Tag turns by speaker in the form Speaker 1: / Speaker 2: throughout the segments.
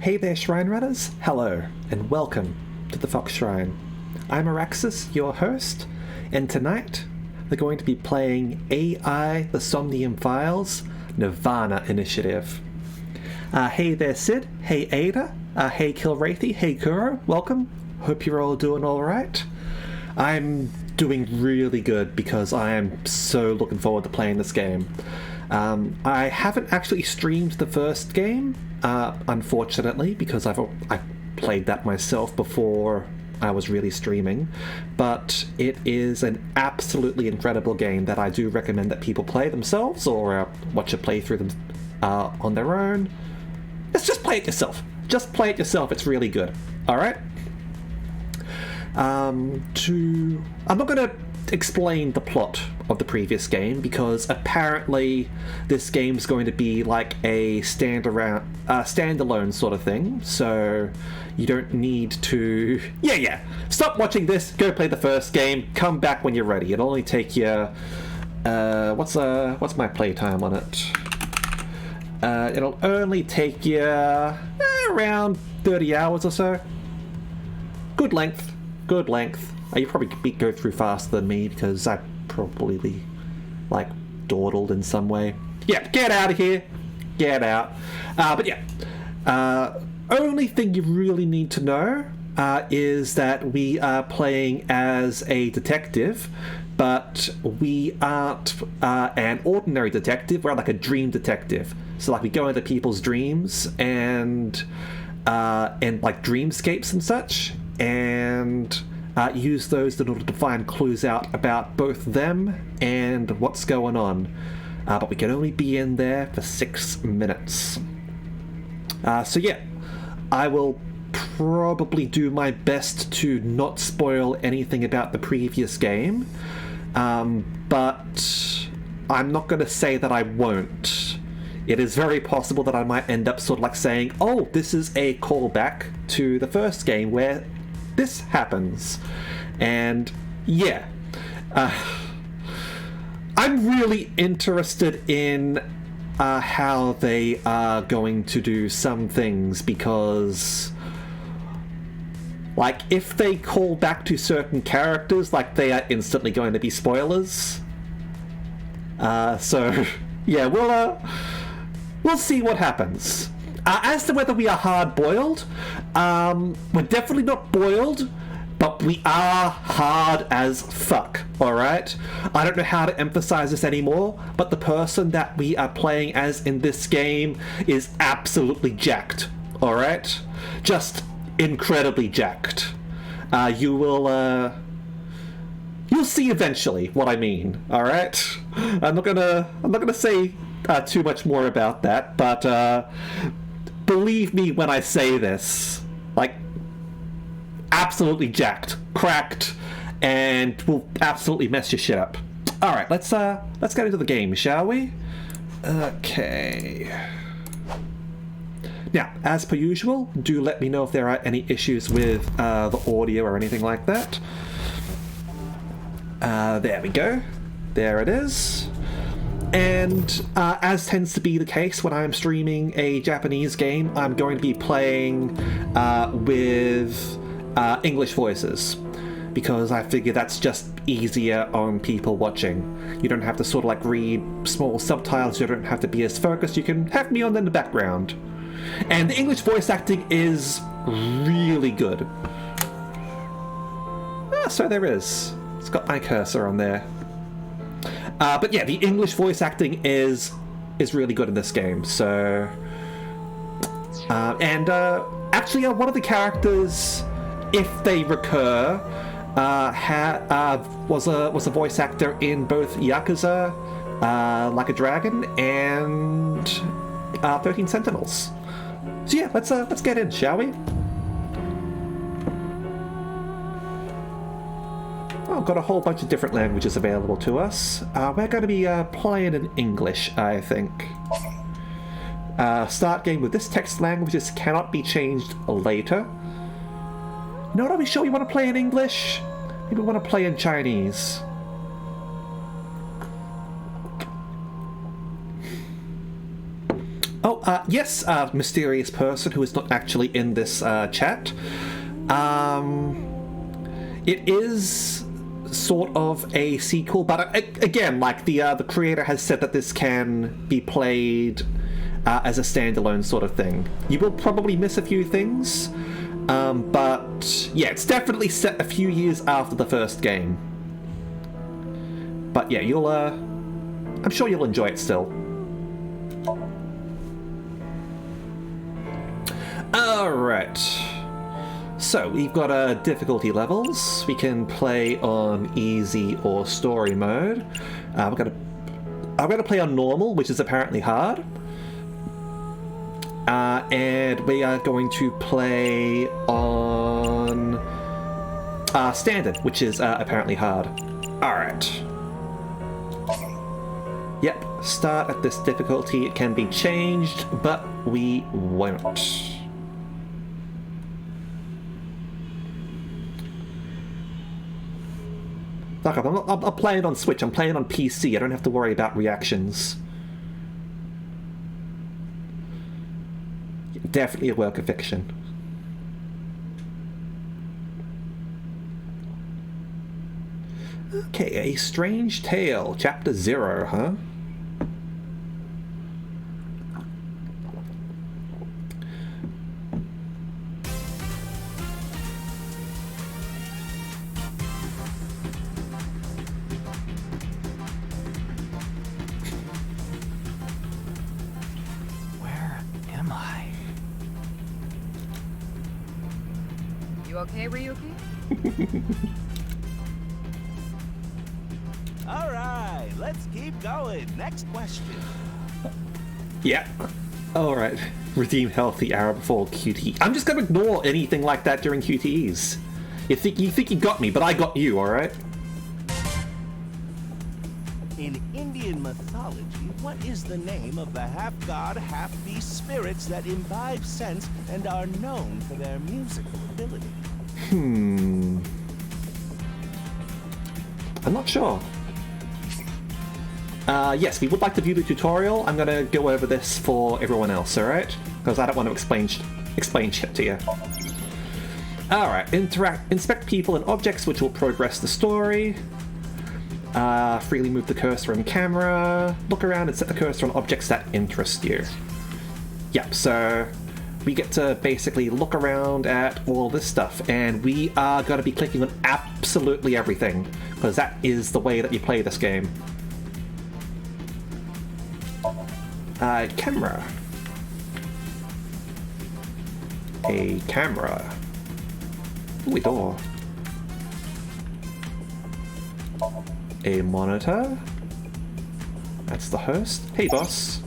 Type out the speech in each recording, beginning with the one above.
Speaker 1: Hey there, Shrine Runners! Hello, and welcome to the Fox Shrine. I'm Araxis, your host, and tonight we're going to be playing AI the Somnium Files nirvanA Initiative. Hey there, Sid. Hey, Ada. Hey, Kilrathi. Hey, Kuro. Welcome. Hope you're all doing alright. I'm doing really good because I am so looking forward to playing this game. I haven't actually streamed the first game, unfortunately, because I played that myself before I was really streaming, but it is an absolutely incredible game that I do recommend that people play themselves or watch a playthrough them on their own. Let's just play it yourself. Just play it yourself. It's really good. All right. I'm not going to explain the plot of the previous game, because apparently this game's going to be like a standalone sort of thing, so you don't need to... Yeah. Stop watching this, go play the first game, come back when you're ready. It'll only take you... what's my playtime on it? It'll only take you around 30 hours or so. Good length. You probably go through faster than me, because I probably, like, dawdled in some way. Yeah, get out of here. Get out. But yeah. Only thing you really need to know is that we are playing as a detective, but we aren't an ordinary detective. We're like a dream detective. So, like, we go into people's dreams and like dreamscapes and such, and use those in order to find clues out about both them and what's going on. But we can only be in there for 6 minutes. So yeah, I will probably do my best to not spoil anything about the previous game, but I'm not going to say that I won't. It is very possible that I might end up sort of like saying, oh, this is a callback to the first game where this happens. And yeah, I'm really interested in how they are going to do some things, because like if they call back to certain characters, like they are instantly going to be spoilers. So yeah, we'll see what happens. As to whether we are hard-boiled, we're definitely not boiled, but we are hard as fuck, alright? I don't know how to emphasize this anymore, but the person that we are playing as in this game is absolutely jacked, alright? Just incredibly jacked. You'll see eventually what I mean, alright? I'm not gonna say too much more about that, but believe me when I say this, like, absolutely jacked, cracked, and will absolutely mess your shit up. All right, let's get into the game, shall we? Okay. Now, as per usual, do let me know if there are any issues with the audio or anything like that. There we go. There it is. And as tends to be the case when I'm streaming a Japanese game, I'm going to be playing with English voices, because I figure that's just easier on people watching. You don't have to sort of like read small subtitles, you don't have to be as focused, you can have me on in the background. And the English voice acting is really good. So there is. It's got my cursor on there. But yeah, the English voice acting is really good in this game. So, actually, one of the characters, if they recur, was a voice actor in both Yakuza, Like a Dragon, and 13 Sentinels. So yeah, let's get in, shall we? I've got a whole bunch of different languages available to us. We're going to be playing in English, I think. Start game with this text languages cannot be changed later. You know what, are we sure we want to play in English? Maybe we want to play in Chinese. Oh, yes, mysterious person who is not actually in this chat. It is sort of a sequel, but again, like the creator has said that this can be played as a standalone sort of thing. You will probably miss a few things, but yeah, it's definitely set a few years after the first game. But yeah, I'm sure you'll enjoy it still. Alright. So, we've got difficulty levels. We can play on easy or story mode. I'm gonna play on normal, which is apparently hard. And we are going to play on Standard, which is apparently hard. Alright. Yep, start at this difficulty. It can be changed, but we won't. Fuck up, I'm playing on Switch, I'm playing on PC, I don't have to worry about reactions. Definitely a work of fiction. Okay, A Strange Tale, Chapter 0, huh?
Speaker 2: Where am I?
Speaker 3: You okay, Ryuki?
Speaker 2: All right, let's keep going. Next question.
Speaker 1: Yeah. Alright. Redeem health the hour before QTE. I'm just gonna ignore anything like that during QTEs. You think you got me, but I got you, alright?
Speaker 2: In Indian mythology, what is the name of the half-god, half-beast spirits that imbibe sense and are known for their musical ability?
Speaker 1: I'm not sure. Yes, we would like to view the tutorial. I'm gonna go over this for everyone else, alright? Because I don't want to explain shit to you. Alright, inspect people and objects which will progress the story. Freely move the cursor and camera. Look around and set the cursor on objects that interest you. Yep, so we get to basically look around at all this stuff, and we are going to be clicking on absolutely everything, because that is the way that you play this game. Camera. A camera. Ooh, a door. A monitor. That's the host. Hey, boss.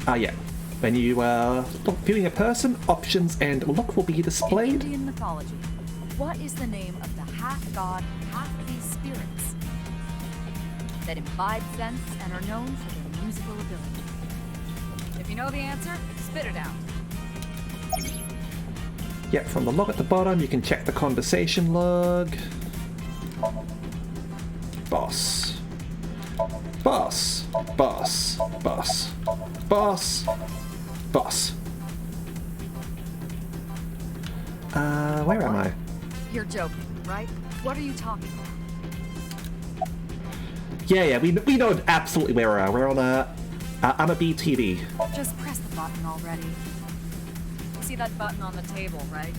Speaker 1: Yeah. When you look, viewing a person, options and look will be displayed.
Speaker 3: In Indian mythology, what is the name of the half-god, half-beast spirits that imbibe sense and are known for their musical ability? If you know the answer, spit it out.
Speaker 1: Yep, from the log at the bottom, you can check the conversation log. Boss. Boss. Boss. Boss. Boss. Boss. Where am I?
Speaker 3: You're joking, right? What are you talking about?
Speaker 1: Yeah, we know absolutely where we are. We're on a BTV.
Speaker 3: Just press the button already. You see that button on the table, right?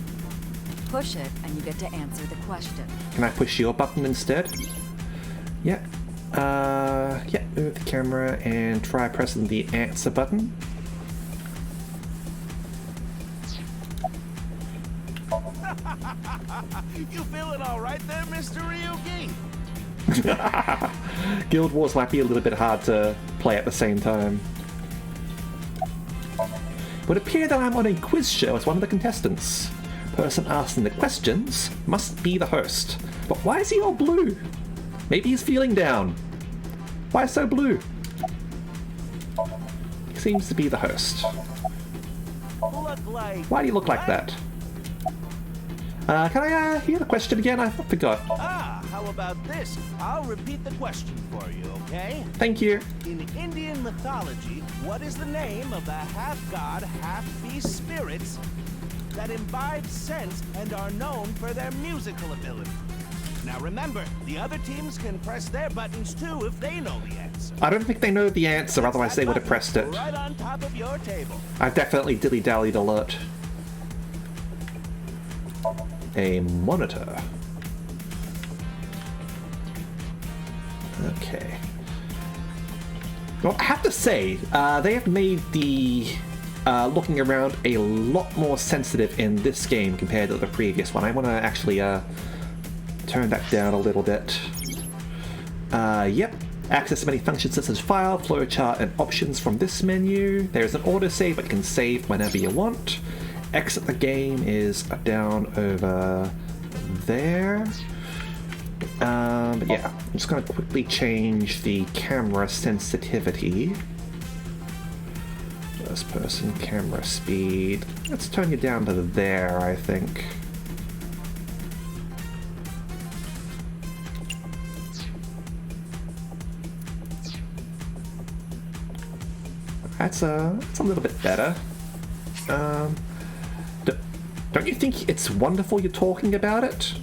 Speaker 3: Push it, and you get to answer the question.
Speaker 1: Can I push your button instead? Yeah. Yeah, move the camera and try pressing the answer button.
Speaker 2: You feeling all right there, Mr. Ryuki?
Speaker 1: Guild Wars might be a little bit hard to play at the same time. It would appear that I'm on a quiz show as one of the contestants. Person asking the questions must be the host. But why is he all blue? Maybe he's feeling down. Why so blue? He seems to be the host. Why do you look like that? Can I hear the question again? I forgot.
Speaker 2: How about this? I'll repeat the question for you, okay?
Speaker 1: Thank you.
Speaker 2: In Indian mythology, what is the name of the half-god, half-beast spirits that imbibe sense and are known for their musical ability? Now remember, the other teams can press their buttons too if they know the answer.
Speaker 1: I don't think they know the answer, otherwise they would have pressed it.
Speaker 2: Right on top of your table.
Speaker 1: I've definitely dilly-dallied a lot. A monitor. Okay. Well, I have to say, they have made the looking around a lot more sensitive in this game compared to the previous one. I want to actually turn that down a little bit. Yep. Access many functions such as file, flowchart, and options from this menu. There's an autosave, but you can save whenever you want. Exit the game is down over there. But yeah, I'm just going to quickly change the camera sensitivity. First person camera speed. Let's turn you down to there, I think. That's a little bit better. Don't you think it's wonderful you're talking about it?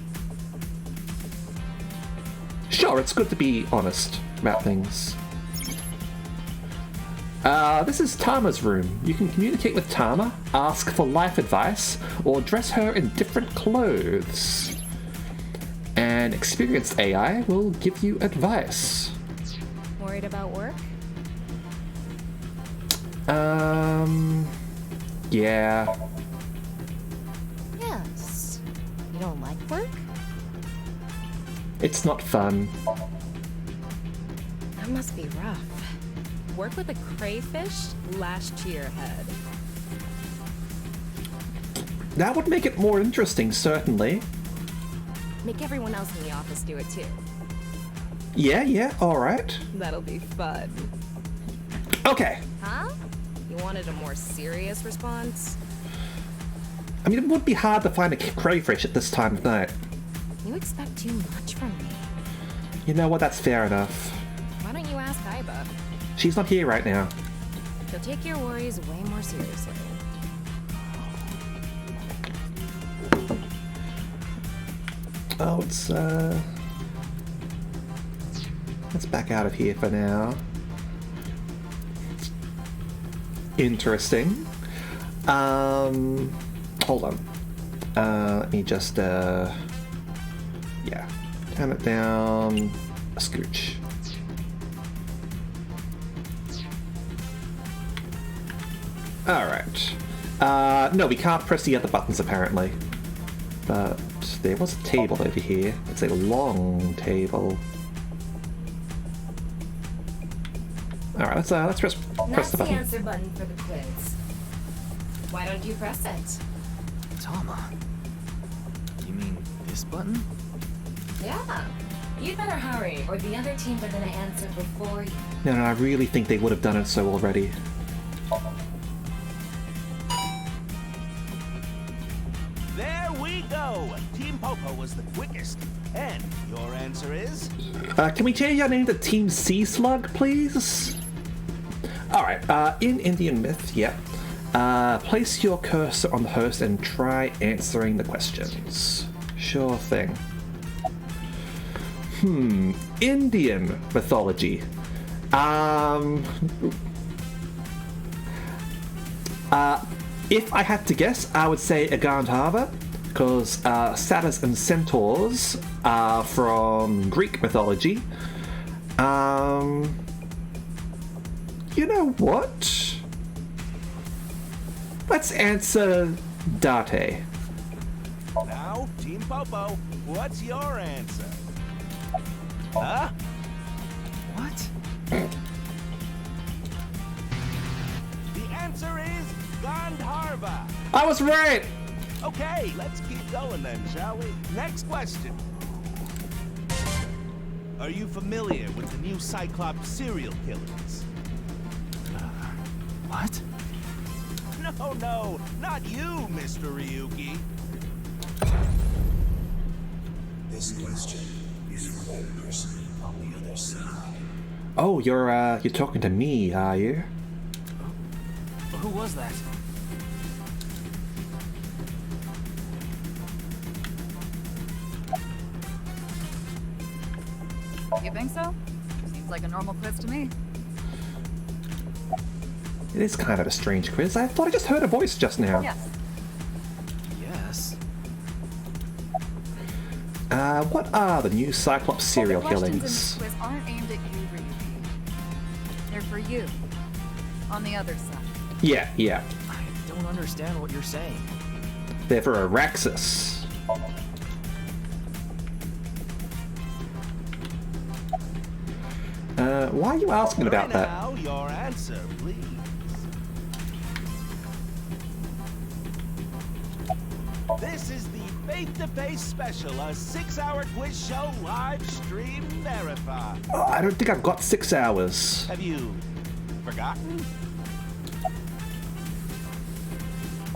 Speaker 1: Sure, it's good to be honest about things. This is Tama's room. You can communicate with Tama, ask for life advice, or dress her in different clothes. An experienced AI will give you advice.
Speaker 4: Worried about work?
Speaker 1: Yeah.
Speaker 4: Yes. You don't like work?
Speaker 1: It's not fun.
Speaker 4: That must be rough. Work with a crayfish lashed to your head.
Speaker 1: That would make it more interesting, certainly.
Speaker 4: Make everyone else in the office do it too.
Speaker 1: Yeah, alright.
Speaker 4: That'll be fun.
Speaker 1: Okay.
Speaker 4: Huh? You wanted a more serious response?
Speaker 1: I mean, it would be hard to find a crayfish at this time of night.
Speaker 4: You expect too much from me.
Speaker 1: You know what, that's fair enough.
Speaker 4: Why don't you ask Iba?
Speaker 1: She's not here right now.
Speaker 4: She'll take your worries way more seriously.
Speaker 1: Oh, let's back out of here for now. Interesting. Hold on. Let me just, yeah. Turn it down a scooch. Alright. No, we can't press the other buttons apparently. But there was a table over here. It's a long table. Alright, let's press
Speaker 4: That's
Speaker 1: the
Speaker 4: the
Speaker 1: button.
Speaker 4: answer button for the quiz. Why don't you press it?
Speaker 5: Tama. You mean this button?
Speaker 4: Yeah. You'd better hurry, or the other teams are gonna answer before you.
Speaker 1: No, I really think they would have done it so already.
Speaker 2: There we go. Team Popo was the quickest. And your answer is?
Speaker 1: Can we change our name to Team Sea Slug, please? Alright, in Indian myth, yep. Place your cursor on the host and try answering the questions. Sure thing. Indian mythology. If I had to guess, I would say Agandhava, because satyrs and centaurs are from Greek mythology. You know what? Let's answer Date.
Speaker 2: Now, Team Popo, what's your answer? Huh?
Speaker 5: What?
Speaker 2: The answer is Gandharva.
Speaker 1: I was right!
Speaker 2: Okay, let's keep going then, shall we? Next question. Are you familiar with the new Cyclops serial killers?
Speaker 5: What?
Speaker 2: No, not you, Mr. Ryuki.
Speaker 6: This question is for that person on the other side.
Speaker 1: Oh, you're talking to me, are you?
Speaker 5: Who was that?
Speaker 3: You think so? Seems like a normal quiz to me.
Speaker 1: It is kind of a strange quiz. I thought I just heard a voice just now.
Speaker 3: Yes.
Speaker 5: Yes.
Speaker 1: What are the new Cyclops serial
Speaker 3: The questions in
Speaker 1: killings?
Speaker 3: this quiz aren't aimed at you, Ryuki. They're for you. On the other side.
Speaker 1: Yeah.
Speaker 5: I don't understand what you're saying.
Speaker 1: They're for Araxis. Why are you asking about that?
Speaker 2: Now, your answer, please. This is the Face-to-face special, a 6-hour quiz show live stream marathon.
Speaker 1: Oh, I don't think I've got 6 hours.
Speaker 2: Have you forgotten?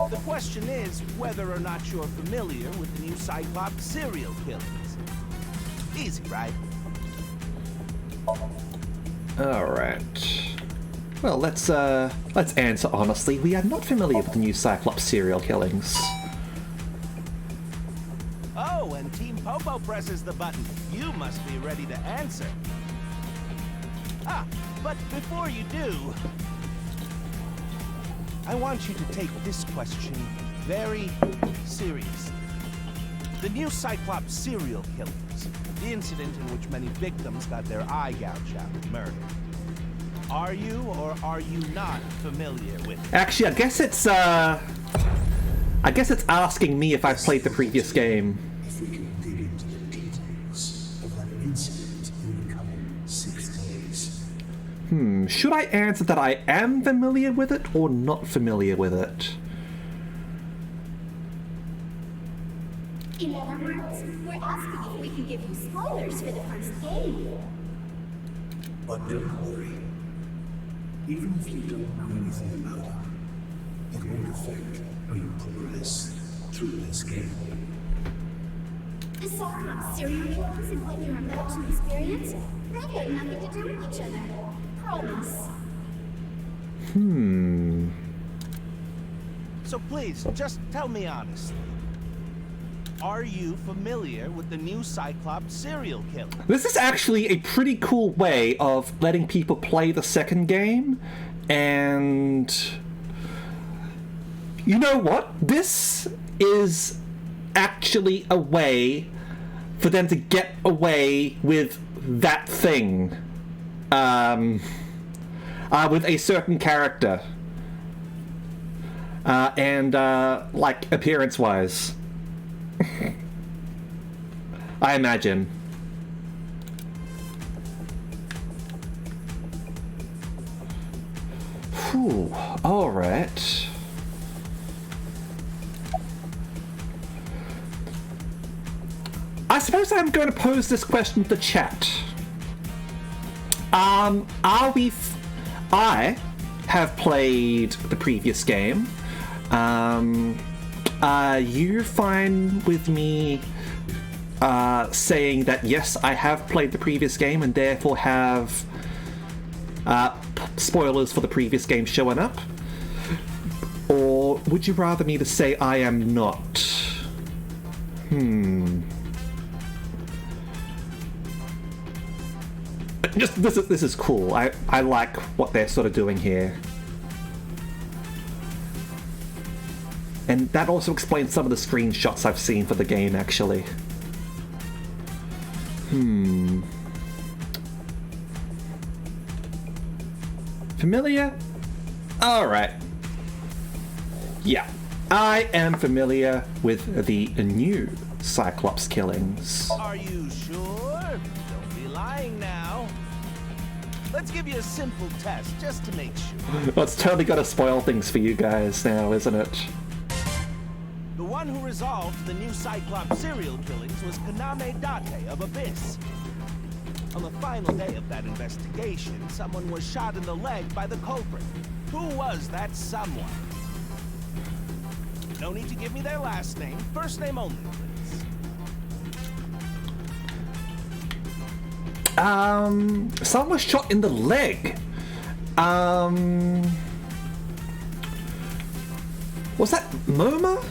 Speaker 2: The question is whether or not you're familiar with the new Cyclops serial killings. Easy, right?
Speaker 1: Alright. Well, let's answer honestly. We are not familiar with the new Cyclops serial killings.
Speaker 2: Oh, and Team Popo presses the button. You must be ready to answer. Ah, but before you do, I want you to take this question very seriously. The new Cyclops serial killings, the incident in which many victims got their eye gouged out and murdered. Are you or are you not familiar with it?
Speaker 1: Actually, I guess it's asking me if I've played the previous game.
Speaker 6: If we can dig into the details of that incident in the coming 6 days.
Speaker 1: Should I answer that I am familiar with it or not familiar with it?
Speaker 7: In other words, we're asking if we can give you spoilers for the first game.
Speaker 6: But don't worry. Even if you don't know anything about it, it won't affect how you progress through this game.
Speaker 7: The Somnium serial killers and what you're about to experience, they have nothing to do with each other. Promise.
Speaker 2: So please, just tell me honestly. Are you familiar with the new Cyclops serial killer?
Speaker 1: This is actually a pretty cool way of letting people play the second game, and you know what? This is actually a way for them to get away with that thing, with a certain character, and like appearance-wise. I imagine. Whew, alright. I suppose I'm going to pose this question to the chat. I have played the previous game. You fine with me saying that yes, I have played the previous game and therefore have spoilers for the previous game showing up? Or would you rather me to say I am not? Just this is cool. I like what they're sort of doing here. And that also explains some of the screenshots I've seen for the game, actually. Familiar? Alright. Yeah. I am familiar with the new Cyclops killings.
Speaker 2: Are you sure? Don't be lying now. Let's give you a simple test just to make sure.
Speaker 1: Well, it's totally gotta spoil things for you guys now, isn't it?
Speaker 2: The one who resolved the new Cyclops serial killings was Kaname Date of Abyss. On the final day of that investigation, someone was shot in the leg by the culprit. Who was that someone? No need to give me their last name, first name only, please.
Speaker 1: Someone was shot in the leg. Was that Moma?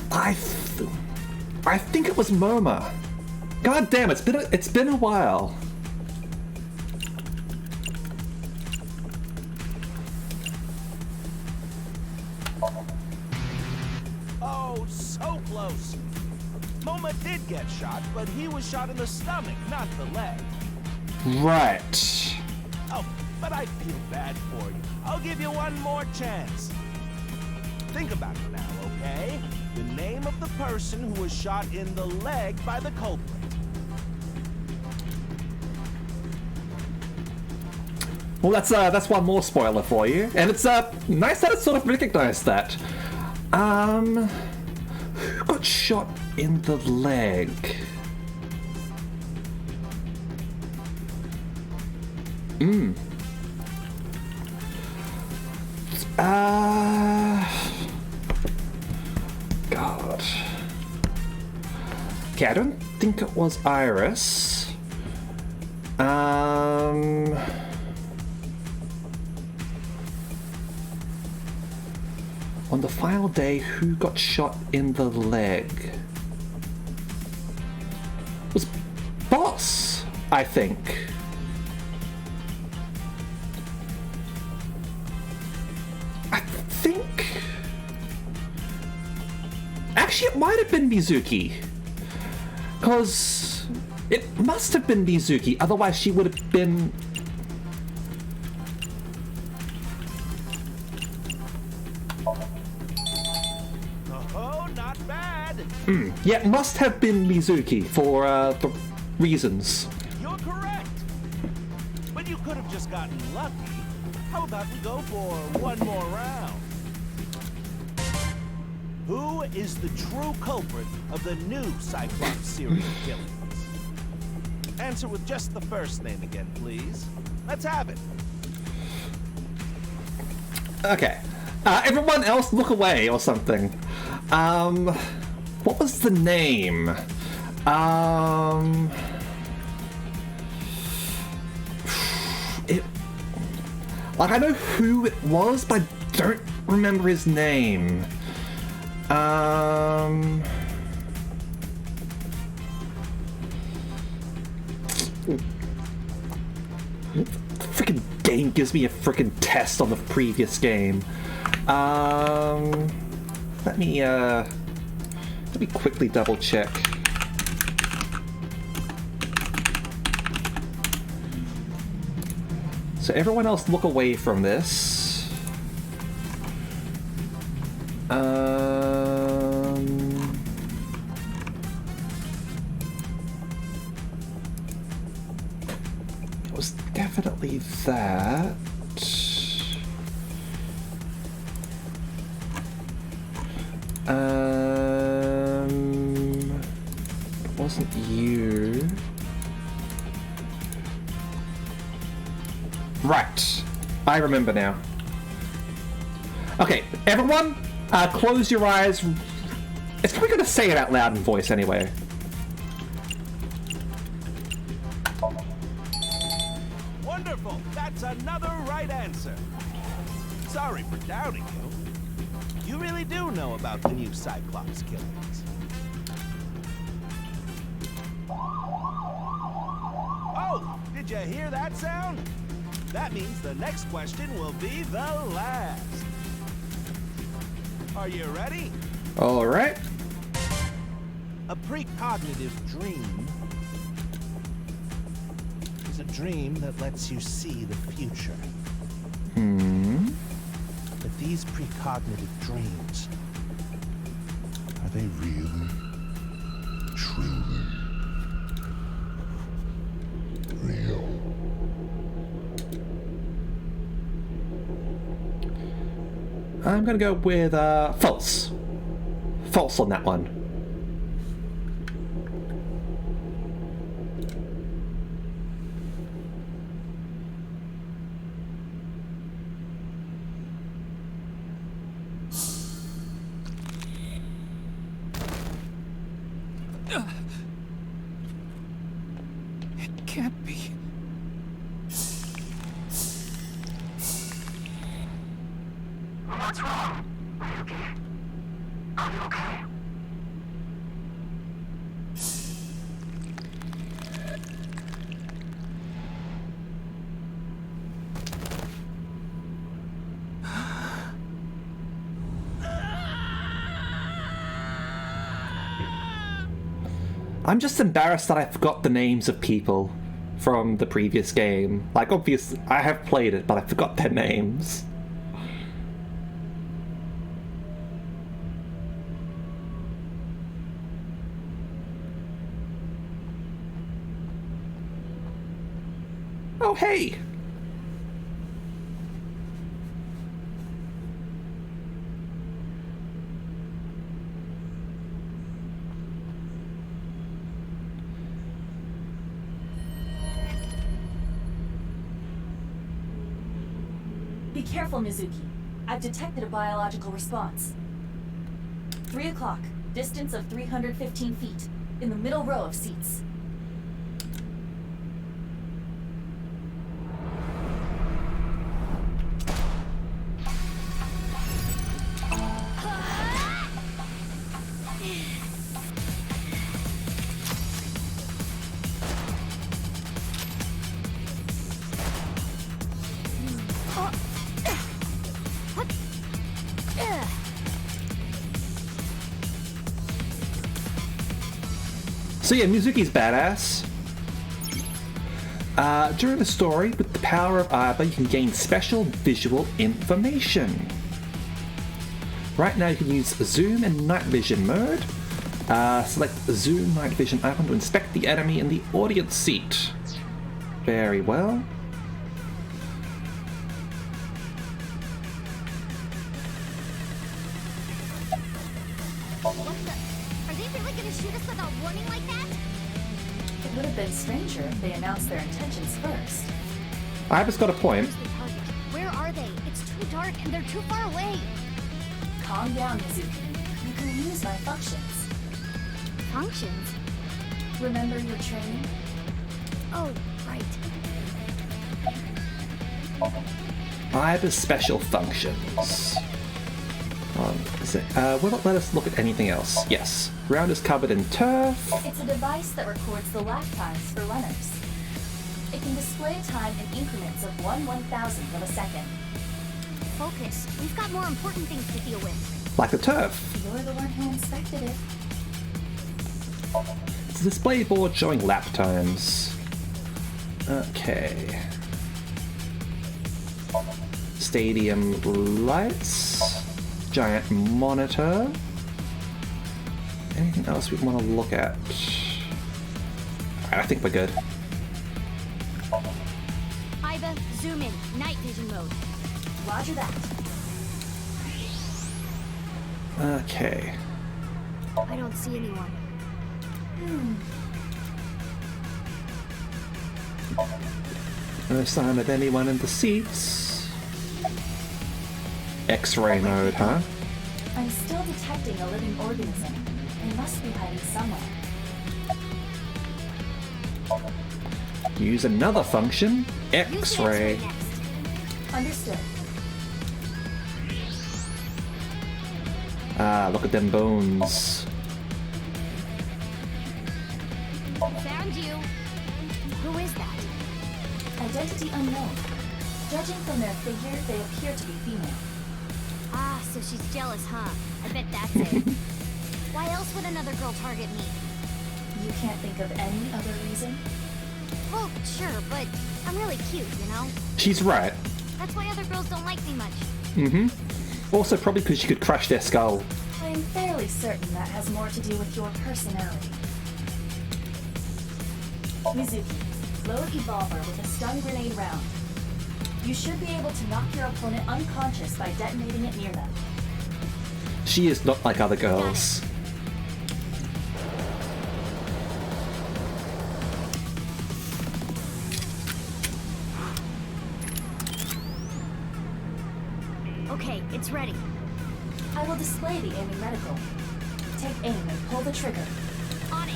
Speaker 1: I think it was Moma. God damn, it's been a while.
Speaker 2: Oh, so close. Moma did get shot, but he was shot in the stomach, not the leg.
Speaker 1: Right.
Speaker 2: Oh, but I feel bad for you. I'll give you one more chance. Think about it now, okay? The name of the person who was shot in the leg by the culprit.
Speaker 1: Well, that's one more spoiler for you, and it's nice that it sort of recognized that. Who got shot in the leg? God. Okay, I don't think it was Iris. On the final day, who got shot in the leg? It was Boss, I think. Actually, it might have been Mizuki. Because it must have been Mizuki, otherwise she would have been...
Speaker 2: Oh, not bad.
Speaker 1: Yeah, it must have been Mizuki for the reasons.
Speaker 2: You're correct. But you could have just gotten lucky. How about we go for one more round? Who is the true culprit of the new Cyclops serial killings? Answer with just the first name again, please. Let's have it.
Speaker 1: Okay. Everyone else look away or something. What was the name? Like, I know who it was, but I don't remember his name. Freaking game gives me a freaking test on the previous game. Let me quickly double check. So everyone else look away from this. It was definitely that. It wasn't you. Right. I remember now. Okay, everyone, close your eyes. It's probably going to say it out loud in voice anyway.
Speaker 2: Wonderful. That's another right answer. Sorry for doubting you. You really do know about the new Cyclops killings. Oh, did you hear that sound? That means the next question will be the last. Are you ready?
Speaker 1: All right.
Speaker 2: A precognitive dream is a dream that lets you see the future. But these precognitive dreams, are they really, truly real?
Speaker 1: I'm gonna go with false. False on that one.
Speaker 5: It can't be.
Speaker 8: What's wrong? Are you okay? Are you okay?
Speaker 1: I'm just embarrassed that I forgot the names of people from the previous game. Like, obviously, I have played it, but I forgot their names. Oh, hey!
Speaker 4: Be careful, Mizuki. I've detected a biological response. 3 o'clock. Distance of 315 feet. In the middle row of seats.
Speaker 1: So yeah, Mizuki's badass. During the story, with the power of Aiba, you can gain special visual information. Right now you can use Zoom and Night Vision mode. Select Zoom Night Vision icon to inspect the enemy in the audience seat. Very well.
Speaker 7: Are they really gonna shoot us without warning like that?
Speaker 4: It would have been stranger if they announced their intentions first.
Speaker 1: Aiba's got a point.
Speaker 7: Where's the target? Where are they? It's too dark and they're too far away.
Speaker 4: Calm down, Mizuki. You can use my functions.
Speaker 7: Functions?
Speaker 4: Remember your training?
Speaker 7: Oh, right.
Speaker 1: Aiba's special functions. Will it let us look at anything else? Yes. Ground is covered in turf.
Speaker 4: It's a device that records the lap times for runners. It can display time in increments of 1/1000th of a second.
Speaker 7: Focus. We've got more important things to deal with.
Speaker 1: Like the turf.
Speaker 4: You're the one who inspected it.
Speaker 1: It's a display board showing lap times. Okay. Stadium lights. Giant monitor. Anything else we want to look at? Alright, I think we're good.
Speaker 7: Aiba, zoom in. Night vision mode.
Speaker 4: Roger that.
Speaker 1: Okay.
Speaker 7: I don't see anyone.
Speaker 1: No sign of anyone in the seats. X-ray mode, huh?
Speaker 4: I'm still detecting a living organism. They must be hiding somewhere.
Speaker 1: Use another function.
Speaker 7: Use the
Speaker 1: X-ray.
Speaker 7: next.
Speaker 4: Understood.
Speaker 1: Ah, look at them bones.
Speaker 7: Found you. Who is that?
Speaker 4: Identity unknown. Judging from their figure, they appear to be female.
Speaker 7: Ah, so she's jealous, huh? I bet that's it. Why else would another girl target me?
Speaker 4: You can't think of any other reason?
Speaker 7: Well, sure, but I'm really cute, you know?
Speaker 1: She's right.
Speaker 7: That's why other girls don't like me much.
Speaker 1: Mm-hmm. Also, probably because you could crush their skull.
Speaker 4: I'm fairly certain that has more to do with your personality. Mizuki, load Evolver with a stun grenade round. You should be able to knock your opponent unconscious by detonating it near them.
Speaker 1: She is not like other girls.
Speaker 7: Okay, it's ready.
Speaker 4: I will display the aiming reticle. Take aim and pull the trigger.
Speaker 7: On it.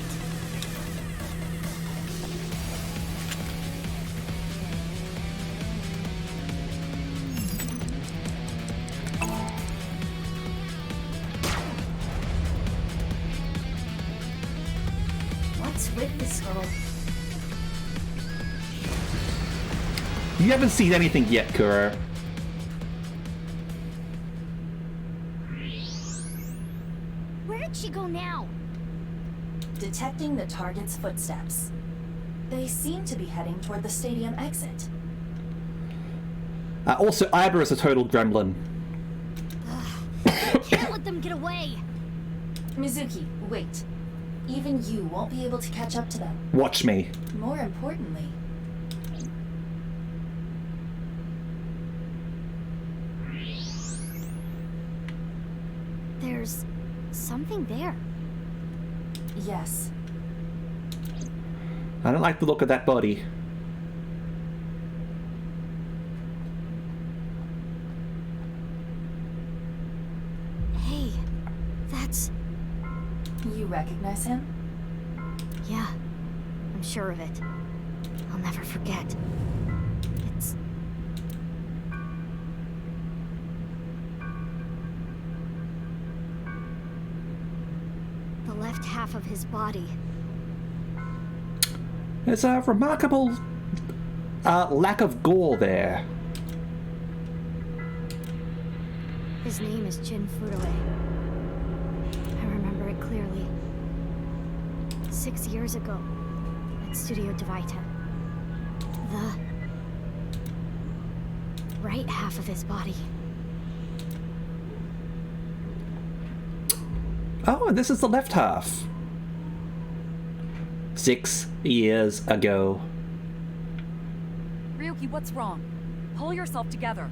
Speaker 4: What's with this girl?
Speaker 1: You haven't seen anything yet, Kuro.
Speaker 7: Where did she go now?
Speaker 4: Detecting the target's footsteps. They seem to be heading toward the stadium exit.
Speaker 1: Also, Aiba is a total gremlin.
Speaker 7: Can't let them get away.
Speaker 4: Mizuki, wait. Even you won't be able to catch up to them.
Speaker 1: Watch me.
Speaker 4: More importantly,
Speaker 7: There's something there.
Speaker 4: yes,
Speaker 1: I don't like the look of that body.
Speaker 4: recognize him?
Speaker 7: Yeah, I'm sure of it. I'll never forget. It's... the left half of his body.
Speaker 1: There's a remarkable lack of gore there.
Speaker 7: His name is Jin Furue. I remember it clearly. 6 years ago, at Studio Devita. The right half of his body.
Speaker 1: Oh, and this is the left half. 6 years ago.
Speaker 3: Ryuki, what's wrong? Pull yourself together.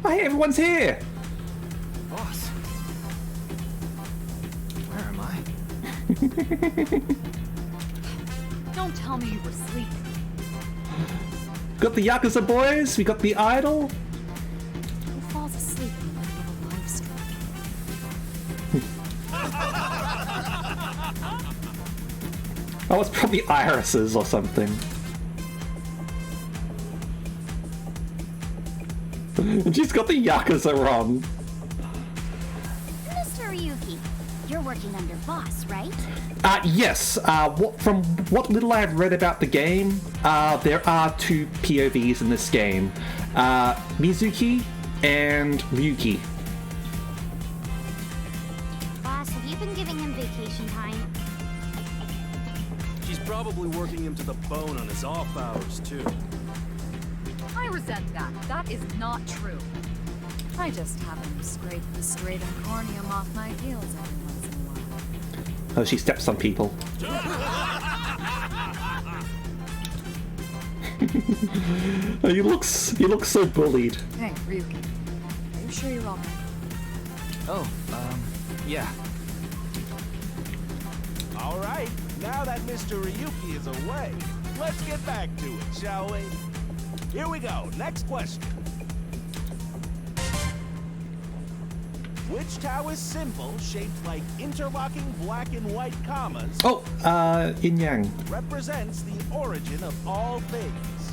Speaker 1: Hey, everyone's here!
Speaker 5: Boss. Where am I?
Speaker 3: Don't tell me you were sleeping.
Speaker 1: Got the Yakuza boys, we got the idol.
Speaker 3: Who falls asleep in the middle of a live stream?
Speaker 1: Oh, it's probably irises or something. And she's got the Yakuza on.
Speaker 7: Mr. Ryuki, you're working under boss, right?
Speaker 1: Yes. From what little I've read about the game, there are 2 POVs in this game. Mizuki and Ryuki.
Speaker 7: Boss, have you been giving him vacation time?
Speaker 9: She's probably working him to the bone on his off hours, too.
Speaker 3: I resent that. That is not true. I just have him scrape the stratum corneum off my heels every once in a while.
Speaker 1: Oh, she steps on people. Oh, he looks so bullied.
Speaker 3: Hey, Ryuki. Are you sure you're all right?
Speaker 5: Oh, yeah.
Speaker 2: All right, now that Mr. Ryuki is away, let's get back to it, shall we? Here we go. Next question. Which Taoist symbol, shaped like interlocking black and white commas,
Speaker 1: Oh, yin yang.
Speaker 2: represents the origin of all things?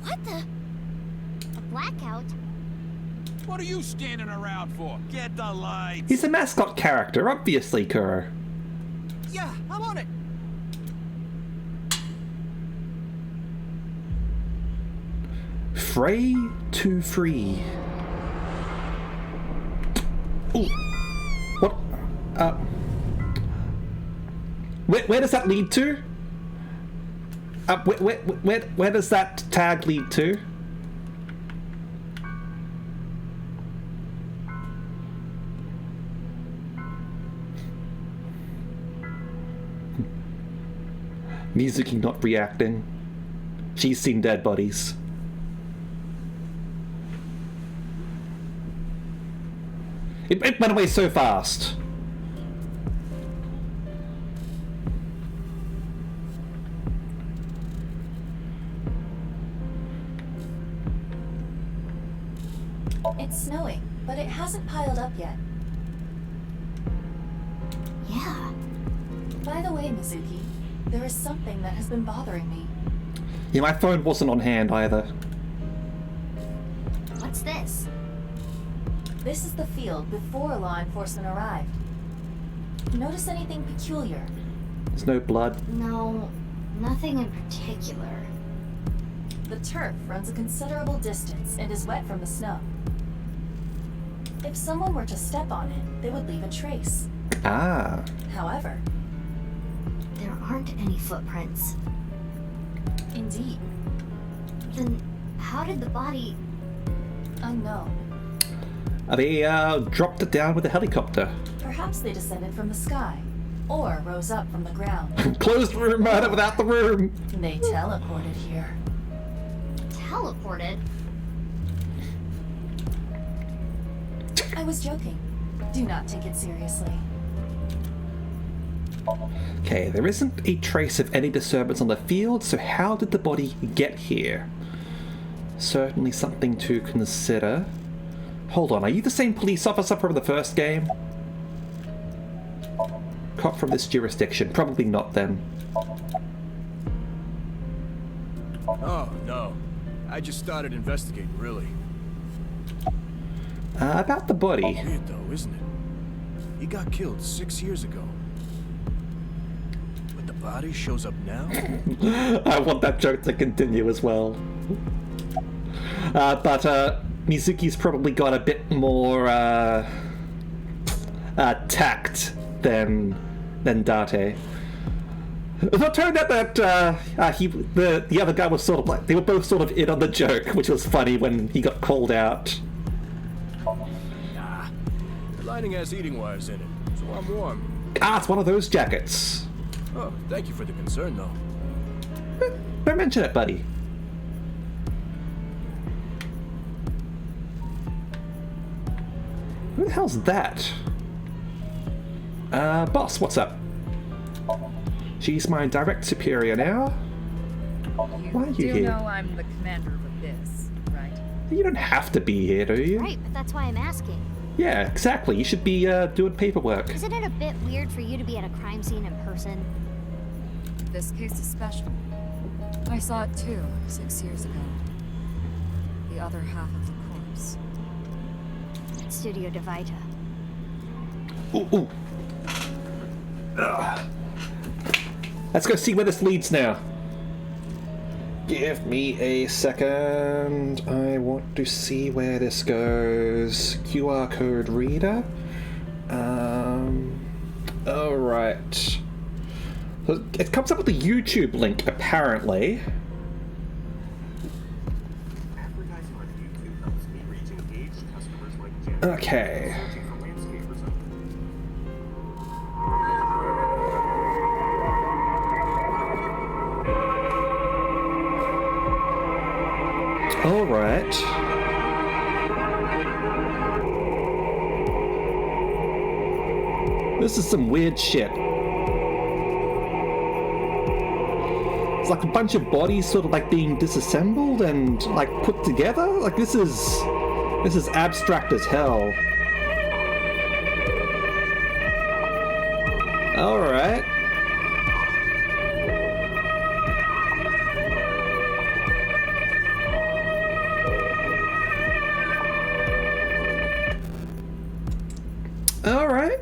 Speaker 7: What the? A blackout?
Speaker 5: What are you standing around for?
Speaker 9: Get the lights.
Speaker 1: He's a mascot character, obviously, Kuro.
Speaker 5: Yeah, I'm on it.
Speaker 1: Fray to free. Ooh. What? Where does that lead to? Where does that tag lead to? Mizuki not reacting. She's seen dead bodies. It went away so fast.
Speaker 4: It's snowing, but it hasn't piled up yet.
Speaker 7: Yeah.
Speaker 4: By the way, Mizuki, there is something that has been bothering me.
Speaker 1: Yeah, my phone wasn't on hand either.
Speaker 7: What's this?
Speaker 4: This is the field before law enforcement arrived. Notice anything peculiar?
Speaker 1: There's no blood.
Speaker 7: No, nothing in particular.
Speaker 4: The turf runs a considerable distance and is wet from the snow. If someone were to step on it, they would leave a trace.
Speaker 1: Ah.
Speaker 4: However,
Speaker 7: There aren't any footprints.
Speaker 4: indeed,
Speaker 7: Then how did the body...
Speaker 4: unknown.
Speaker 1: They dropped it down with a helicopter.
Speaker 4: Perhaps they descended from the sky, or rose up from the ground.
Speaker 1: Closed room murder without the room.
Speaker 4: They teleported here.
Speaker 7: teleported?
Speaker 4: I was joking. Do not take it seriously.
Speaker 1: Okay, there isn't a trace of any disturbance on the field, so how did the body get here? Certainly something to consider. Hold on, are you the same police officer from the first game? Cop from this jurisdiction. Probably not then.
Speaker 9: Oh, no. I just started investigating, really.
Speaker 1: About the body.
Speaker 9: Weird, though, isn't it? He got killed 6 years ago. But the body shows up now?
Speaker 1: I want that joke to continue as well. But Mizuki's probably got a bit more tact than Date. It turned out that the other guy was sort of like, they were both sort of in on the joke, which was funny when he got called out.
Speaker 9: Nah. The lining has heating wires in it, so I'm warm.
Speaker 1: Ah, it's one of those jackets.
Speaker 9: Oh, thank you for the concern, though.
Speaker 1: Don't mention it, buddy. Who the hell's that? Boss, what's up? She's my direct superior now. Why are you
Speaker 3: do
Speaker 1: here?
Speaker 3: know I'm the commander of Abyss, right?
Speaker 1: You don't have to be here, do you?
Speaker 7: Right, but that's why I'm asking.
Speaker 1: Yeah, exactly. You should be doing paperwork.
Speaker 7: Isn't it a bit weird for you to be at a crime scene in person?
Speaker 3: This case is special. I saw it too, 6 years ago. The other half of the corpse.
Speaker 7: Studio Devita.
Speaker 1: Ooh, ooh. Ugh. Let's go see where this leads now. Give me a second. I want to see where this goes. QR code reader. Alright. So it comes up with a YouTube link, apparently. Okay. All right. This is some weird shit. It's like a bunch of bodies sort of like being disassembled and like put together. Like this is abstract as hell. All right. All right.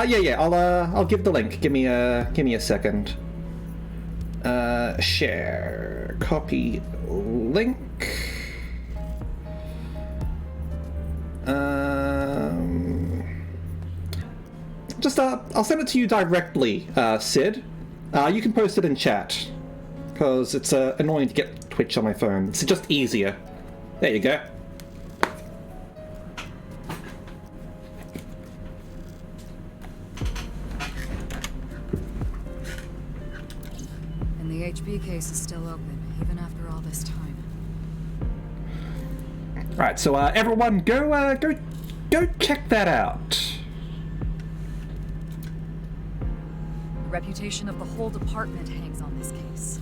Speaker 1: Yeah. I'll give the link. Give me a second. Share. Copy. Link. Just I'll send it to you directly, Sid. You can post it in chat because it's annoying to get Twitch on my phone. It's just easier. There you go.
Speaker 3: And the HB case is still open, even after all this time.
Speaker 1: Right, so everyone, go check that out.
Speaker 3: The reputation of the whole department hangs on this case.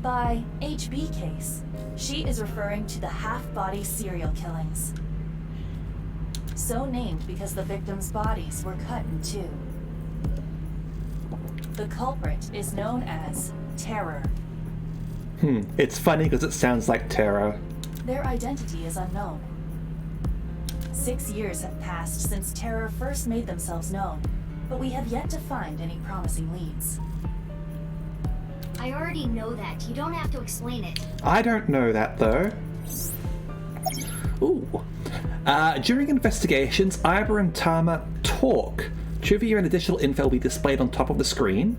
Speaker 4: By HB case, she is referring to the half-body serial killings. So named because the victims' bodies were cut in two. The culprit is known as Terror.
Speaker 1: It's funny because it sounds like Terra.
Speaker 4: Their identity is unknown. 6 years have passed since Terror first made themselves known, but we have yet to find any promising leads.
Speaker 7: I already know that. You don't have to explain it.
Speaker 1: I don't know that though. Ooh. During investigations, Iber and Tama talk. Trivia and additional info will be displayed on top of the screen.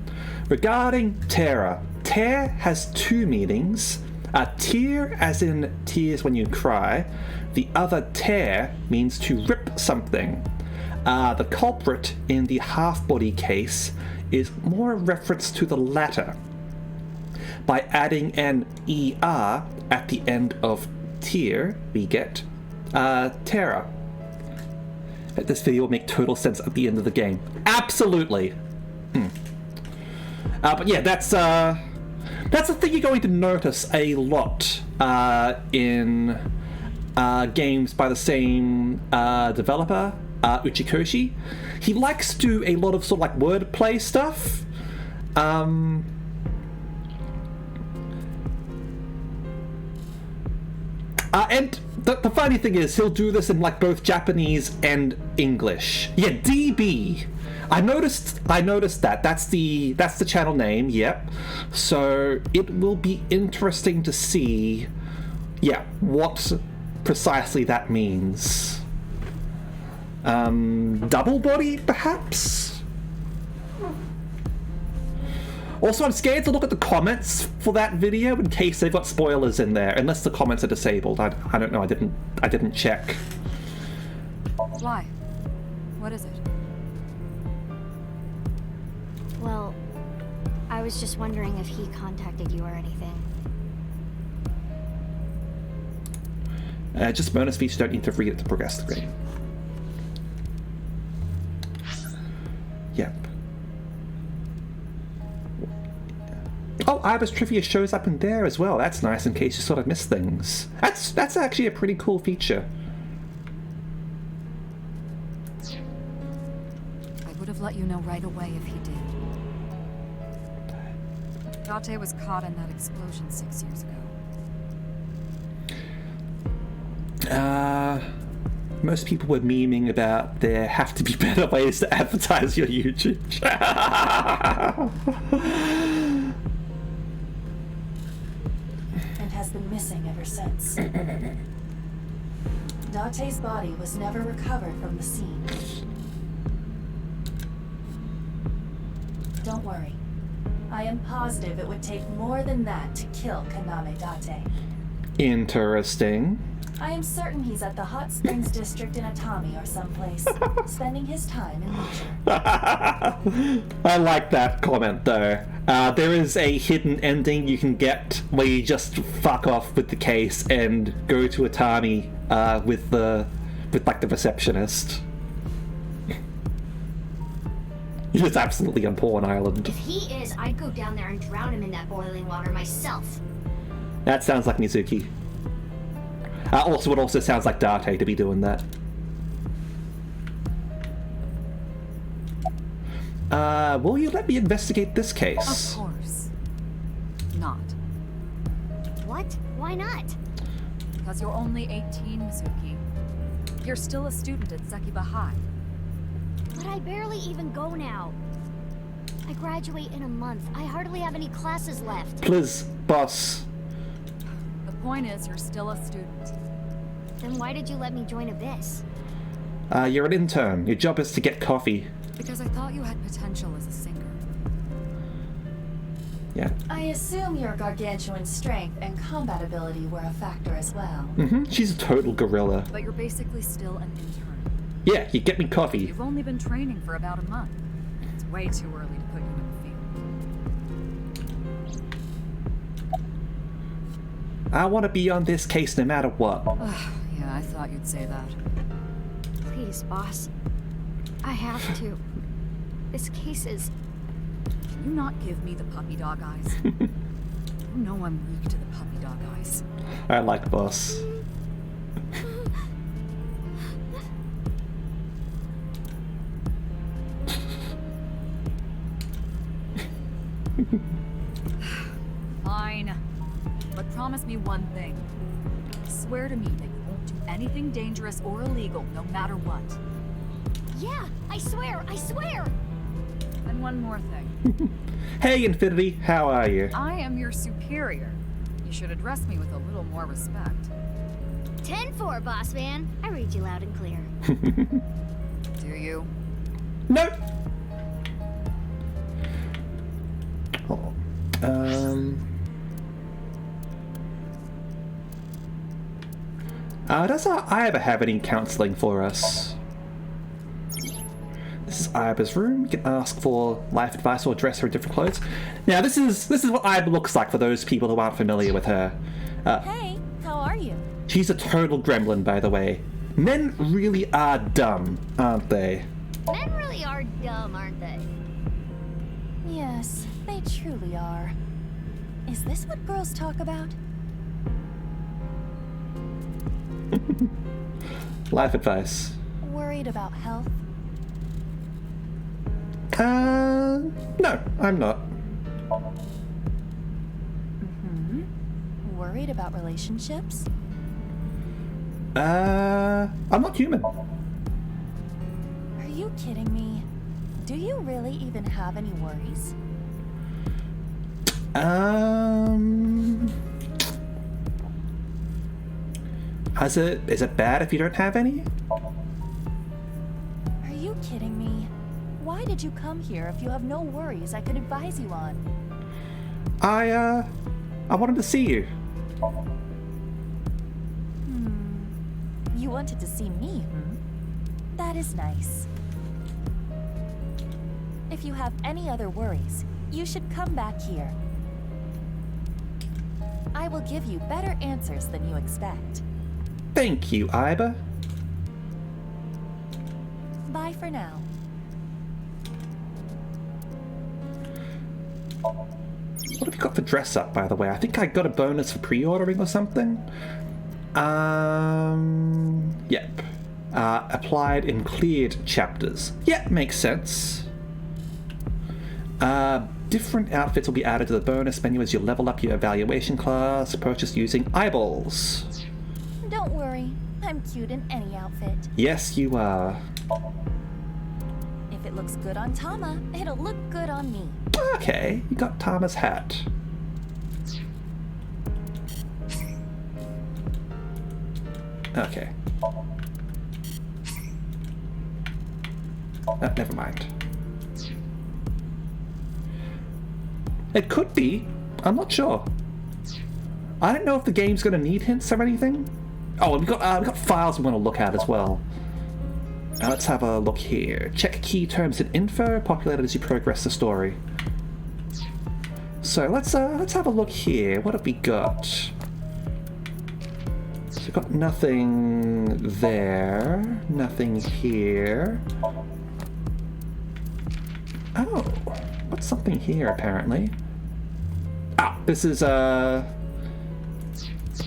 Speaker 1: Regarding Terra, Tear has two meanings. Tear as in tears when you cry. The other tear means to rip something. The culprit in the half-body case is more a reference to the latter. By adding an ER at the end of tear, we get Terra. This video will make total sense at the end of the game. Absolutely. But yeah, that's a thing you're going to notice a lot in games by the same developer, Uchikoshi. He likes to do a lot of sort of like wordplay stuff. And the funny thing is, he'll do this in like both Japanese and English. Yeah, DB. I noticed that. That's the channel name. Yep. So it will be interesting to see, yeah, what precisely that means. Double body, perhaps. Also, I'm scared to look at the comments for that video in case they've got spoilers in there, unless the comments are disabled. I don't know. I didn't check.
Speaker 3: Why? What is it?
Speaker 7: Well, I was just wondering if he contacted you or anything.
Speaker 1: Just bonus features, don't need to read it to progress the game. Yep. Oh, Ibis Trivia shows up in there as well. That's nice in case you sort of miss things. That's actually a pretty cool feature.
Speaker 3: I would have let you know right away if he did. Date was caught in that explosion 6 years ago.
Speaker 1: Most people were memeing about there have to be better ways to advertise your YouTube channel.
Speaker 4: And has been missing ever since. Date's body was never recovered from the scene. Don't worry. I am positive it would take more than that to kill Kaname Date.
Speaker 1: Interesting.
Speaker 4: I am certain he's at the Hot Springs District in Atami or someplace, spending his time in leisure.
Speaker 1: I like that comment though. There is a hidden ending you can get where you just fuck off with the case and go to Atami with like the receptionist. It's absolutely on Porn Island.
Speaker 7: If he is, I'd go down there and drown him in that boiling water myself.
Speaker 1: That sounds like Mizuki. Also, it also sounds like Date to be doing that. Will you let me investigate this case?
Speaker 3: Of course. Not.
Speaker 7: What? Why not?
Speaker 3: Because you're only 18, Mizuki. You're still a student at Sekiba High.
Speaker 7: But I barely even go now. I graduate in a month. I hardly have any classes left.
Speaker 1: Please, boss.
Speaker 3: The point is, you're still a student.
Speaker 7: Then why did you let me join Abyss?
Speaker 1: You're an intern. Your job is to get coffee.
Speaker 3: Because I thought you had potential as a singer.
Speaker 1: Yeah.
Speaker 4: I assume your gargantuan strength and combat ability were a factor as well.
Speaker 1: She's a total gorilla.
Speaker 3: But you're basically still an intern.
Speaker 1: Yeah, you get me coffee.
Speaker 3: You've only been training for about a month. It's way too early to put you in the field.
Speaker 1: I want to be on this case no matter what.
Speaker 3: Yeah, I thought you'd say that.
Speaker 7: Please, boss. I have to. This case is...
Speaker 3: Can you not give me the puppy dog eyes? You know I'm weak to the puppy dog eyes.
Speaker 1: I like boss.
Speaker 3: Fine. But promise me one thing. Swear to me that you won't do anything dangerous or illegal, no matter what.
Speaker 7: Yeah, I swear, I swear!
Speaker 3: And one more thing.
Speaker 1: Hey, Infinity, how are you?
Speaker 3: I am your superior. You should address me with a little more respect.
Speaker 7: 10-4, boss man. I read you loud and clear.
Speaker 3: Do you?
Speaker 1: No. Does Iba have any counseling for us? This is Iba's room. You can ask for life advice or dress her in different clothes. Now, this is what Iba looks like for those people who aren't familiar with her.
Speaker 4: Hey, how are you?
Speaker 1: She's a total gremlin, by the way. Men really are dumb, aren't they?
Speaker 7: Men really are dumb, aren't they?
Speaker 4: Yes, they truly are. Is this what girls talk about?
Speaker 1: Life advice.
Speaker 4: Worried about health?
Speaker 1: No, I'm not.
Speaker 4: Worried about relationships?
Speaker 1: I'm not human.
Speaker 4: Are you kidding me? Do you really even have any worries?
Speaker 1: Is it bad if you don't have any?
Speaker 4: Are you kidding me? Why did you come here if you have no worries I could advise you on?
Speaker 1: I wanted to see you.
Speaker 4: You wanted to see me, That is nice. If you have any other worries, you should come back here. I will give you better answers than you expect.
Speaker 1: Thank you, Iba.
Speaker 4: Bye for now.
Speaker 1: What have you got for dress up, by the way? I think I got a bonus for pre-ordering or something. Yep. Applied in cleared chapters. Yep, makes sense. Different outfits will be added to the bonus menu as you level up your evaluation class, purchased using eyeballs.
Speaker 4: Don't worry, I'm cute in any outfit.
Speaker 1: Yes, you are.
Speaker 4: If it looks good on Tama, it'll look good on me.
Speaker 1: Okay, you got Tama's hat. Okay. Never mind. It could be. I'm not sure. I don't know if the game's going to need hints or anything. Oh, we've got files we want to look at as well. Let's have a look here. Check key terms and info populated as you progress the story. So let's have a look here. What have we got? So we've got nothing there, nothing here. Oh, what's something here apparently? Ah, this is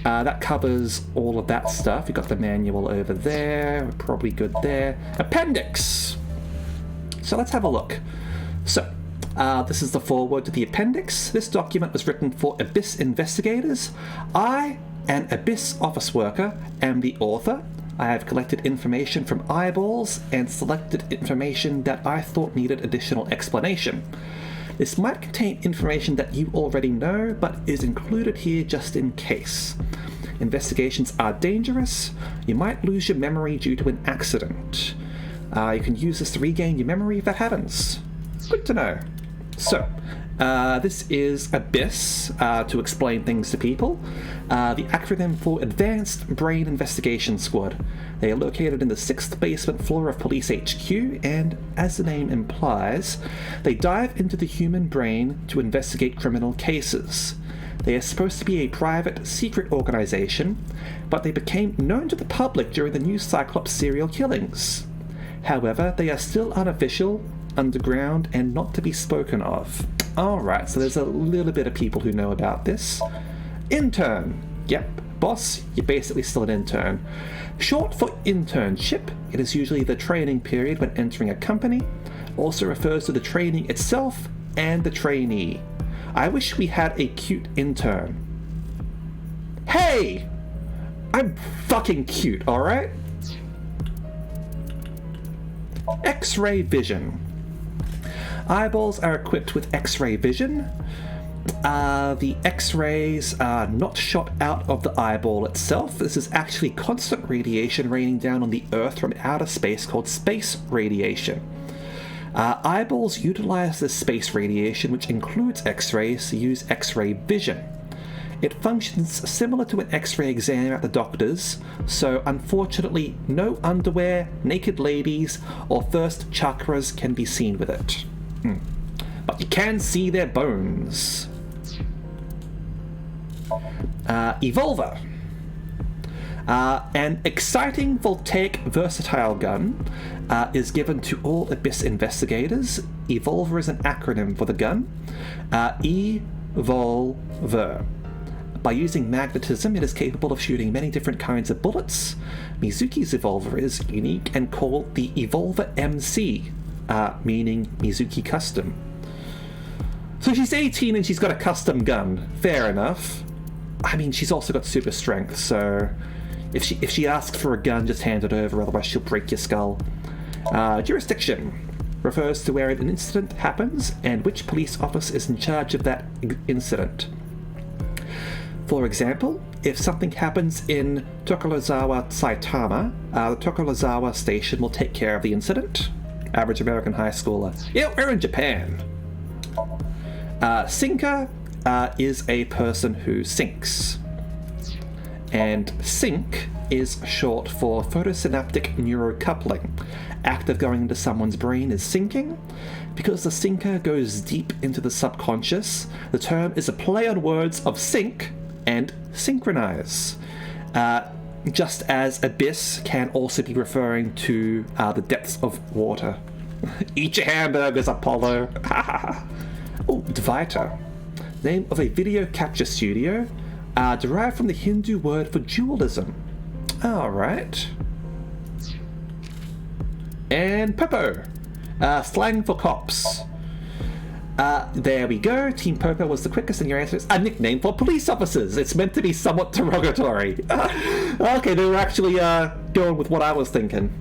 Speaker 1: that covers all of that stuff. You've got the manual over there. We're probably good there. Appendix! So let's have a look. So, this is the foreword to the appendix. This document was written for Abyss investigators. I, an Abyss office worker, am the author. I have collected information from eyeballs and selected information that I thought needed additional explanation. This might contain information that you already know, but is included here just in case. Investigations are dangerous. You might lose your memory due to an accident. You can use this to regain your memory if that happens. Good to know. So, this is Abyss, to explain things to people. The acronym for Advanced Brain Investigation Squad. They are located in the 6th basement floor of Police HQ, and as the name implies, they dive into the human brain to investigate criminal cases. They are supposed to be a private, secret organization, but they became known to the public during the new Cyclops serial killings. However, they are still unofficial, underground, and not to be spoken of. Alright, so there's a little bit of people who know about this. Intern. Yep. Boss, you're basically still an intern. Short for internship, it is usually the training period when entering a company. Also refers to the training itself and the trainee. I wish we had a cute intern. Hey! I'm fucking cute, alright? X-ray vision. Eyeballs are equipped with X-ray vision. The X-rays are not shot out of the eyeball itself. This is actually constant radiation raining down on the Earth from outer space called space radiation. Eyeballs utilize this space radiation, which includes X-rays, to use X-ray vision. It functions similar to an X-ray exam at the doctor's, so unfortunately no underwear, naked ladies, or first chakras can be seen with it. But you can see their bones. Evolver. An exciting, voltaic, versatile gun is given to all Abyss investigators. Evolver is an acronym for the gun. Evolver. By using magnetism, it is capable of shooting many different kinds of bullets. Mizuki's Evolver is unique and called the Evolver MC, meaning Mizuki Custom. So she's 18 and she's got a custom gun. Fair enough. I mean, she's also got super strength, so if she asks for a gun, just hand it over, otherwise she'll break your skull. Jurisdiction refers to where an incident happens and which police office is in charge of that incident. For example, if something happens in Tokorozawa, Saitama, the Tokorozawa station will take care of the incident. Average American high schooler. Yeah, we're in Japan. Sinker is a person who sinks. And sync is short for photosynaptic neurocoupling. Act of going into someone's brain is syncing. Because the sinker goes deep into the subconscious, the term is a play on words of sync and synchronize. Just as abyss can also be referring to the depths of water. Eat your hamburgers, Apollo. Oh, Dvaita. Name of a video capture studio, derived from the Hindu word for dualism. Alright. And Popo. Slang for cops. There we go. Team Popo was the quickest, and your answer is a nickname for police officers. It's meant to be somewhat derogatory. Okay, they were actually going with what I was thinking.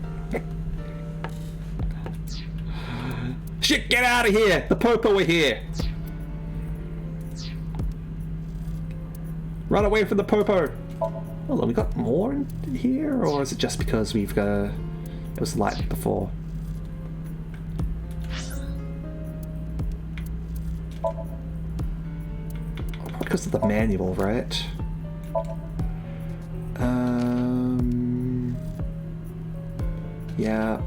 Speaker 1: Shit, get out of here! The Popo are here! Run away from the Popo! Hold on, we got more in here? Or is it just because we've it was light before? Because of the manual, right? Yeah.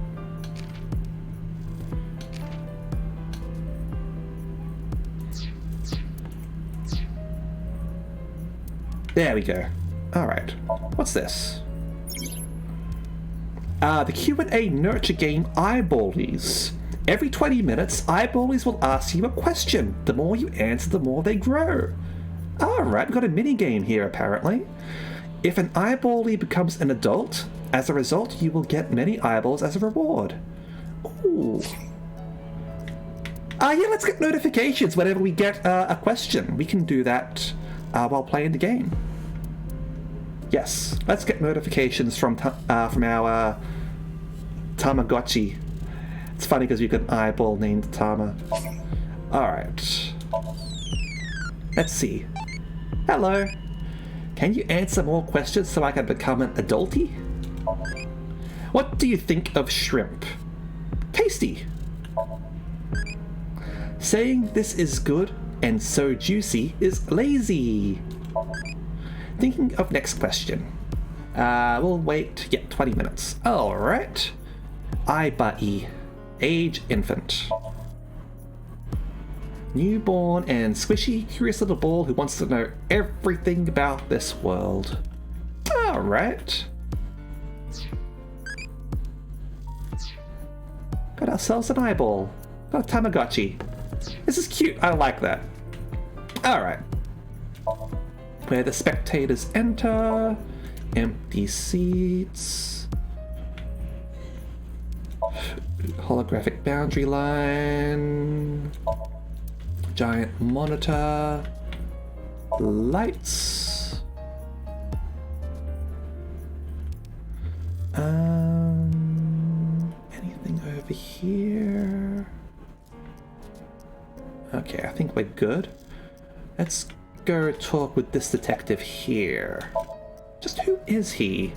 Speaker 1: There we go. Alright. What's this? The Q&A nurture game Eyeballies. Every 20 minutes, Eyeballies will ask you a question. The more you answer, the more they grow. Alright, we've got a mini-game here, apparently. If an eyeballie becomes an adult, as a result, you will get many eyeballs as a reward. Ooh. Yeah, let's get notifications whenever we get a question. We can do that while playing the game. Yes, let's get notifications from our Tamagotchi. It's funny because we've got an eyeball named Tama. Alright. Let's see. Hello. Can you answer more questions so I can become an adultie? What do you think of shrimp? Tasty. Saying this is good and so juicy is lazy. Thinking of next question. We'll wait, 20 minutes. Alright. Aibai. Age infant. Newborn and squishy, curious little ball who wants to know everything about this world. Alright. Got ourselves an eyeball. Got a Tamagotchi. This is cute, I like that. Alright. Where the spectators enter. Empty seats. Holographic boundary line. Giant monitor. Lights. Anything over here? Okay, I think we're good. Let's go talk with this detective here. Just who is he?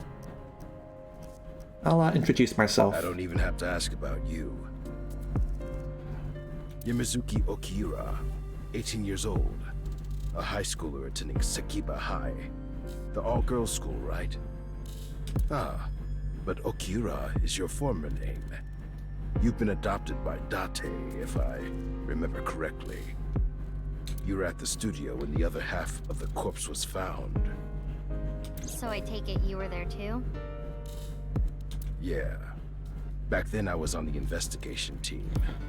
Speaker 1: I'll introduce myself.
Speaker 10: I don't even have to ask about you. Yamazuki Okira, 18 years old. A high schooler attending Sekiba High. The all-girls school, right? Ah, but Okira is your former name. You've been adopted by Date, if I remember correctly. You were at the studio when the other half of the corpse was found.
Speaker 11: So I take it you were there too?
Speaker 10: Yeah. Back then I was on the investigation team.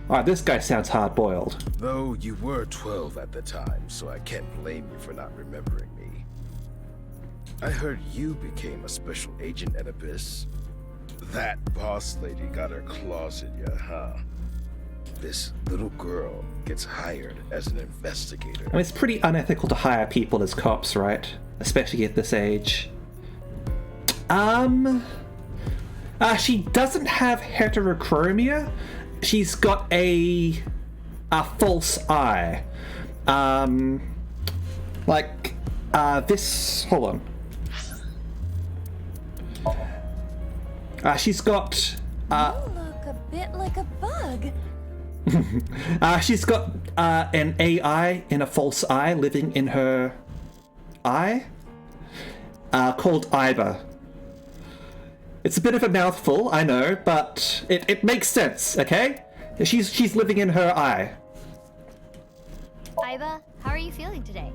Speaker 1: Alright, this guy sounds hard-boiled.
Speaker 10: Though you were 12 at the time, so I can't blame you for not remembering me. I heard you became a special agent at Abyss. That boss lady got her claws in you, huh? This little girl gets hired as an investigator.
Speaker 1: I mean, it's pretty unethical to hire people as cops, right? Especially at this age. She doesn't have heterochromia. She's got a false eye. This. Hold on. She's got.
Speaker 4: You look a bit like a bug.
Speaker 1: She's got an AI in a false eye living in her eye, called Iba. It's a bit of a mouthful, I know, but it makes sense, okay? She's living in her eye.
Speaker 11: Iba, how are you feeling today?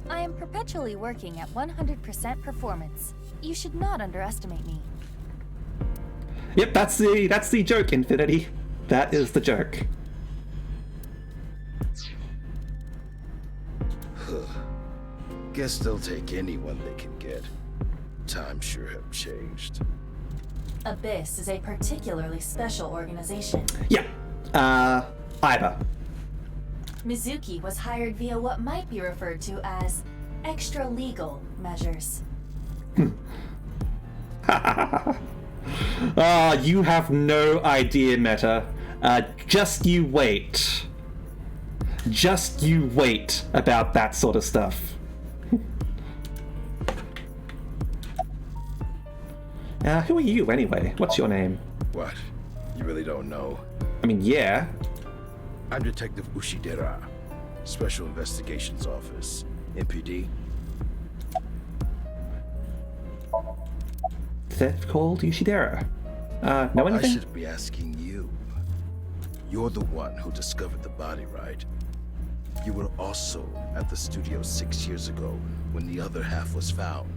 Speaker 4: I am perpetually working at 100% performance. You should not underestimate me.
Speaker 1: Yep, that's the joke, Infinity. That is the joke.
Speaker 10: Guess they'll take anyone they can get. Times sure have changed.
Speaker 4: Abyss is a particularly special organization.
Speaker 1: Yeah, Iba.
Speaker 4: Mizuki was hired via what might be referred to as extra-legal measures.
Speaker 1: You have no idea, Meta. Just you wait. Just you wait about that sort of stuff. Who are you, anyway? What's your name?
Speaker 10: What? You really don't know?
Speaker 1: I mean, yeah.
Speaker 10: I'm Detective Ushidera, Special Investigations Office, MPD.
Speaker 1: They're called Ushidera. Know anything?
Speaker 10: I should be asking you. You're the one who discovered the body, right? You were also at the studio 6 years ago when the other half was found.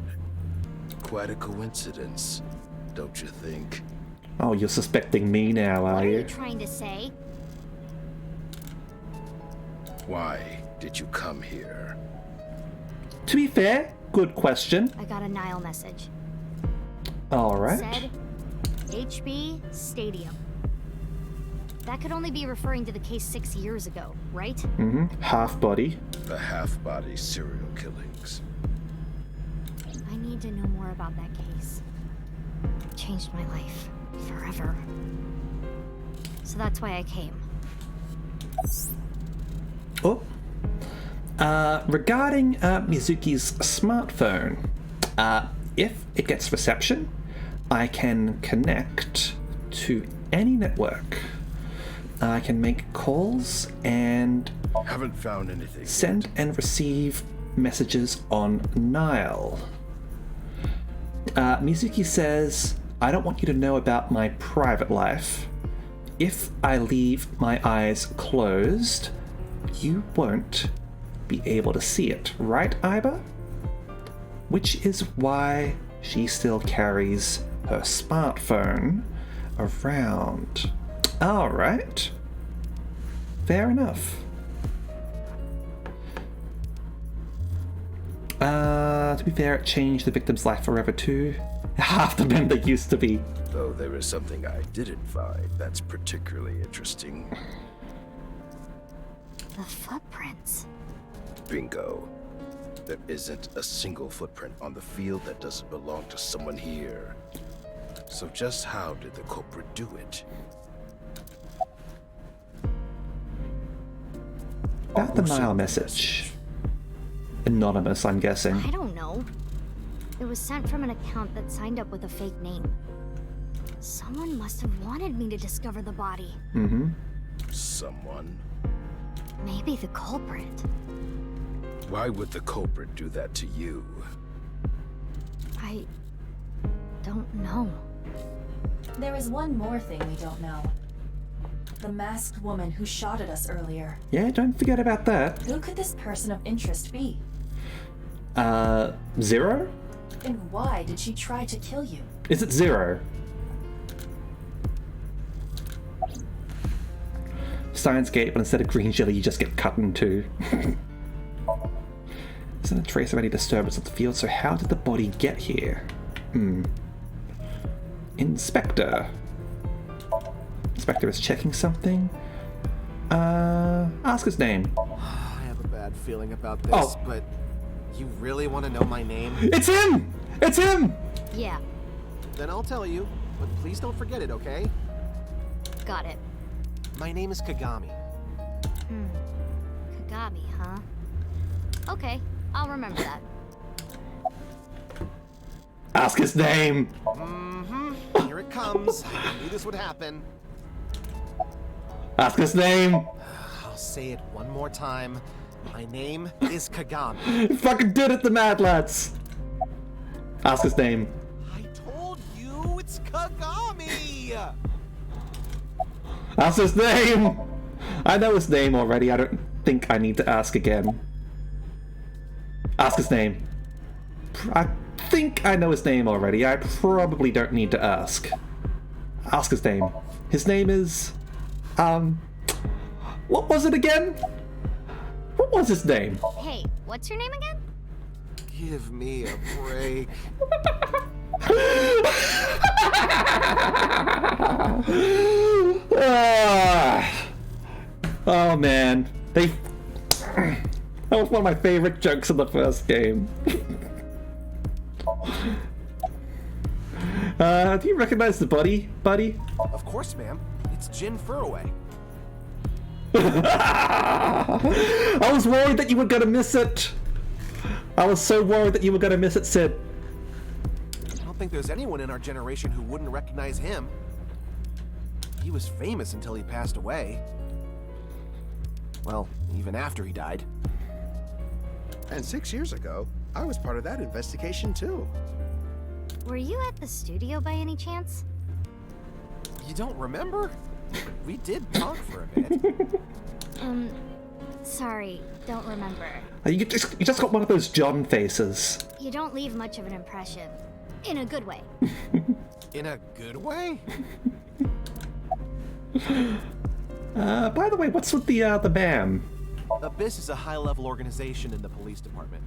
Speaker 10: Quite a coincidence, don't you think?
Speaker 1: Oh, you're suspecting me now,
Speaker 11: What
Speaker 1: are
Speaker 11: are
Speaker 1: you?
Speaker 11: you trying to say?
Speaker 10: Why did you come here?
Speaker 1: To be fair, good question.
Speaker 11: I got a Nile message.
Speaker 1: Alright.
Speaker 11: Said HB Stadium. That could only be referring to the case 6 years ago, right?
Speaker 1: Mm-hmm. Half body.
Speaker 10: The half-body serial killings.
Speaker 11: I need to know more about that case. It changed my life. Forever. So that's why I came.
Speaker 1: Oh. Regarding Mizuki's smartphone, if it gets reception, I can connect to any network. I can make calls and
Speaker 10: Haven't found anything.
Speaker 1: send and receive messages on Nile. Mizuki says, I don't want you to know about my private life. If I leave my eyes closed, you won't be able to see it, right, Iba? Which is why she still carries her smartphone around. Alright. Fair enough. To be fair, it changed the victim's life forever too. Half the men that used to be.
Speaker 10: Though there is something I didn't find that's particularly interesting.
Speaker 11: The footprints.
Speaker 10: Bingo. There isn't a single footprint on the field that doesn't belong to someone here. So just how did the culprit do it?
Speaker 1: About the
Speaker 10: Who sent
Speaker 1: Nile
Speaker 10: the
Speaker 1: message. Anonymous, I'm guessing.
Speaker 11: I don't know. It was sent from an account that signed up with a fake name. Someone must have wanted me to discover the body.
Speaker 1: Mm-hmm.
Speaker 10: Someone?
Speaker 11: Maybe the culprit.
Speaker 10: Why would the culprit do that to you?
Speaker 11: I don't know.
Speaker 4: There is one more thing we don't know. The masked woman who shot at us earlier.
Speaker 1: Yeah, don't forget about that.
Speaker 4: Who could this person of interest be?
Speaker 1: 0?
Speaker 4: And why did she try to kill you?
Speaker 1: Is it 0? Steins Gate, but instead of green jelly, you just get cut in two. Isn't a trace of any disturbance of the field, so how did the body get here? Inspector. Inspector is checking something. Ask his name.
Speaker 12: I have a bad feeling about this, but you really want to know my name?
Speaker 1: It's him! It's him!
Speaker 11: Yeah,
Speaker 12: Then I'll tell you, but please don't forget it, okay?
Speaker 11: got it.
Speaker 12: My name is Kagami.
Speaker 11: Kagami, huh? Okay, I'll remember that.
Speaker 1: Ask his name!
Speaker 12: Here it comes. I knew this would happen.
Speaker 1: Ask his name!
Speaker 12: I'll say it one more time. My name is Kagami.
Speaker 1: You fucking did it, the Mad Lads! Ask his name.
Speaker 12: I told you it's Kagami!
Speaker 1: Ask his name! I know his name already, I don't think I need to ask again. Ask his name. I think I know his name already, I probably don't need to ask. Ask his name. His name is... what was it again? What was his name?
Speaker 11: Hey, what's your name again?
Speaker 12: Give me a break.
Speaker 1: Oh man, that was one of my favorite jokes in the first game. Do you recognize the body, buddy?
Speaker 12: Of course, ma'am. It's Jin Furaway.
Speaker 1: I was worried that you were gonna miss it. I was so worried that you were gonna miss it, Sid.
Speaker 12: I don't think there's anyone in our generation who wouldn't recognize him. He was famous until he passed away. Well, even after he died.
Speaker 10: And 6 years ago, I was part of that investigation too.
Speaker 11: Were you at the studio by any chance?
Speaker 12: You don't remember? We did talk for a bit.
Speaker 11: Sorry, don't remember.
Speaker 1: You just got one of those John faces.
Speaker 11: You don't leave much of an impression. In a good way.
Speaker 12: In a good way?
Speaker 1: By the way, what's with the BAM?
Speaker 12: Abyss is a high-level organization in the police department.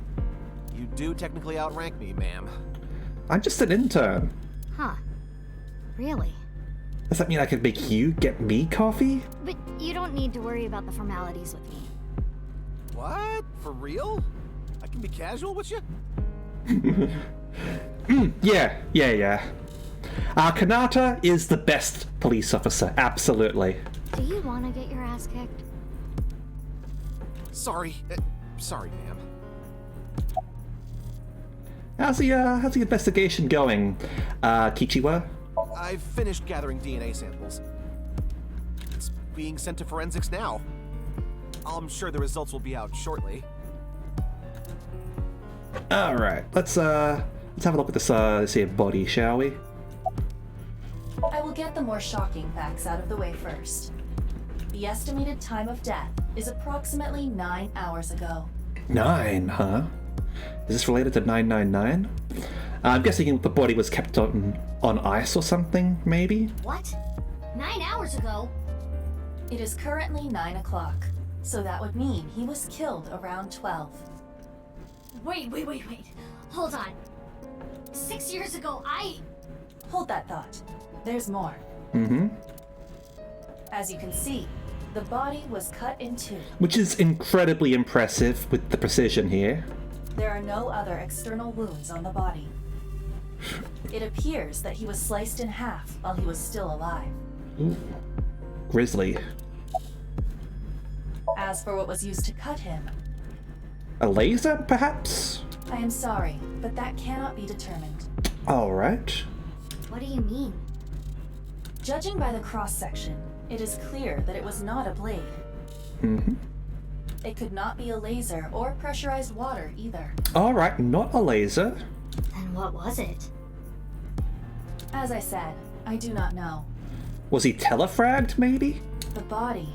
Speaker 12: You do technically outrank me, ma'am.
Speaker 1: I'm just an intern.
Speaker 11: Huh. Really?
Speaker 1: Does that mean I could make you get me coffee?
Speaker 11: But you don't need to worry about the formalities with me.
Speaker 12: What? For real? I can be casual with you?
Speaker 1: Yeah. Kanata is the best police officer, absolutely.
Speaker 11: Do you want to get your ass kicked?
Speaker 12: Sorry. Sorry, ma'am.
Speaker 1: How's the investigation going, Kichiwa?
Speaker 12: I've finished gathering DNA samples. It's being sent to forensics now. I'm sure the results will be out shortly.
Speaker 1: All right, let's have a look at this here body, shall we?
Speaker 4: I will get the more shocking facts out of the way first. The estimated time of death is approximately 9 hours ago.
Speaker 1: 9, huh? Is this related to 999? I'm guessing the body was kept on ice or something, maybe?
Speaker 11: What? 9 hours ago?
Speaker 4: It is currently 9 o'clock, so that would mean he was killed around 12.
Speaker 11: Wait. Hold on. 6 years ago,
Speaker 4: Hold that thought. There's more. As you can see, the body was cut in two.
Speaker 1: Which is incredibly impressive with the precision here.
Speaker 4: There are no other external wounds on the body. It appears that he was sliced in half while he was still alive.
Speaker 1: Ooh. Grisly.
Speaker 4: As for what was used to cut him,
Speaker 1: A laser, perhaps?
Speaker 4: I am sorry, but that cannot be determined.
Speaker 1: Alright.
Speaker 11: What do you mean?
Speaker 4: Judging by the cross-section, it is clear that it was not a blade. It could not be a laser or pressurized water either.
Speaker 1: Alright, not a laser.
Speaker 11: Then what was it?
Speaker 4: As I said, I do not know.
Speaker 1: Was he telefragged, maybe?
Speaker 4: The body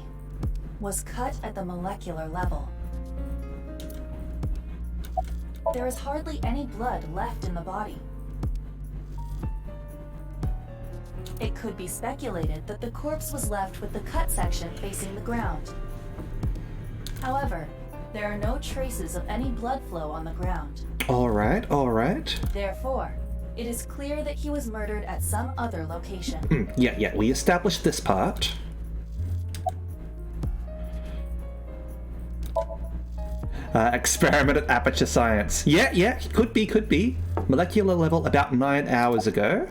Speaker 4: was cut at the molecular level. there is hardly any blood left in the body. It could be speculated that the corpse was left with the cut section facing the ground. However, there are no traces of any blood flow on the ground.
Speaker 1: Alright, alright.
Speaker 4: Therefore, it is clear that he was murdered at some other location.
Speaker 1: Yeah, we established this part. Experiment at Aperture Science. Yeah, could be. Molecular level about 9 hours ago.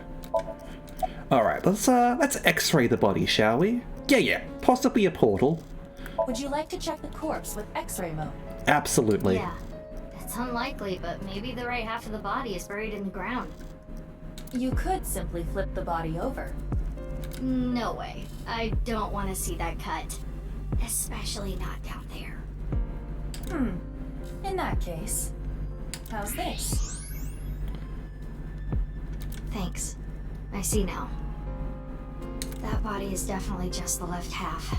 Speaker 1: Alright, let's x-ray the body, shall we? Yeah, possibly a portal.
Speaker 4: Would you like to check the corpse with X-ray mode?
Speaker 1: Absolutely.
Speaker 11: Yeah, it's unlikely, but maybe the right half of the body is buried in the ground.
Speaker 4: You could simply flip the body over.
Speaker 11: No way. I don't want to see that cut. Especially not down there.
Speaker 4: In that case, how's this?
Speaker 11: Thanks. I see now. That body is definitely just the left half.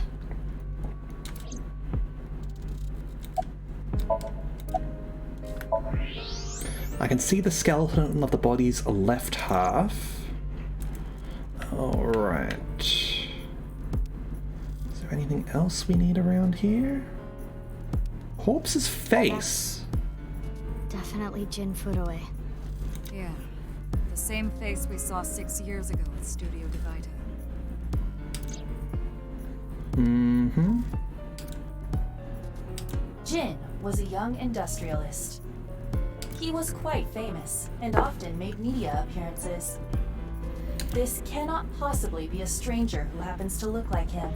Speaker 1: I can see the skeleton of the body's left half. Alright. Is there anything else we need around here? Corpse's face.
Speaker 11: Definitely Jin Furue.
Speaker 3: Yeah. The same face we saw 6 years ago at Studio Divide.
Speaker 4: Jin was a young industrialist. He was quite famous and often made media appearances. This cannot possibly be a stranger who happens to look like him.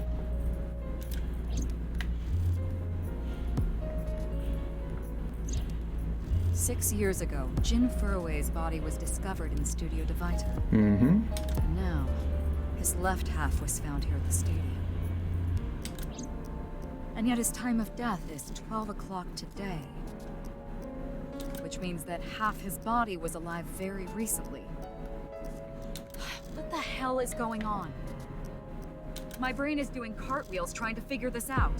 Speaker 3: Six years ago, Jin Furue's body was discovered in Studio Divide.
Speaker 1: Mm-hmm.
Speaker 3: And now, his left half was found here at the stadium. And yet his time of death is 12 o'clock today. Which means that half his body was alive very recently. What the hell is going on? My brain is doing cartwheels trying to figure this out.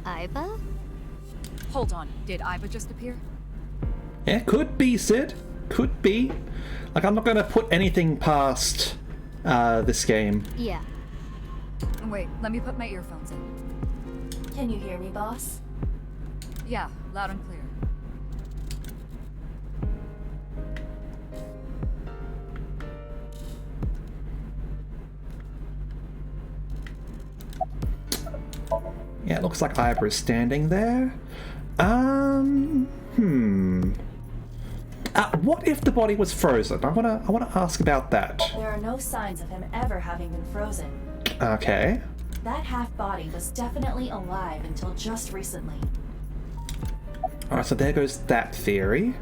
Speaker 11: Aiba?
Speaker 3: Hold on, did Aiba just appear?
Speaker 1: Yeah, could be, Sid. Could be. Like, I'm not gonna put anything past this game.
Speaker 11: Yeah.
Speaker 3: Wait, let me put my earphones in.
Speaker 4: Can you hear me, boss?
Speaker 3: Yeah, loud and clear.
Speaker 1: Yeah, it looks like Aiba is standing there. What if the body was frozen? I wanna ask about that.
Speaker 4: There are no signs of him ever having been frozen.
Speaker 1: Okay.
Speaker 4: That half body was definitely alive until just recently.
Speaker 1: Alright, so there goes that theory.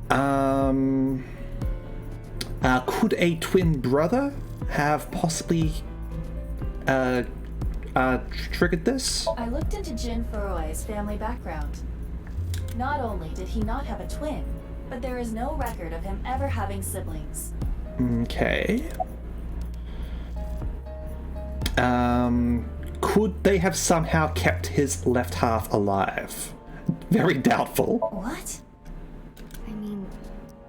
Speaker 1: Could a twin brother have possibly triggered this?
Speaker 4: I looked into Jin Furue's family background. Not only did he not have a twin, but there is no record of him ever having siblings.
Speaker 1: Okay. Could they have somehow kept his left half alive? Very doubtful.
Speaker 4: What?
Speaker 11: I mean,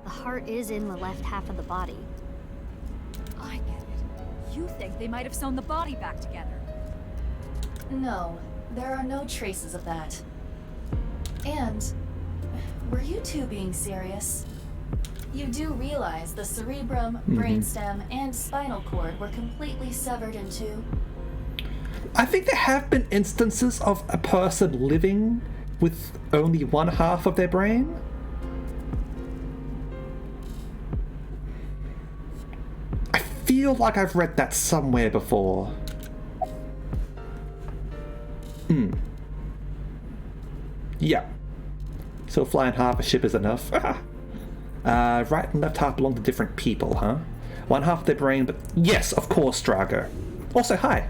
Speaker 11: the heart is in the left half of the body.
Speaker 3: I get it. You think they might have sewn the body back together?
Speaker 4: No, there are no traces of that. And, were you two being serious? You do realize the cerebrum, brainstem, and spinal cord were completely severed in two?
Speaker 1: I think there have been instances of a person living with only one half of their brain. I feel like I've read that somewhere before. Yeah. So flying half a ship is enough. Right and left half belong to different people, huh? One half of their brain, but yes, of course, Drago. Also, hi.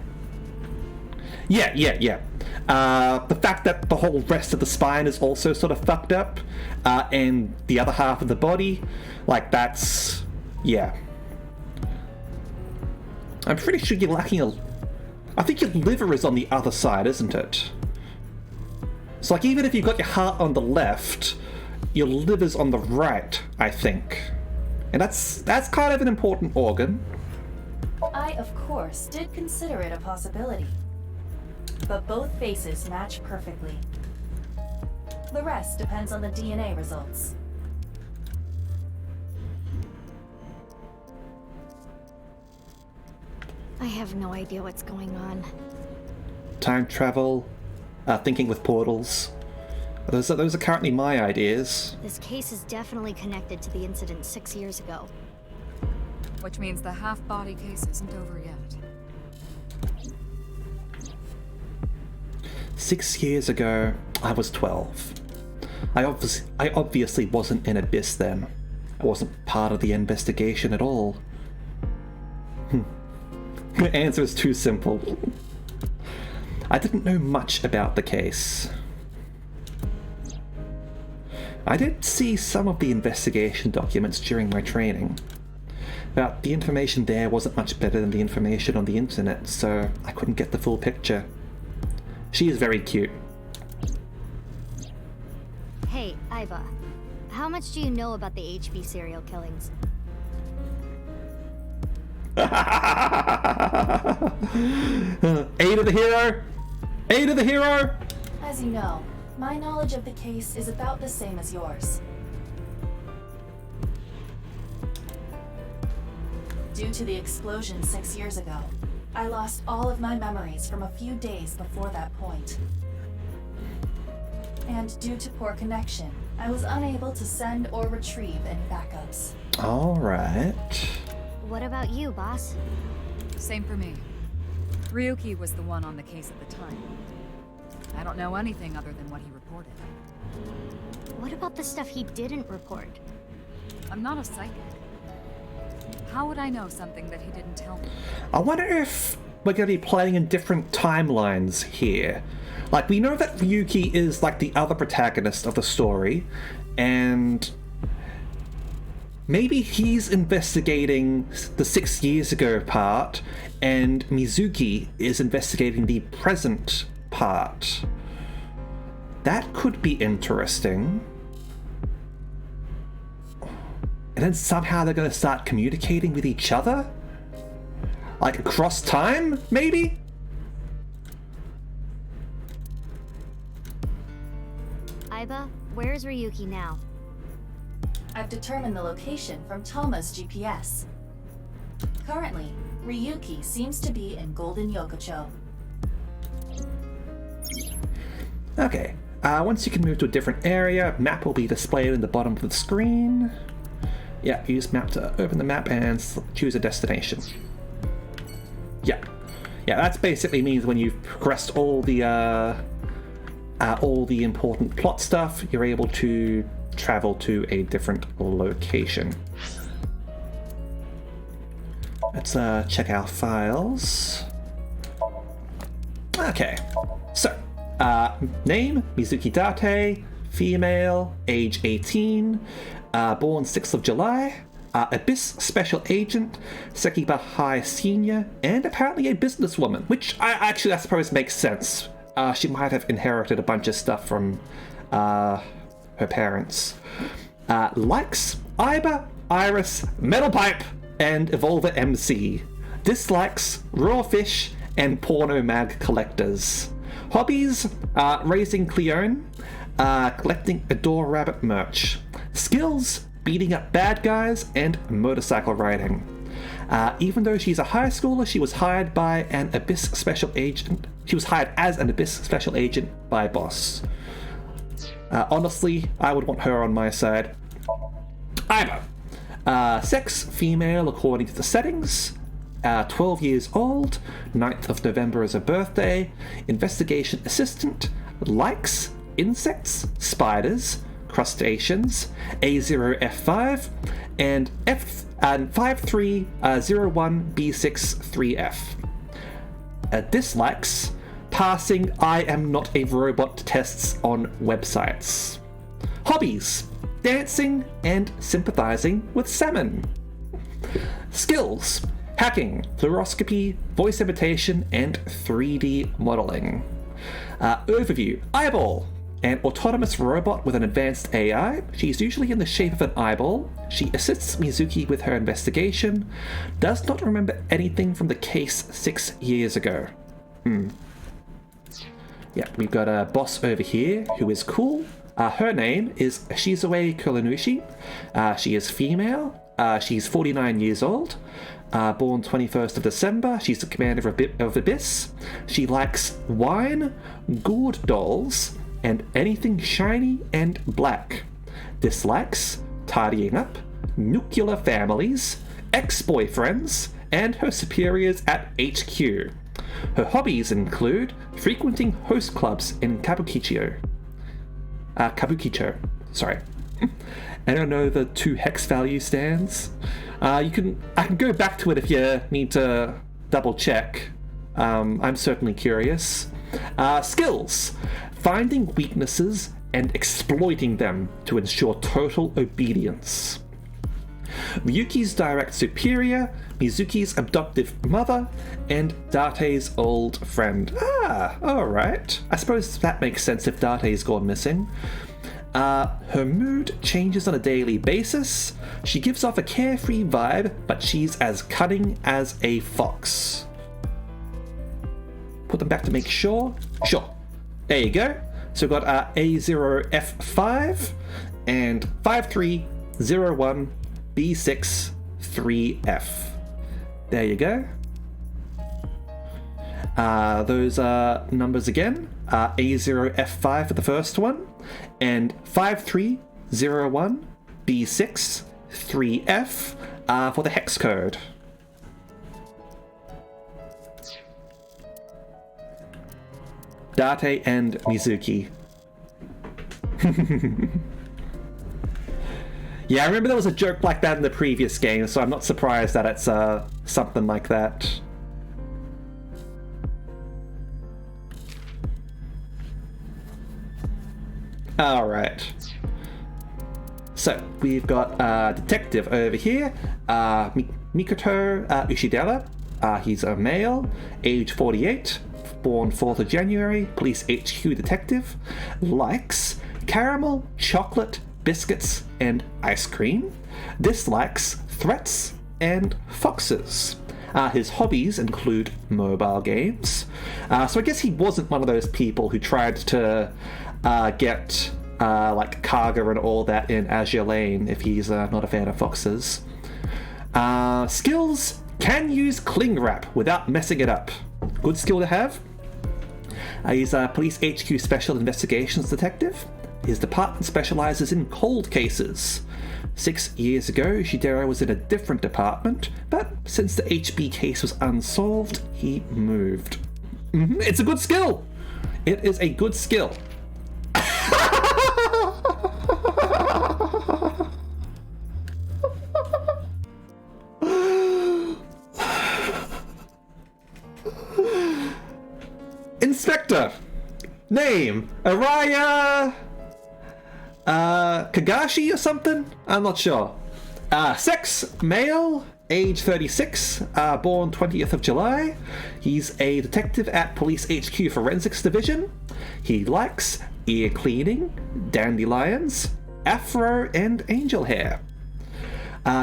Speaker 1: Yeah. The fact that the whole rest of the spine is also sort of fucked up, and the other half of the body, like that's, yeah. I'm pretty sure you're lacking I think your liver is on the other side, isn't it? So like even if you've got your heart on the left, your liver's on the right, I think. And that's kind of an important organ.
Speaker 4: I, of course, did consider it a possibility. But both faces match perfectly. The rest depends on the DNA results.
Speaker 11: I have no idea what's going on.
Speaker 1: Time travel, thinking with portals. Those are currently my ideas.
Speaker 11: This case is definitely connected to the incident 6 years ago.
Speaker 3: Which means the half-body case isn't over yet.
Speaker 1: 6 years ago, I was 12. I obviously wasn't in Abyss then. I wasn't part of the investigation at all. The answer is too simple. I didn't know much about the case. I did see some of the investigation documents during my training, but the information there wasn't much better than the information on the internet, so I couldn't get the full picture. She is very cute.
Speaker 11: Hey, Iva. How much do you know about the HB serial killings?
Speaker 1: A to the hero! A to the hero!
Speaker 4: As you know, my knowledge of the case is about the same as yours. Due to the explosion 6 years ago, I lost all of my memories from a few days before that point. And due to poor connection, I was unable to send or retrieve any backups.
Speaker 1: Alright.
Speaker 11: What about you, boss?
Speaker 3: Same for me. Ryuki was the one on the case at the time. I don't know anything other than what he reported.
Speaker 11: What about the stuff he didn't report?
Speaker 3: I'm not a psychic. How would I know something that he didn't tell me?
Speaker 1: I wonder if we're going to be playing in different timelines here. Like, we know that Ryuki is like the other protagonist of the story, and maybe he's investigating the 6 years ago part, and Mizuki is investigating the present part. That could be interesting. And then somehow they're going to start communicating with each other? Like across time, maybe?
Speaker 11: Iba, where's Ryuki now?
Speaker 4: I've determined the location from Toma's GPS. Currently, Ryuki seems to be in Golden Yokocho.
Speaker 1: Okay, once you can move to a different area, map will be displayed in the bottom of the screen. Yeah, use map to open the map and choose a destination. Yeah, that basically means when you've progressed all the important plot stuff, you're able to travel to a different location. Let's check our files. Okay, so name Mizuki Date, female, age 18, born 6th of July, Abyss Special Agent, Sekiba High Senior, and apparently a businesswoman, which I suppose makes sense. She might have inherited a bunch of stuff from her parents. Likes Iba, Iris, Metal Pipe, and Evolver MC. Dislikes Raw Fish and Porno Mag collectors. Hobbies, raising Cleone, collecting Adore Rabbit merch. Skills, beating up bad guys and motorcycle riding. Even though she's a high schooler, she was hired by an Abyss Special Agent. She was hired as an Abyss Special Agent by boss. Honestly, I would want her on my side. Iva. Sex, female according to the settings. 12 years old. 9th of November is her birthday. Investigation assistant. Likes insects, spiders, crustaceans, A0F5, and 5301B63F. Dislikes passing I am not a robot tests on websites. Hobbies, dancing and sympathizing with salmon. Skills, hacking, fluoroscopy, voice imitation, and 3D modeling. Overview, Eyeball. an autonomous robot with an advanced AI. She's usually in the shape of an eyeball. She assists Mizuki with her investigation. Does not remember anything from the case 6 years ago. Yeah, we've got a boss over here who is cool. Her name is Shizue Kuranushi. She is female. She's 49 years old. Born 21st of December. She's the commander of Abyss. She likes wine, gourd dolls, and anything shiny and black. Dislikes tidying up, nuclear families, ex-boyfriends, and her superiors at HQ. Her hobbies include frequenting host clubs in Kabukicho. Sorry. I don't know the 2 hex value stands. I can go back to it if you need to double check. I'm certainly curious. Skills. Finding weaknesses and exploiting them to ensure total obedience. Ryuki's direct superior, Mizuki's adoptive mother, and Date's old friend. Alright. I suppose that makes sense if Date's gone missing. Her mood changes on a daily basis. She gives off a carefree vibe, but she's as cunning as a fox. Put them back to make sure. Sure. There you go. So we've got A0F5 and 5301B63F. There you go. Those are numbers again. A0F5 for the first one, and 5301B63F for the hex code. Date and Mizuki. Yeah, I remember there was a joke like that in the previous game, so I'm not surprised that it's something like that. Alright. So, we've got a detective over here, Mikoto Ushidera. He's a male, age 48, born 4th of January, police HQ detective. Likes caramel, chocolate, biscuits, and ice cream. Dislikes threats and foxes. His hobbies include mobile games. So I guess he wasn't one of those people who tried to get like Kaga and all that in Azure Lane if he's not a fan of foxes. Skills: can use cling wrap without messing it up. Good skill to have. He's a police HQ special investigations detective. His department specializes in cold cases. 6 years ago, Shidera was in a different department, but since the HB case was unsolved, he moved. It's a good skill! It is a good skill. Inspector! Name: Araya Kagashi or something? I'm not sure. Sex: male, age 36, born 20th of July. He's a detective at Police HQ Forensics Division. He likes ear cleaning, dandelions, afro, and angel hair.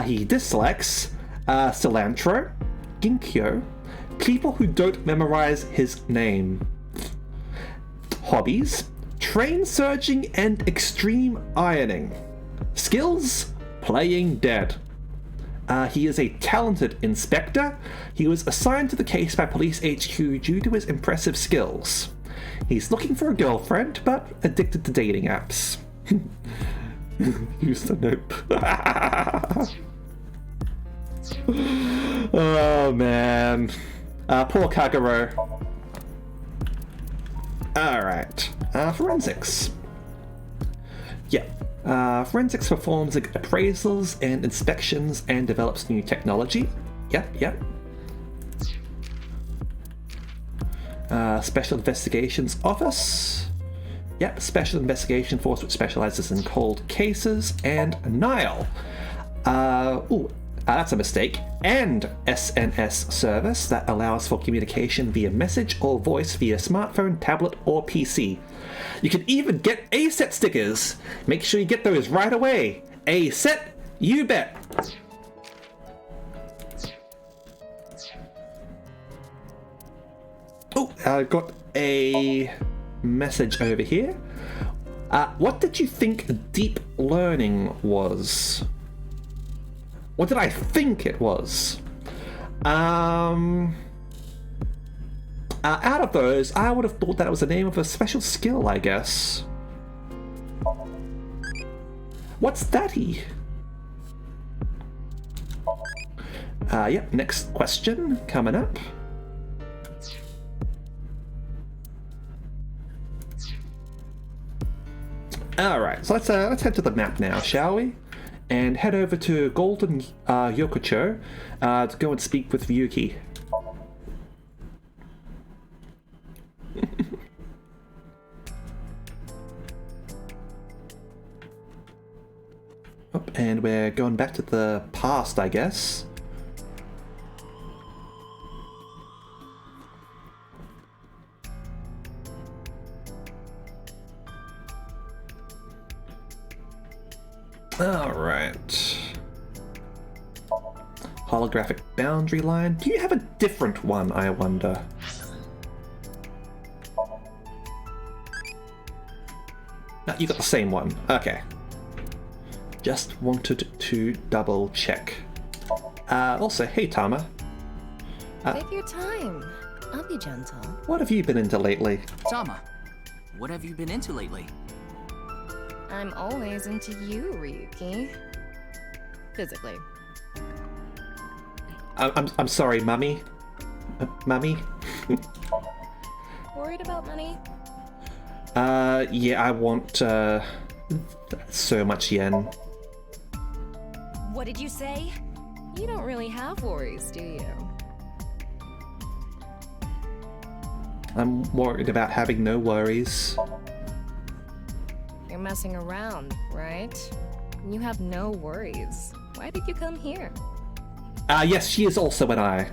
Speaker 1: He dislikes cilantro, ginkgo, people who don't memorize his name. Hobbies: train searching and extreme ironing. Skills: playing dead. He is a talented inspector. He was assigned to the case by Police HQ due to his impressive skills. He's looking for a girlfriend, but addicted to dating apps. Use the nope. Oh man. Poor Kagero. Alright. Forensics. Yeah. Forensics performs appraisals and inspections and develops new technology. Yep. Special Investigations Office. Yep, Special Investigation Force, which specializes in cold cases. And Nile. That's a mistake. And SNS service that allows for communication via message or voice via smartphone, tablet, or PC. You can even get A-set stickers. Make sure you get those right away. A-set, you bet. Oh, I got a message over here. What did you think deep learning was? What did I think it was? Out of those, I would have thought that it was the name of a special skill, I guess. What's thatty? Yep, next question coming up. Alright, so let's head to the map now, shall we? And head over to Golden Yokocho to go and speak with Ryuki. Oh, and we're going back to the past, I guess. Alright. Holographic boundary line. Do you have a different one, I wonder? No, you got the same one. Okay. Just wanted to double check. Also, hey Tama.
Speaker 13: Take your time. I'll be gentle.
Speaker 1: What have you been into lately?
Speaker 5: Tama, what have you been into lately?
Speaker 13: I'm always into you, Ryuki. Physically.
Speaker 1: I'm sorry, Mummy. Mummy?
Speaker 13: Worried about money?
Speaker 1: Yeah, I want, so much yen.
Speaker 13: What did you say? You don't really have worries, do you?
Speaker 1: I'm worried about having no worries.
Speaker 13: You're messing around, right? You have no worries. Why did you come here?
Speaker 1: Yes, she is also an eye.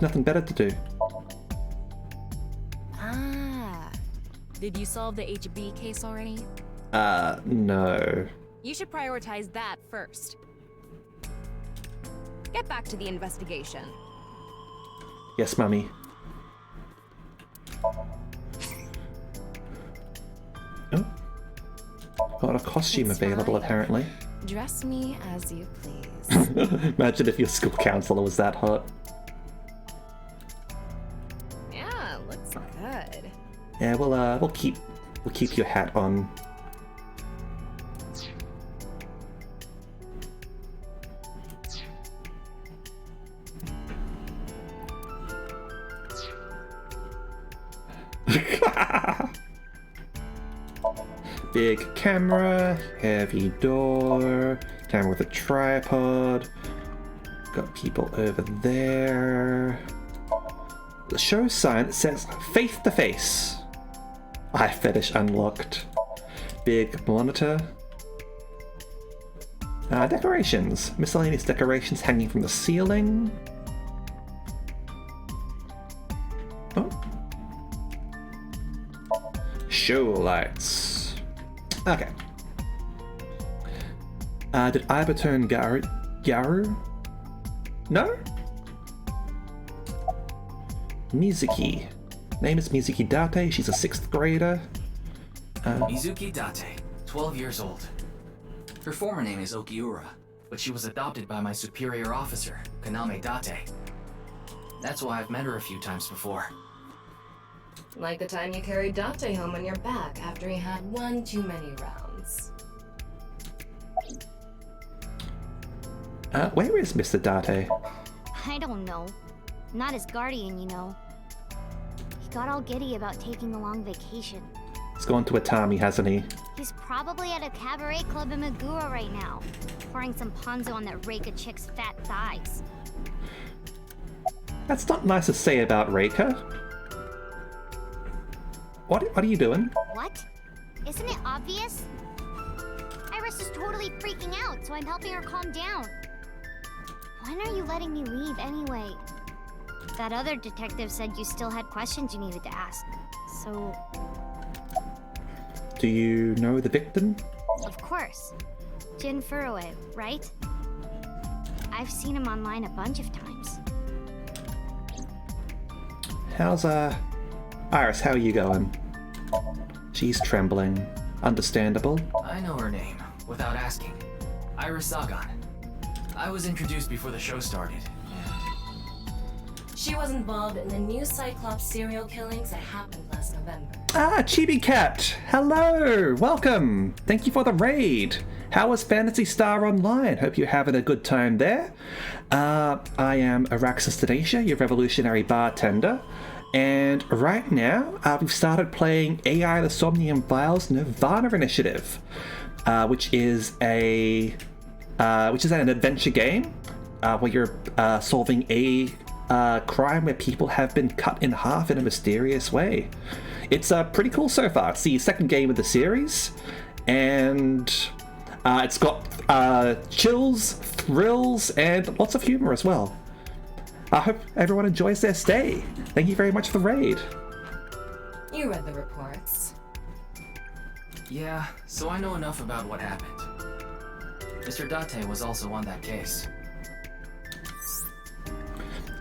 Speaker 1: Nothing better to do.
Speaker 13: Ah. Did you solve the HB case already?
Speaker 1: No.
Speaker 13: You should prioritize that first. Get back to the investigation.
Speaker 1: Yes, Mummy. Oh. Got a costume
Speaker 13: It's
Speaker 1: available,
Speaker 13: fine.
Speaker 1: apparently.
Speaker 13: Dress me as you please.
Speaker 1: Imagine if your school counselor was that hot.
Speaker 13: Yeah, looks good.
Speaker 1: Yeah, we'll keep your hat on. Big camera, heavy door, camera with a tripod. Got people over there. The show sign says face to face. Eye fetish unlocked. Big monitor. Decorations. Miscellaneous decorations hanging from the ceiling. Oh. Show lights. Okay. Did I return Garu? No? Mizuki. Name is Mizuki Date. She's a 6th grader.
Speaker 14: Mizuki Date, 12 years old. Her former name is Okiura, but she was adopted by my superior officer, Kaname Date. That's why I've met her a few times before.
Speaker 13: Like the time you carried Date home on your back after he had one too many rounds.
Speaker 1: Where is Mr. Date?
Speaker 11: I don't know. Not his guardian, you know. He got all giddy about taking a long vacation.
Speaker 1: He's gone to Atami, hasn't he?
Speaker 11: He's probably at a cabaret club in Meguro right now, pouring some ponzu on that Reika chick's fat thighs.
Speaker 1: That's not nice to say about Reika. What are you doing?
Speaker 11: What? Isn't it obvious? Iris is totally freaking out, so I'm helping her calm down. When are you letting me leave anyway? That other detective said you still had questions you needed to ask. So...
Speaker 1: Do you know the victim?
Speaker 11: Of course. Jin Furue, right? I've seen him online a bunch of times.
Speaker 1: How's, Iris, how are you going? She's trembling. Understandable.
Speaker 14: I know her name, without asking. Iris Zagan. I was introduced before the show started.
Speaker 15: She was involved in the new Cyclops serial killings that happened last November.
Speaker 1: Ah, Chibi Cat! Hello! Welcome! Thank you for the raid! How was Phantasy Star Online? Hope you're having a good time there. I am Araxis Tanisha, your revolutionary bartender. And right now, we've started playing AI the Somnium Files nirvanA Initiative, which is an adventure game where you're solving a crime where people have been cut in half in a mysterious way. It's pretty cool so far. It's the second game of the series, and it's got chills, thrills, and lots of humor as well. I hope everyone enjoys their stay. Thank you very much for the raid.
Speaker 15: You read the reports.
Speaker 14: Yeah, so I know enough about what happened. Mr. Date was also on that case.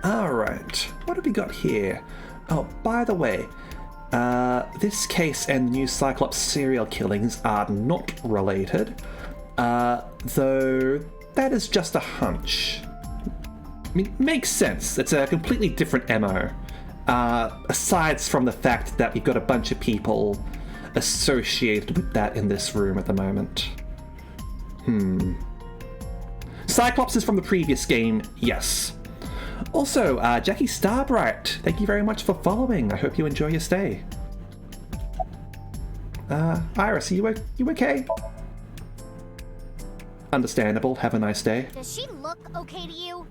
Speaker 1: Alright, what have we got here? Oh, by the way, this case and the new Cyclops serial killings are not related, though that is just a hunch. I mean, makes sense. It's a completely different MO, aside from the fact that we've got a bunch of people associated with that in this room at the moment. Cyclops is from the previous game, yes. Also, Jackie Starbright, thank you very much for following. I hope you enjoy your stay. Iris, are you okay? Understandable. Have a nice day.
Speaker 11: Does she look okay to you?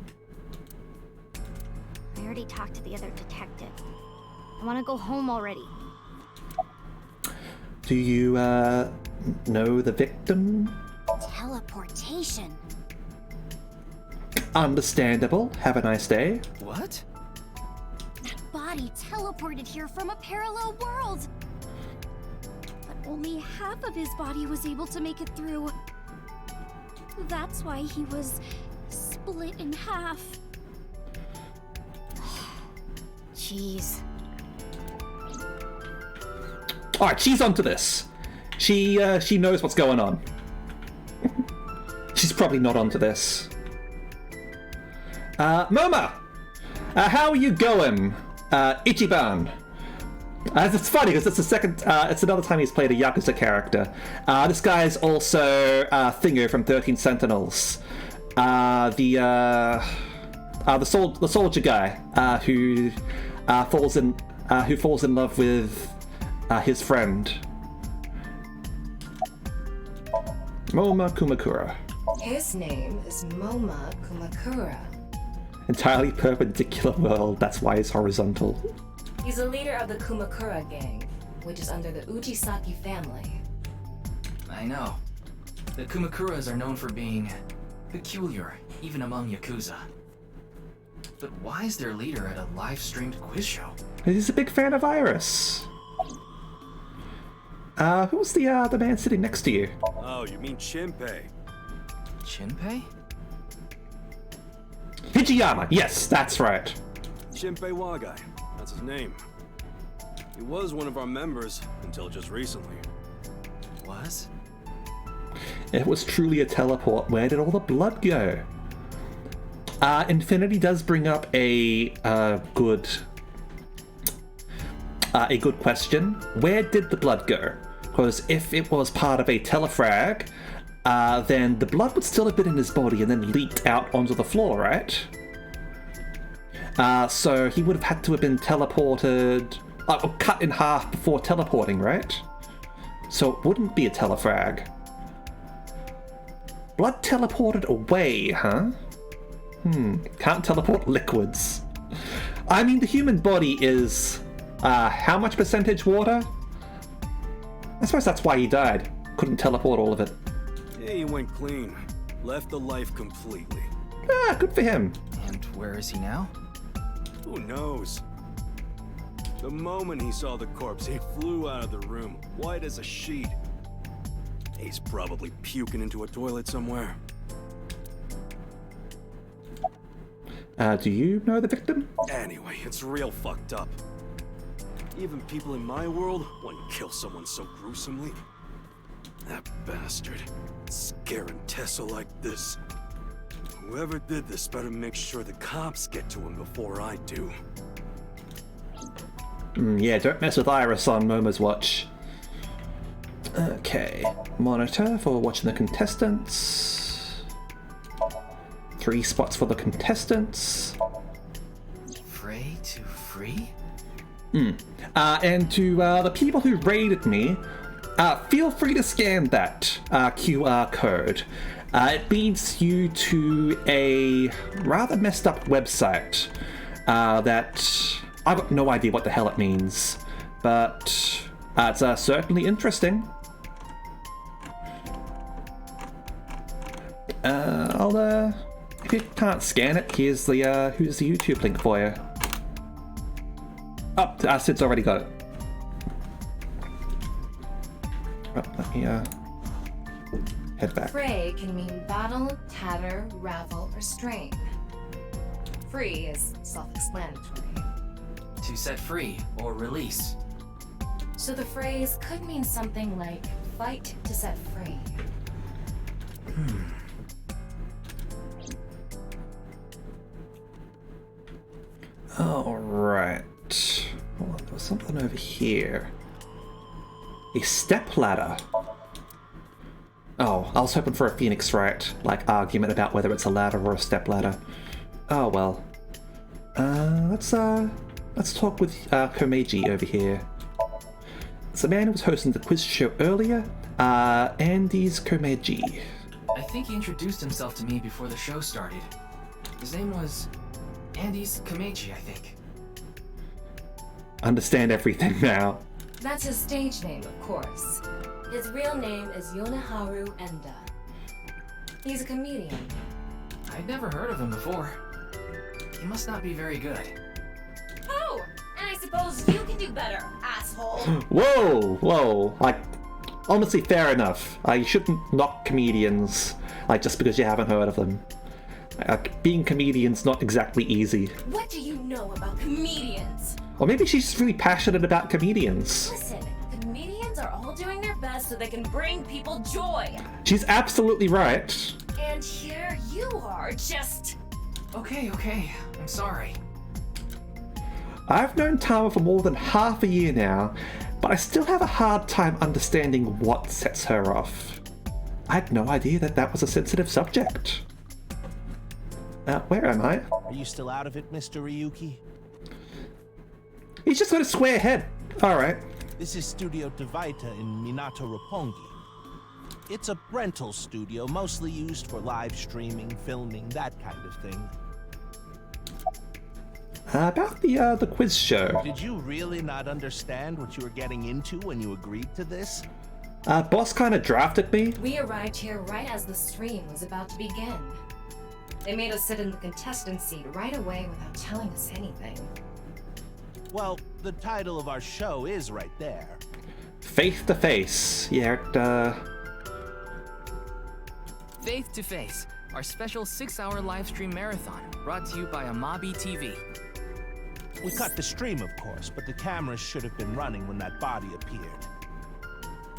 Speaker 11: I already talked to the other detective. I want to go home already.
Speaker 1: Do you, know the victim?
Speaker 11: Teleportation.
Speaker 1: Understandable. Have a nice day.
Speaker 14: What?
Speaker 11: That body teleported here from a parallel world. But only half of his body was able to make it through. That's why he was split in half. Jeez.
Speaker 1: Alright, she's onto this. She knows what's going on. She's probably not onto this. Moma! How are you going? Ichiban. It's funny because it's the second, it's another time he's played a Yakuza character. This guy's also Thinger from 13 Sentinels. The soldier guy who falls in love with his friend. Moma Kumakura.
Speaker 15: His name is Moma Kumakura.
Speaker 1: Entirely perpendicular world, that's why it's horizontal.
Speaker 15: He's a leader of the Kumakura gang, which is under the Ujisaki family.
Speaker 14: I know. The Kumakuras are known for being peculiar, even among Yakuza. But why is their leader at a live-streamed quiz show?
Speaker 1: He's a big fan of Iris. Who's the man sitting next to you?
Speaker 9: Oh, you mean Shinpei?
Speaker 14: Shinpei?
Speaker 1: Hijiyama, yes, that's right.
Speaker 9: Shinpei Wagai, that's his name. He was one of our members until just recently.
Speaker 14: Was?
Speaker 1: It was truly a teleport. Where did all the blood go? Infinity does bring up a good question. Where did the blood go? Because if it was part of a telefrag, then the blood would still have been in his body and then leaked out onto the floor, right? So he would have had to have been teleported, or cut in half before teleporting, right? So it wouldn't be a telefrag. Blood teleported away, huh? Can't teleport liquids. I mean, the human body is, how much percentage water? I suppose that's why he died. Couldn't teleport all of it.
Speaker 9: Yeah, he went clean. Left the life completely.
Speaker 1: Ah, good for him.
Speaker 14: And where is he now?
Speaker 9: Who knows? The moment he saw the corpse, he flew out of the room, white as a sheet. He's probably puking into a toilet somewhere.
Speaker 1: Do you know the victim?
Speaker 9: Anyway, it's real fucked up. Even people in my world wouldn't kill someone so gruesomely. That bastard. Scaring Tessa like this. Whoever did this better make sure the cops get to him before I do.
Speaker 1: Yeah, don't mess with Iris on Momo's watch. Okay, monitor for watching the contestants. 3 spots for the contestants.
Speaker 14: Frey to free?
Speaker 1: And to the people who raided me, feel free to scan that QR code. It leads you to a rather messed up website that I've got no idea what the hell it means, but it's certainly interesting. If you can't scan it, here's the YouTube link for you. Oh, Sid's already got it. Oh, let me head back.
Speaker 15: Fray can mean battle, tatter, ravel, or strain. Free is self-explanatory.
Speaker 14: To set free or release.
Speaker 15: So the phrase could mean something like fight to set free.
Speaker 1: Alright. Hold on, there was something over here. A stepladder. Oh, I was hoping for a Phoenix Wright, like, argument about whether it's a ladder or a stepladder. Oh well. Let's talk with Komeiji over here. It's the man who was hosting the quiz show earlier, Andy's Komeiji.
Speaker 14: I think he introduced himself to me before the show started. His name was Andy's Komeiji, I think.
Speaker 1: Understand everything now.
Speaker 15: That's his stage name, of course. His real name is Yoneharu Enda. He's a comedian.
Speaker 14: I'd never heard of him before. He must not be very good.
Speaker 11: Oh, and I suppose you can do better, asshole.
Speaker 1: Whoa. Like, honestly, fair enough. You shouldn't knock comedians, like, just because you haven't heard of them. Being comedian's not exactly easy.
Speaker 11: What do you know about comedians?
Speaker 1: Or maybe she's just really passionate about comedians.
Speaker 11: Listen, comedians are all doing their best so they can bring people joy.
Speaker 1: She's absolutely right.
Speaker 11: And here you are, just...
Speaker 14: Okay, I'm sorry.
Speaker 1: I've known Tama for more than half a year now, but I still have a hard time understanding what sets her off. I had no idea that was a sensitive subject. Where am I?
Speaker 2: Are you still out of it, Mr. Ryuki?
Speaker 1: He's just got a square head. Alright.
Speaker 2: This is Studio Tavaita in Minato Roppongi. It's a rental studio mostly used for live streaming, filming, that kind of thing.
Speaker 1: About the quiz show.
Speaker 2: Did you really not understand what you were getting into when you agreed to this?
Speaker 1: Boss kind of drafted me.
Speaker 15: We arrived here right as the stream was about to begin. They made us sit in the contestant seat right away without telling us anything.
Speaker 2: Well, the title of our show is right there.
Speaker 1: Face to Face. Yeah,
Speaker 14: Faith to Face, our special 6-hour live stream marathon, brought to you by Amabi TV.
Speaker 2: We cut the stream, of course, but the cameras should have been running when that body appeared.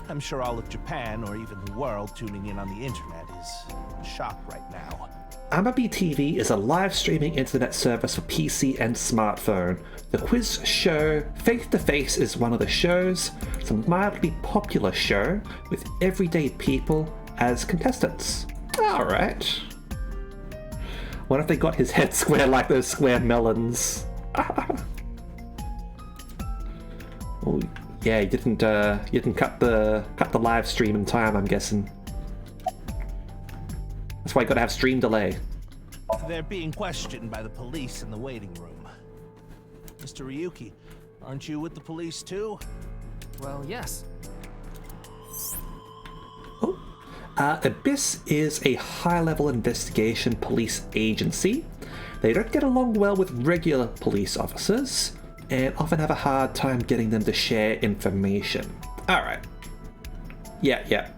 Speaker 2: I'm sure all of Japan, or even the world tuning in on the internet, is in shock right now.
Speaker 1: Amabi TV is a live streaming internet service for PC and smartphone. The quiz show Face to Face is one of the shows. It's a mildly popular show with everyday people as contestants. Alright. What if they got his head square like those square melons? Oh, yeah, you didn't cut the live stream in time, I'm guessing. That's why you gotta have stream delay.
Speaker 2: They're being questioned by the police in the waiting room. Mr. Ryuki, aren't you with the police too?
Speaker 14: Well, yes.
Speaker 1: Abyss is a high-level investigation police agency. They don't get along well with regular police officers, and often have a hard time getting them to share information. Alright. Yeah.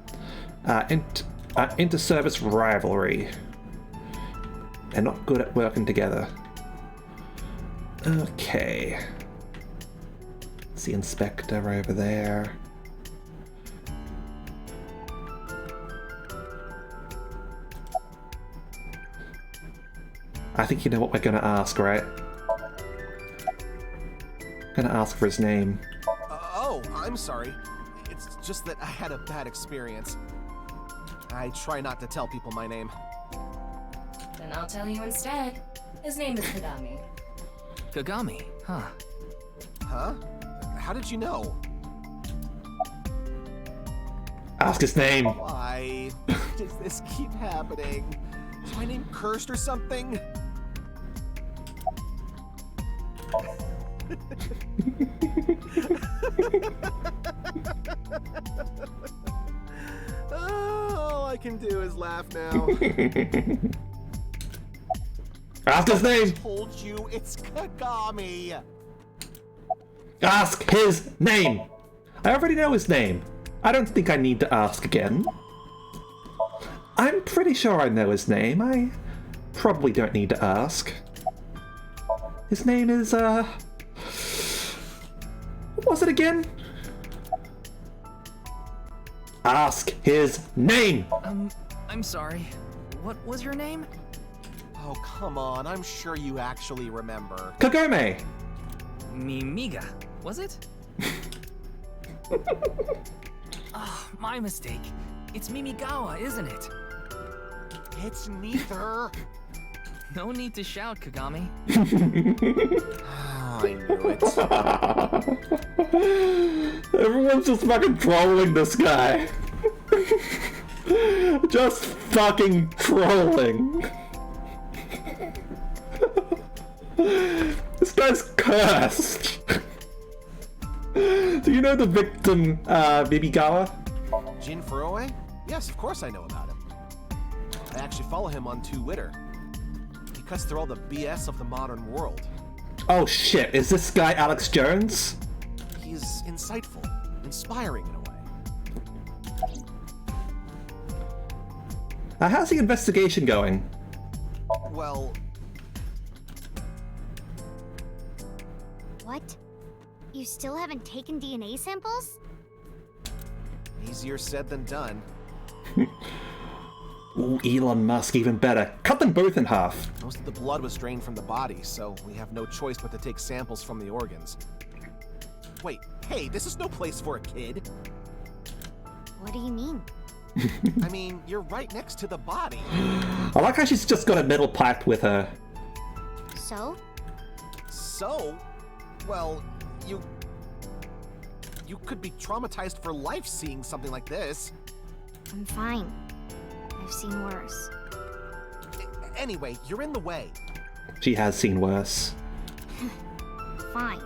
Speaker 1: Inter-service rivalry. They're not good at working together. Okay. It's the inspector over there. I think you know what we're gonna ask, right? Gonna ask for his name.
Speaker 12: Oh, I'm sorry. It's just that I had a bad experience. I try not to tell people my name.
Speaker 15: Then I'll tell you instead. His name is Kagami.
Speaker 14: Kagami, huh?
Speaker 12: Huh? How did you know?
Speaker 1: Ask his name.
Speaker 12: Why does this keep happening? Is my name cursed or something? All I can do is laugh now.
Speaker 1: Ask his name.
Speaker 12: I told you it's Kagami.
Speaker 1: Ask his name. I already know his name. I don't think I need to ask again. I'm pretty sure I know his name. I probably don't need to ask. His name is, what was it again? Ask his name!
Speaker 14: I'm sorry. What was your name?
Speaker 12: Oh, come on. I'm sure you actually remember.
Speaker 1: Kagome!
Speaker 14: Mimiga, was it? Oh, my mistake. It's Mimigawa, isn't it?
Speaker 12: It's neither.
Speaker 14: No need to shout, Kagami.
Speaker 12: Oh, I knew it.
Speaker 1: Everyone's just fucking trolling this guy. Just fucking trolling. This guy's cursed. Do you know the victim, Mimigawa?
Speaker 12: Jin Furuwe? Yes, of course I know about him. I actually follow him on Twitter. He cuts through all the BS of the modern world.
Speaker 1: Oh shit, is this guy Alex Jones?
Speaker 12: He's insightful, inspiring in a way.
Speaker 1: How's the investigation going?
Speaker 12: Well...
Speaker 7: What? You still haven't taken DNA samples?
Speaker 12: Easier said than done.
Speaker 1: Ooh, Elon Musk, even better. Cut them both in half.
Speaker 12: Most of the blood was drained from the body, so we have no choice but to take samples from the organs. Wait, hey, this is no place for a kid.
Speaker 7: What do you mean?
Speaker 12: I mean, you're right next to the body.
Speaker 1: I like how she's just got a metal pipe with her.
Speaker 7: So?
Speaker 12: So? Well, you could be traumatized for life seeing something like this.
Speaker 7: I'm fine. I've seen worse.
Speaker 12: Anyway, you're in the way.
Speaker 1: She has seen worse.
Speaker 7: Fine.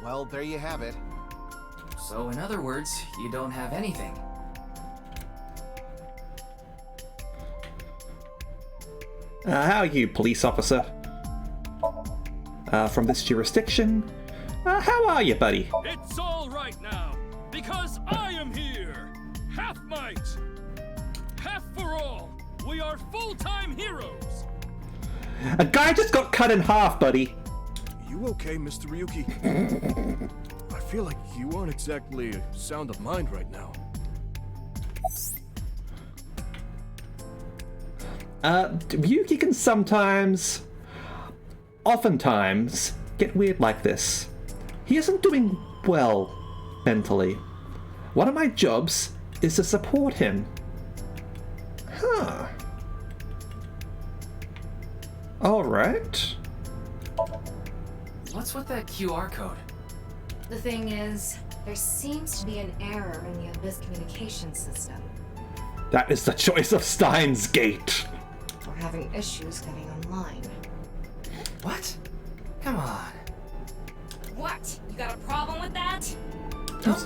Speaker 12: Well, there you have it.
Speaker 14: So in other words, you don't have anything.
Speaker 1: How are you, police officer? From this jurisdiction? How are you, buddy?
Speaker 16: It's all right now, because I am here! Half might! Half for all! We are full-time heroes!
Speaker 1: A guy just got cut in half, buddy.
Speaker 9: You okay, Mr. Ryuki? I feel like you aren't exactly sound of mind right now.
Speaker 1: Ryuki can sometimes, oftentimes, get weird like this. He isn't doing well mentally. One of my jobs is to support him. Huh. Alright.
Speaker 14: What's with that QR code?
Speaker 15: The thing is, there seems to be an error in the Abyss communication system.
Speaker 1: That is the choice of Steins Gate.
Speaker 15: We're having issues getting online.
Speaker 14: What? Come on.
Speaker 15: What? You got a problem with that?
Speaker 14: No,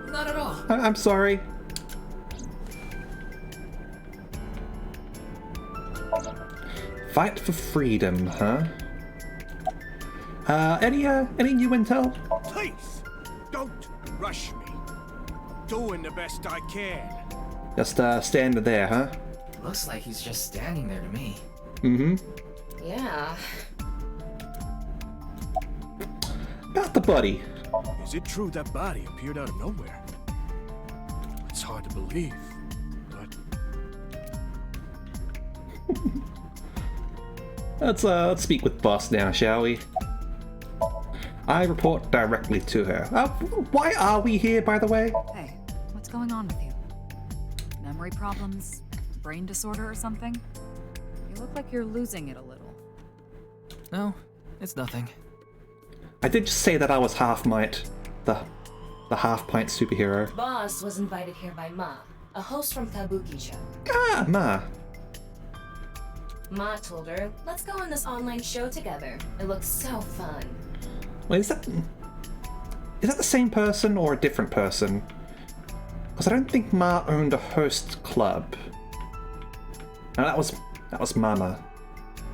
Speaker 14: not at all.
Speaker 1: I'm sorry. Fight for freedom, huh? Any new intel?
Speaker 17: Please, don't rush me. Doing the best I can.
Speaker 1: Just standing there, huh?
Speaker 14: Looks like he's just standing there to me.
Speaker 1: Mm-hmm.
Speaker 15: Yeah.
Speaker 1: About the body.
Speaker 17: Is it true that body appeared out of nowhere? It's hard to believe, but...
Speaker 1: Let's speak with boss now, shall we? I report directly to her. Why are we here, by the way?
Speaker 3: Hey, what's going on with you? Memory problems? Brain disorder or something? You look like you're losing it a little.
Speaker 14: No, it's nothing.
Speaker 1: I did just say that I was half-might. The half-pint superhero.
Speaker 15: Boss was invited here by Ma, a host from Kabuki show.
Speaker 1: Ah, Ma.
Speaker 15: Ma told her, let's go on this online show together. It looks so fun.
Speaker 1: Wait, is that the same person or a different person? Because I don't think Ma owned a host club. No, that was Mama.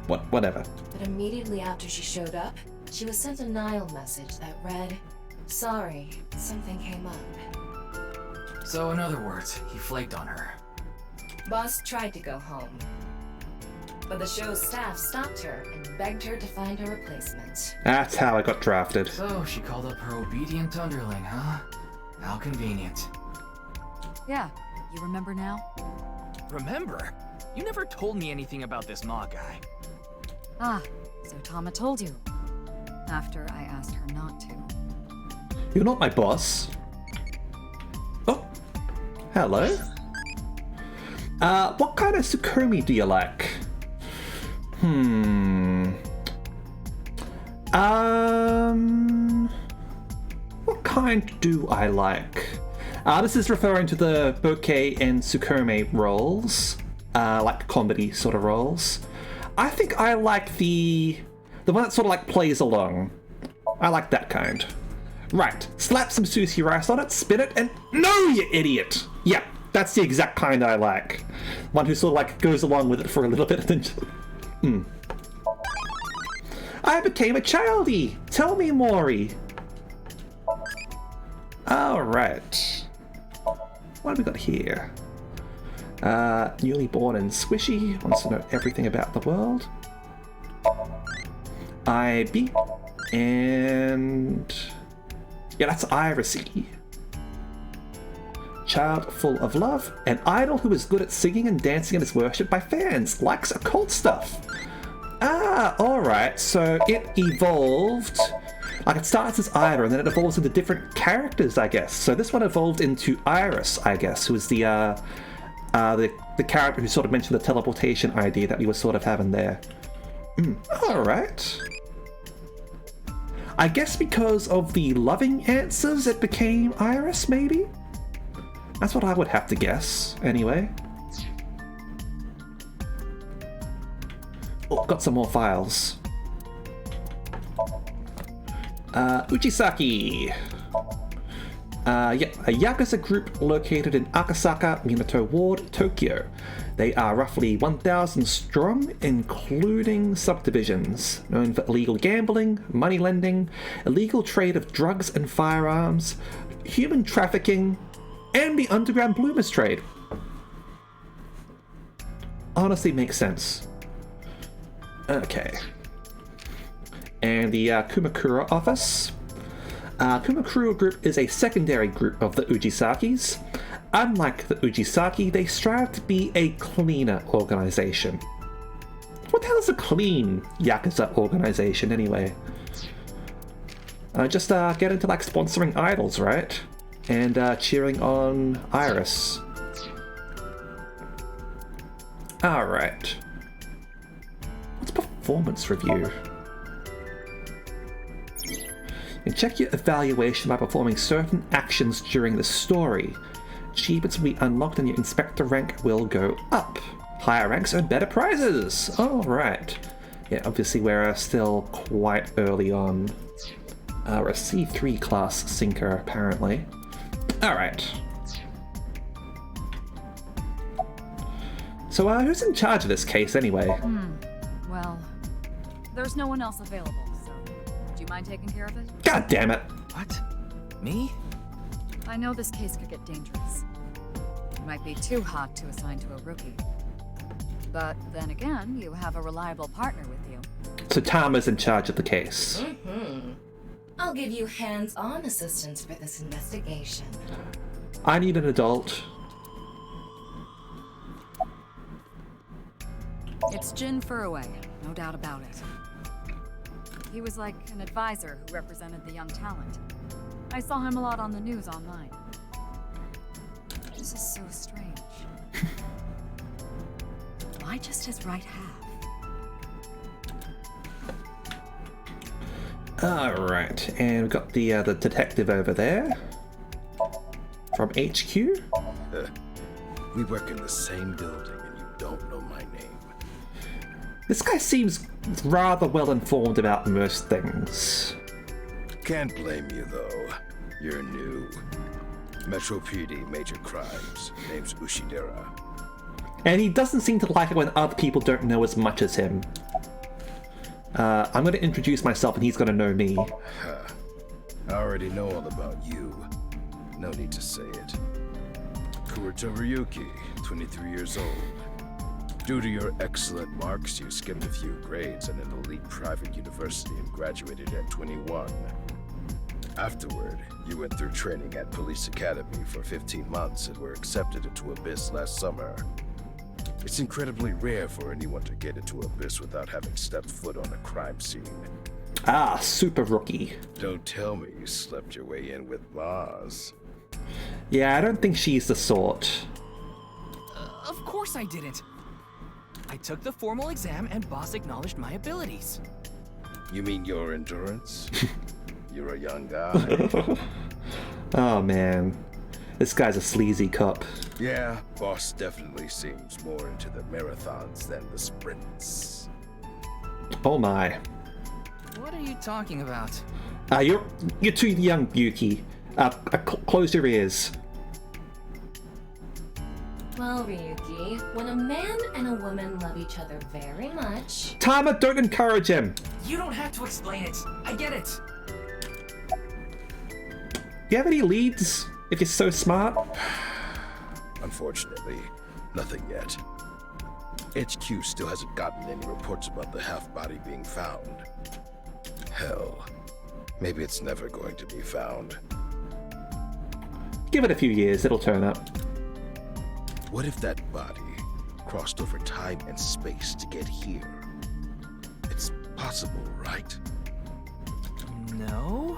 Speaker 1: Whatever.
Speaker 15: But immediately after she showed up, she was sent a Nile message that read, "Sorry, something came up."
Speaker 14: So in other words, he flaked on her.
Speaker 15: Boss tried to go home, but the show's staff stopped her and begged her to find a replacement.
Speaker 1: That's how I got drafted.
Speaker 14: So she called up her obedient underling, huh? How convenient.
Speaker 3: Yeah, you remember now?
Speaker 5: Remember? You never told me anything about this Ma guy.
Speaker 3: Ah, so Tama told you. After I asked her not to.
Speaker 1: You're not my boss. Oh, hello. What kind of Sukomi do you like? What kind do I like? This is referring to the bouquet and Tsukome roles, like comedy sort of roles. I think I like the one that sort of like plays along. I like that kind. Right, slap some sushi rice on it, spin it, and no, you idiot! Yeah, that's the exact kind I like. One who sort of like goes along with it for a little bit and then just... I became a childie! Tell me, Mori! Alright. What have we got here? Newly born and squishy, wants to know everything about the world. IB. And... yeah, that's Irisy. Child full of love, an idol who is good at singing and dancing and is worshipped by fans, likes occult stuff. Ah, alright, so it evolved, like it starts as Ira and then it evolves into different characters, I guess. So this one evolved into Iris, I guess, who is the character who sort of mentioned the teleportation idea that we were sort of having there. Alright. I guess because of the loving answers it became Iris, maybe? That's what I would have to guess, anyway. Oh, got some more files. Uchisaki. Yeah, a Yakuza group located in Akasaka, Minato Ward, Tokyo. They are roughly 1,000 strong, including subdivisions, known for illegal gambling, money lending, illegal trade of drugs and firearms, human trafficking, and the underground bloomers trade. Honestly makes sense. Okay. And the Kumakura office. Kumakura group is a secondary group of the Ujisakis. Unlike the Ujisaki, they strive to be a cleaner organization. What the hell is a clean Yakuza organization, anyway? Just get into like sponsoring idols, right? And cheering on Iris. Alright. What's performance review? And check your evaluation by performing certain actions during the story. Achievements will be unlocked and your inspector rank will go up. Higher ranks earn better prizes. Alright. Yeah, obviously we're still quite early on. Or a C3 class sinker, apparently. Alright. So, who's in charge of this case, anyway?
Speaker 3: Well, there's no one else available, so do you mind taking care of it?
Speaker 1: God damn it!
Speaker 5: What? Me?
Speaker 3: I know this case could get dangerous. It might be too hot to assign to a rookie. But then again, you have a reliable partner with you.
Speaker 1: So Tama's in charge of the case.
Speaker 15: I'll give you hands-on assistance for this investigation.
Speaker 1: I need an adult.
Speaker 3: It's Jin Furaway, no doubt about it. He was like an advisor who represented the young talent. I saw him a lot on the news online. This is so strange. Why just his right half?
Speaker 1: Alright, and we've got the detective over there. From HQ?
Speaker 10: We work in the same building and you don't know my name.
Speaker 1: This guy seems rather well informed about most things.
Speaker 10: Can't blame you though. You're new. Metro PD, major crimes. Name's Ushidera.
Speaker 1: And he doesn't seem to like it when other people don't know as much as him. I'm going to introduce myself and he's going to know me.
Speaker 10: I already know all about you. No need to say it. Kurito Ryuki, 23 years old. Due to your excellent marks, you skipped a few grades at an elite private university and graduated at 21. Afterward, you went through training at Police Academy for 15 months and were accepted into Abyss last summer. It's incredibly rare for anyone to get into Abyss without having stepped foot on a crime scene.
Speaker 1: Ah, super rookie.
Speaker 10: Don't tell me you slept your way in with Maz.
Speaker 1: Yeah, I don't think she's the sort.
Speaker 5: Of course I didn't. I took the formal exam and boss acknowledged my abilities.
Speaker 10: You mean your endurance? You're a young guy.
Speaker 1: Oh man, this guy's a sleazy cop.
Speaker 10: Yeah, boss definitely seems more into the marathons than the sprints.
Speaker 1: Oh my.
Speaker 5: What are you talking about?
Speaker 1: You're too young, Yuki. Close your ears.
Speaker 15: Well, Ryuki, when a man and a woman love each other very much...
Speaker 1: Tama, don't encourage him!
Speaker 5: You don't have to explain it. I get it.
Speaker 1: You have any leads, if you're so smart?
Speaker 10: Unfortunately, nothing yet. HQ still hasn't gotten any reports about the half-body being found. Hell, maybe it's never going to be found.
Speaker 1: Give it a few years, it'll turn up.
Speaker 10: What if that body crossed over time and space to get here? It's possible, right?
Speaker 5: No?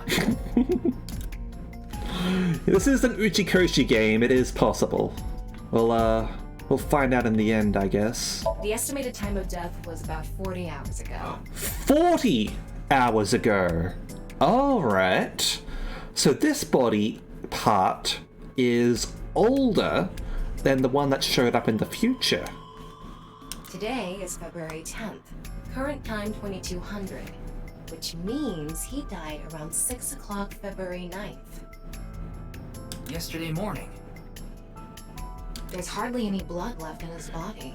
Speaker 1: This is an Uchikoshi game, it is possible. We'll find out in the end, I guess.
Speaker 15: The estimated time of death was about 40 hours ago.
Speaker 1: 40 hours ago! Alright. So this body part is older than the one that showed up in the future.
Speaker 15: Today is February 10th. Current time 2200. Which means he died around 6 o'clock February 9th.
Speaker 14: Yesterday morning.
Speaker 15: There's hardly any blood left in his body.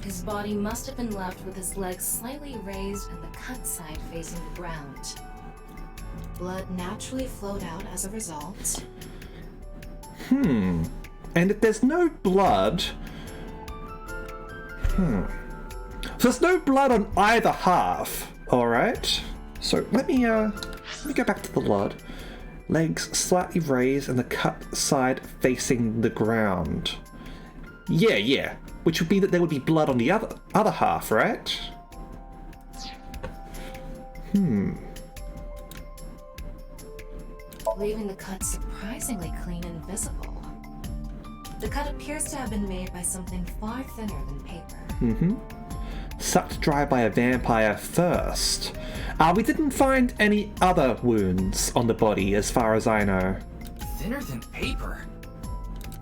Speaker 15: His body must have been left with his legs slightly raised and the cut side facing the ground. Blood naturally flowed out as a result.
Speaker 1: And if there's no blood... So there's no blood on either half, alright? So let me go back to the blood. Legs slightly raised and the cut side facing the ground. Yeah. Which would be that there would be blood on the other half, right?
Speaker 15: Leaving the cut surprisingly clean and visible. The cut appears to have been made by something far thinner than paper.
Speaker 1: Sucked dry by a vampire first. We didn't find any other wounds on the body, as far as I know.
Speaker 5: Thinner than paper?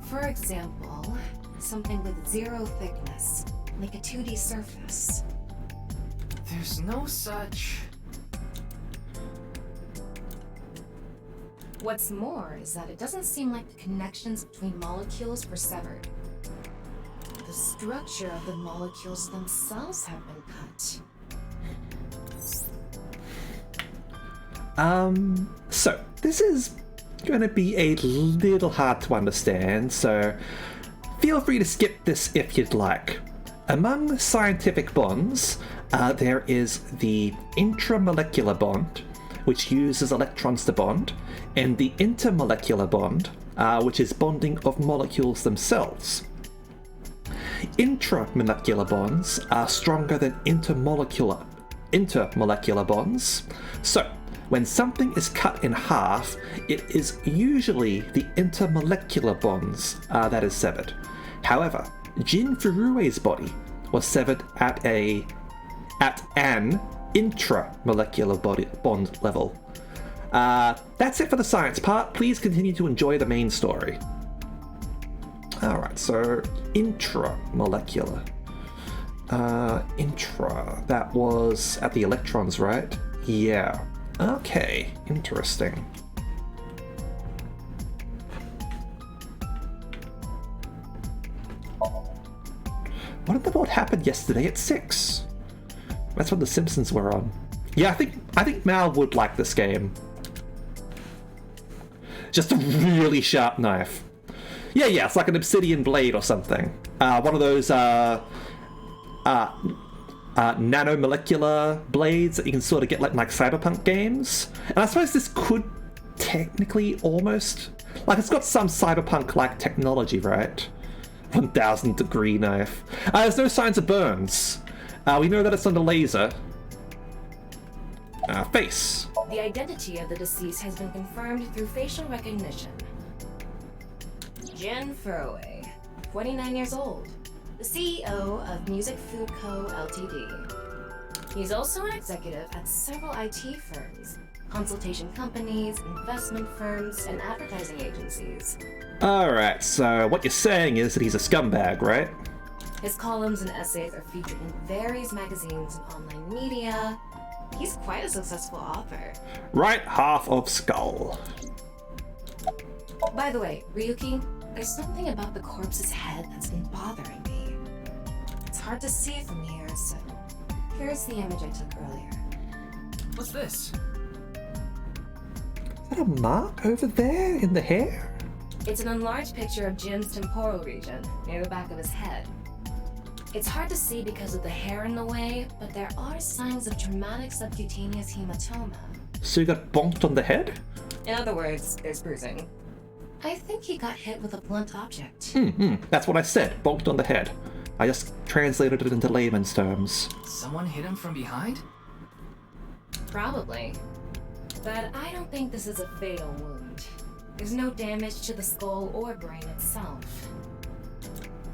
Speaker 15: For example, something with 0 thickness, like a 2D surface.
Speaker 5: There's no such...
Speaker 15: What's more is that it doesn't seem like the connections between molecules were severed. The structure of the molecules themselves have been cut.
Speaker 1: So this is going to be a little hard to understand, so feel free to skip this if you'd like. Among scientific bonds, there is the intramolecular bond, which uses electrons to bond, and the intermolecular bond, which is bonding of molecules themselves. Intramolecular bonds are stronger than intermolecular bonds. So, when something is cut in half, it is usually the intermolecular bonds that is severed. However, Jin Furue's body was severed at an intramolecular bond level. That's it for the science part. Please continue to enjoy the main story. Alright, so intramolecular. That was at the electrons, right? Yeah. Okay, interesting. What did what happened yesterday at 6? That's when The Simpsons were on. Yeah, I think Mal would like this game. Just a really sharp knife. Yeah, it's like an obsidian blade or something. One of those nanomolecular blades that you can sort of get like cyberpunk games. And I suppose this could technically almost... Like, it's got some cyberpunk-like technology, right? 1000 degree knife. There's no signs of burns. We know that it's under laser. Face.
Speaker 15: The identity of the deceased has been confirmed through facial recognition. Jin Furue, 29 years old, the CEO of Music Food Co. Ltd. He's also an executive at several IT firms, consultation companies, investment firms, and advertising agencies.
Speaker 1: Alright, so what you're saying is that he's a scumbag, right?
Speaker 15: His columns and essays are featured in various magazines and online media. He's quite a successful author.
Speaker 1: Right half of skull.
Speaker 15: By the way, Ryuki, there's something about the corpse's head that's been bothering me. It's hard to see from here, so here's the image I took earlier.
Speaker 14: What's this?
Speaker 1: Is that a mark over there in the hair?
Speaker 15: It's an enlarged picture of Jin's temporal region, near the back of his head. It's hard to see because of the hair in the way, but there are signs of traumatic subcutaneous hematoma.
Speaker 1: So you got bonked on the head?
Speaker 15: In other words, there's bruising. I think he got hit with a blunt object.
Speaker 1: That's what I said, bonked on the head. I just translated it into layman's terms.
Speaker 14: Someone hit him from behind?
Speaker 15: Probably. But I don't think this is a fatal wound. There's no damage to the skull or brain itself.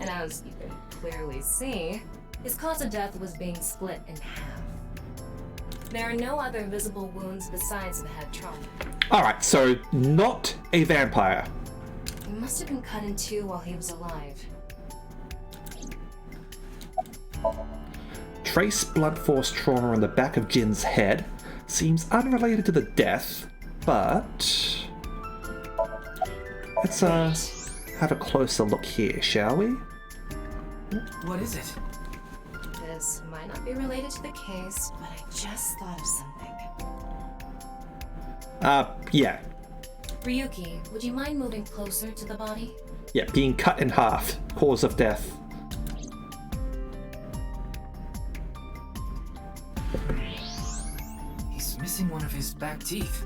Speaker 15: And as you can clearly see, his cause of death was being split in half. There are no other visible wounds besides the head trauma.
Speaker 1: Alright, so not a vampire.
Speaker 15: He must have been cut in two while he was alive.
Speaker 1: Trace blunt force trauma on the back of Jin's head. Seems unrelated to the death, but... Let's have a closer look here, shall we?
Speaker 14: What is it?
Speaker 15: This might not be related to the case, but I just thought of something.
Speaker 1: Yeah.
Speaker 15: Ryuki, would you mind moving closer to the body?
Speaker 1: Yeah, being cut in half. Cause of death.
Speaker 14: He's missing one of his back teeth.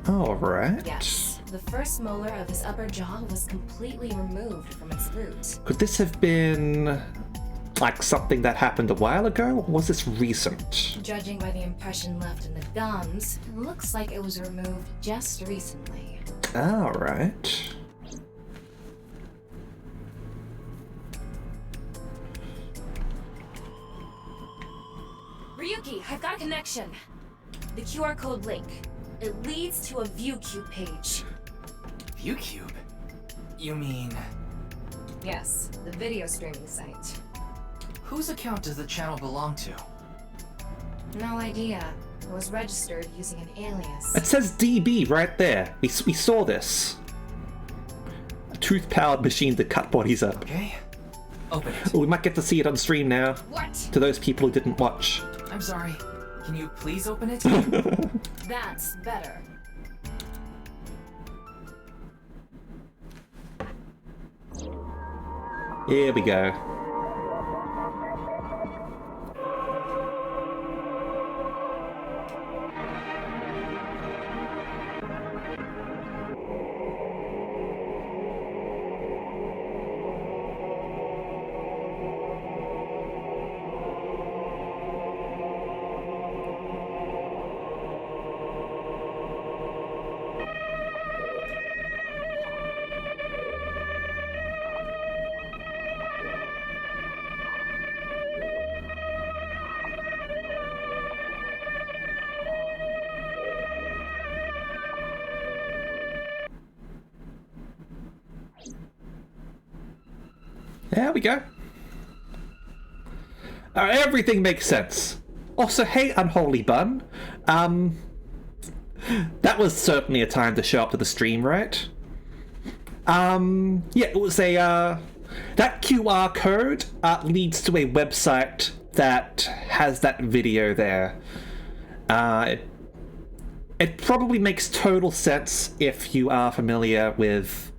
Speaker 1: Alright.
Speaker 15: Yes. The first molar of his upper jaw was completely removed from its root.
Speaker 1: Could this have been like something that happened a while ago, or was this recent?
Speaker 15: Judging by the impression left in the gums, it looks like it was removed just recently.
Speaker 1: Alright.
Speaker 15: Ryuki, I've got a connection. The QR code link. It leads to a ViewCube page.
Speaker 14: ViewCube? You mean...
Speaker 15: Yes, the video streaming site.
Speaker 14: Whose account does the channel belong to?
Speaker 15: No idea, It was registered using an alias.
Speaker 1: It says DB right there. We saw this. A truth-powered machine to cut bodies up.
Speaker 14: Okay. Open it.
Speaker 1: Oh, we might get to see it on stream now.
Speaker 14: What?
Speaker 1: To those people who didn't watch.
Speaker 14: I'm sorry. Can you please open it?
Speaker 15: That's better.
Speaker 1: Here we go. There we go. Everything makes sense. Also, hey, Unholy Bun. That was certainly a time to show up to the stream, right? Yeah, it was a, that QR code leads to a website that has that video there. It probably makes total sense if you are familiar with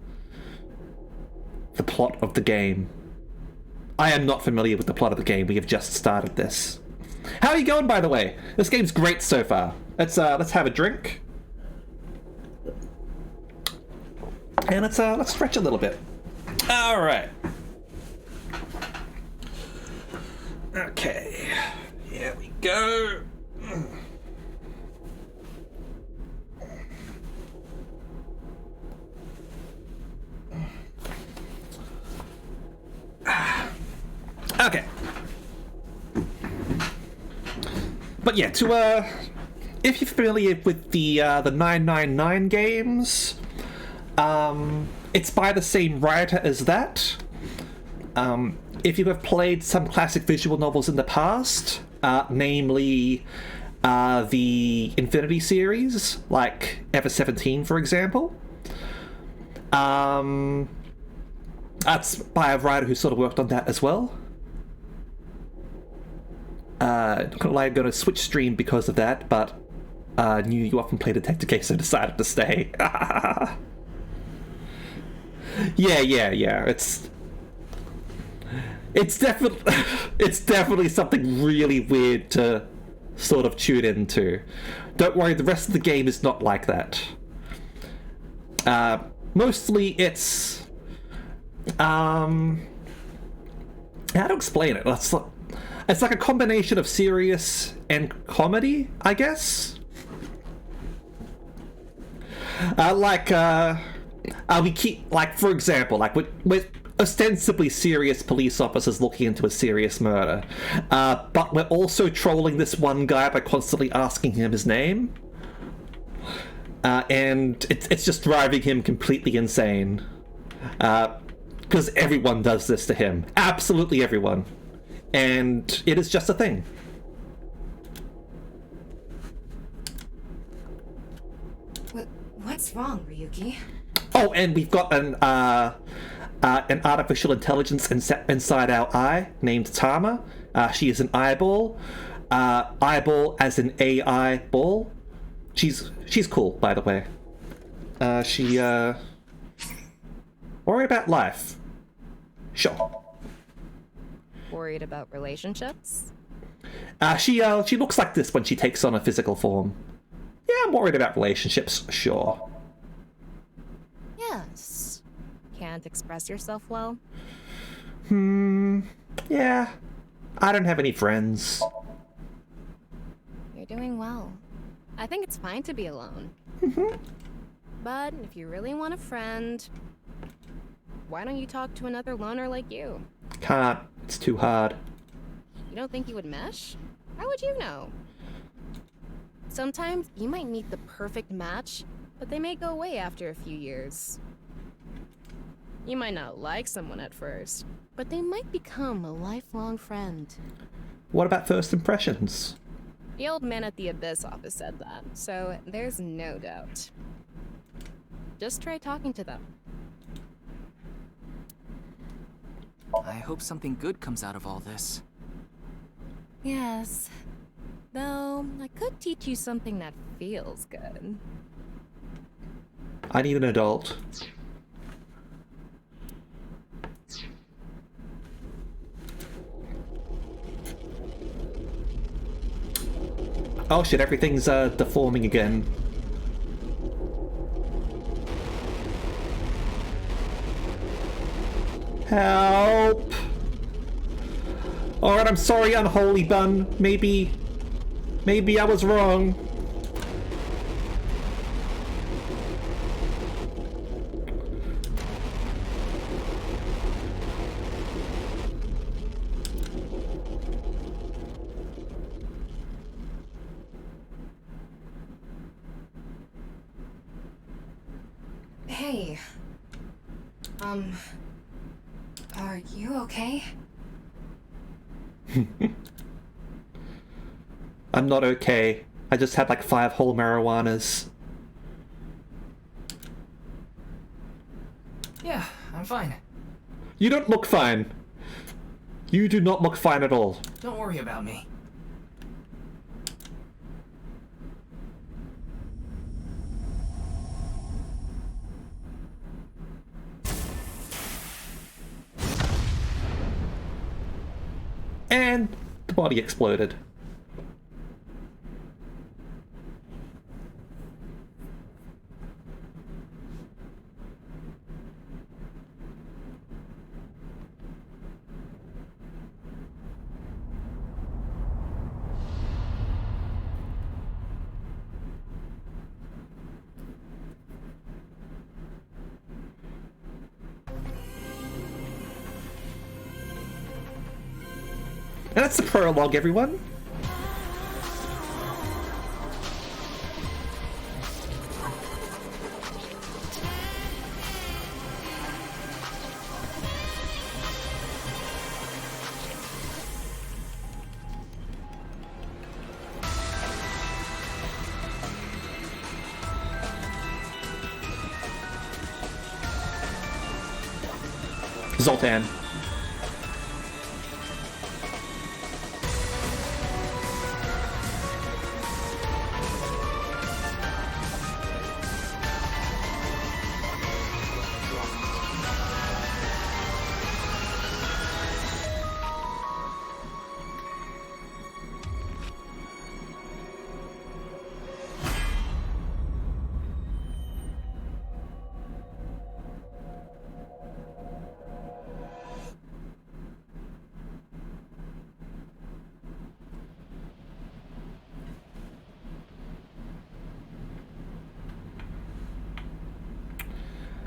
Speaker 1: the plot of the game. I am not familiar with the plot of the game. We have just started this. How are you going, by the way? This game's great so far. Let's have a drink. And let's stretch a little bit. All right. Okay. Here we go. Okay. But yeah, if you're familiar with the 999 games, it's by the same writer as that. If you have played some classic visual novels in the past, namely the Infinity series, like Ever 17, for example, that's by a writer who sort of worked on that as well. I'm going to switch stream because of that, but knew you often play Detective Case, so decided to stay. Yeah. It's definitely something really weird to sort of tune into. Don't worry, the rest of the game is not like that. Mostly it's how to explain it? It's like a combination of serious and comedy, I guess. We keep, like, for example, like with ostensibly serious police officers looking into a serious murder, but we're also trolling this one guy by constantly asking him his name, and it's just driving him completely insane. Because everyone does this to him, absolutely everyone. And it is just a thing.
Speaker 15: What's wrong, Ryuki?
Speaker 1: Oh, and we've got an artificial intelligence inside our eye named Tama. She is an eyeball. Eyeball as in AI ball. She's cool, by the way. Worry about life. Sure.
Speaker 13: Worried about relationships?
Speaker 1: She looks like this when she takes on a physical form. Yeah, I'm worried about relationships, sure.
Speaker 13: Yes. Can't express yourself well?
Speaker 1: Yeah. I don't have any friends.
Speaker 13: You're doing well. I think it's fine to be alone. But if you really want a friend, why don't you talk to another loner like you?
Speaker 1: Can't. It's too hard.
Speaker 13: You don't think you would mesh? How would you know? Sometimes you might meet the perfect match, but they may go away after a few years. You might not like someone at first, but they might become a lifelong friend.
Speaker 1: What about first impressions?
Speaker 13: The old man at the Abyss office said that, so there's no doubt. Just try talking to them.
Speaker 5: I hope something good comes out of all this.
Speaker 13: Yes. Though, I could teach you something that feels good.
Speaker 1: I need an adult. Oh shit, everything's deforming again. Help! Alright, I'm sorry, Unholy Bun. Maybe I was wrong.
Speaker 15: Hey. Are you okay?
Speaker 1: I'm not okay. I just had like 5 whole marijuanas.
Speaker 14: Yeah, I'm fine.
Speaker 1: You don't look fine. You do not look fine at all.
Speaker 14: Don't worry about me.
Speaker 1: And the body exploded. And that's the prologue, everyone. Zoltan.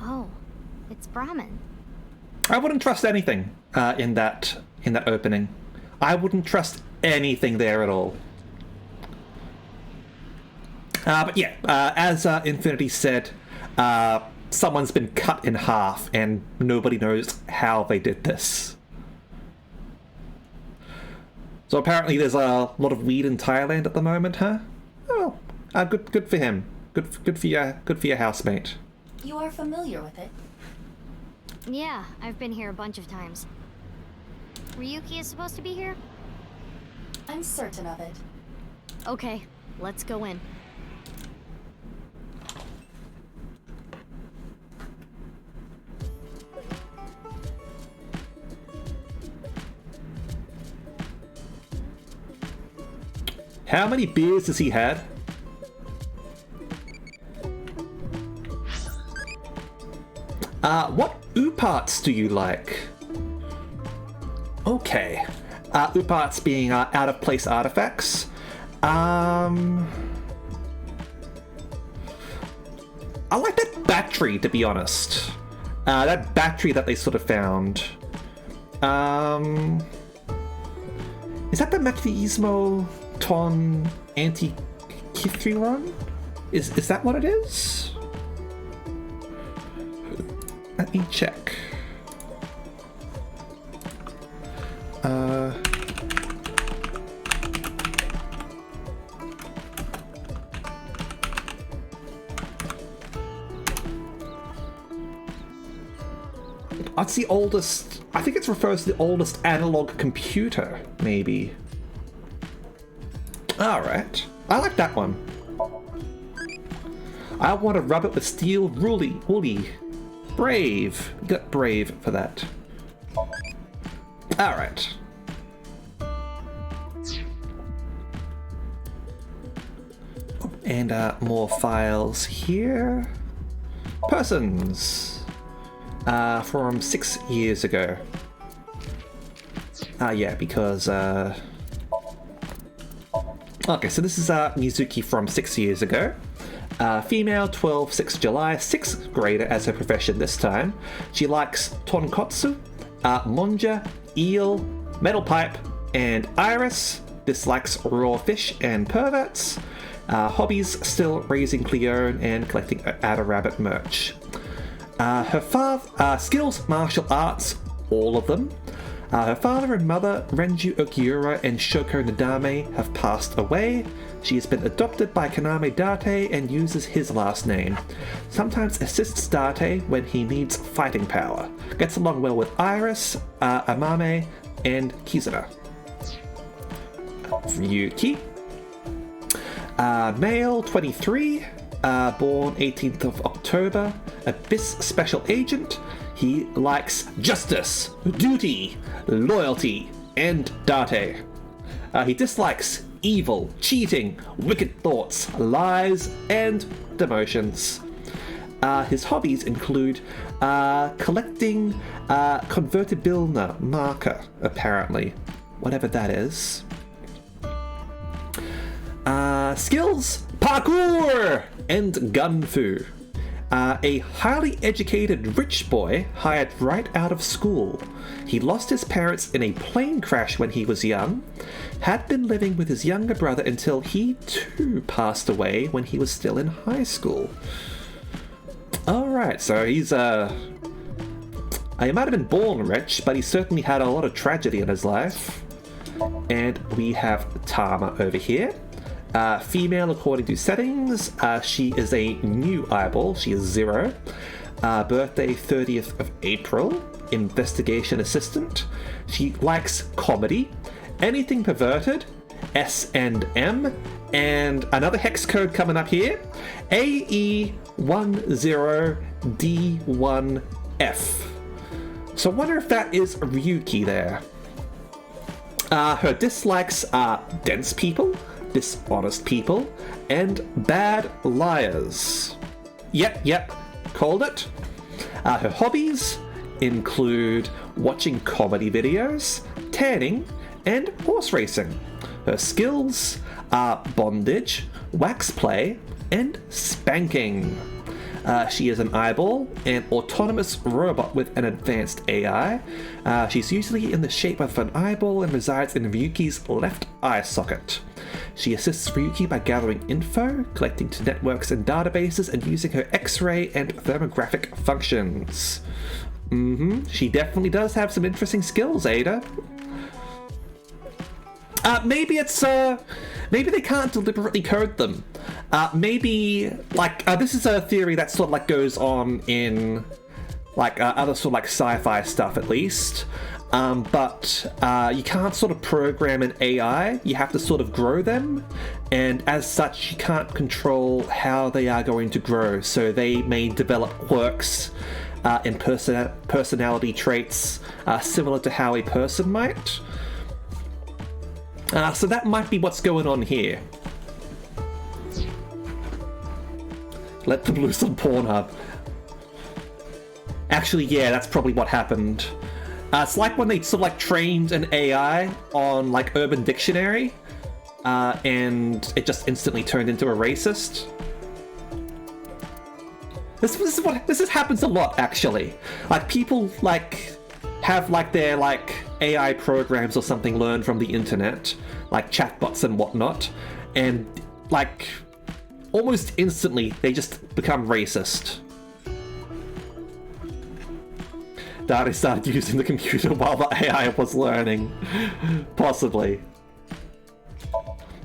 Speaker 11: Oh, it's Brahmin.
Speaker 1: I wouldn't trust anything in that opening. I wouldn't trust anything there at all. But yeah, as Infinity said, someone's been cut in half, and nobody knows how they did this. So apparently, there's a lot of weed in Thailand at the moment, huh? Oh, good for him. Good for your housemate.
Speaker 4: You are familiar with it?
Speaker 11: Yeah, I've been here a bunch of times. Ryuki is supposed to be here?
Speaker 4: I'm certain of it.
Speaker 11: Okay, let's go in.
Speaker 1: How many beers has he had? What ooparts do you like? Okay. Ooparts being out-of-place artifacts. I like that battery, to be honest. That battery that they sort of found. Is that the Machismo Ton Anti-Kithiron? Is that what it is? Let me check. That's the oldest, I think it refers to the oldest analog computer, maybe. Alright, I like that one. I want to rub it with steel woolly. Brave. You got brave for that. Alright. And more files here. Persons. From 6 years ago. Yeah, because okay, so this is Mizuki from 6 years ago. Female, 12, 6 July, 6th grader as her profession this time. She likes tonkotsu, monja, eel, metal pipe, and iris. Dislikes raw fish and perverts. Hobbies, still raising Cleone and collecting Ada Rabbit merch. Her father, skills, martial arts, all of them. Her father and mother, Renju Okiura and Shoko Nadame, have passed away. She has been adopted by Kaname Date and uses his last name. Sometimes assists Date when he needs fighting power. Gets along well with Iris, Amame, and Kizuna. Ryuki. Male, 23, born 18th of October, Abyss Special Agent. He likes justice, duty, loyalty, and Date. He dislikes evil, cheating, wicked thoughts, lies, and demotions. His hobbies include collecting convertibilna marker, apparently. Whatever that is. Skills, parkour, and gunfu. A highly educated rich boy hired right out of school. He lost his parents in a plane crash when he was young, had been living with his younger brother until he too passed away when he was still in high school. Alright, so he's he might have been born rich, but he certainly had a lot of tragedy in his life. And we have Tama over here. Female according to settings. She is a new eyeball. She is 0. Birthday 30th of April. Investigation assistant. She likes comedy. Anything perverted. S&M. And another hex code coming up here. AE10D1F. So I wonder if that is Ryuki there. Her dislikes are dense people, dishonest people, and bad liars. Yep, called it. Her hobbies include watching comedy videos, tanning, and horse racing. Her skills are bondage, wax play, and spanking. She is an eyeball, an autonomous robot with an advanced AI. She's usually in the shape of an eyeball and resides in Ryuki's left eye socket. She assists Ryuki by gathering info, collecting to networks and databases, and using her X-ray and thermographic functions. She definitely does have some interesting skills, Ada. Maybe it's, maybe they can't deliberately code them. Maybe, like, this is a theory that sort of, like, goes on in, like, other sort of, like, sci-fi stuff, at least. But you can't sort of program an AI. You have to sort of grow them. And as such, you can't control how they are going to grow. So they may develop quirks and personality traits similar to how a person might. So that might be what's going on here. Let them loose on Pornhub. Actually, yeah, that's probably what happened. It's like when they sort of like trained an AI on like Urban Dictionary, and it just instantly turned into a racist. This happens a lot, actually. Like people like have like their like AI programs or something learned from the internet, like chatbots and whatnot, and like almost instantly they just become racist. That I started using the computer while the AI was learning. Possibly.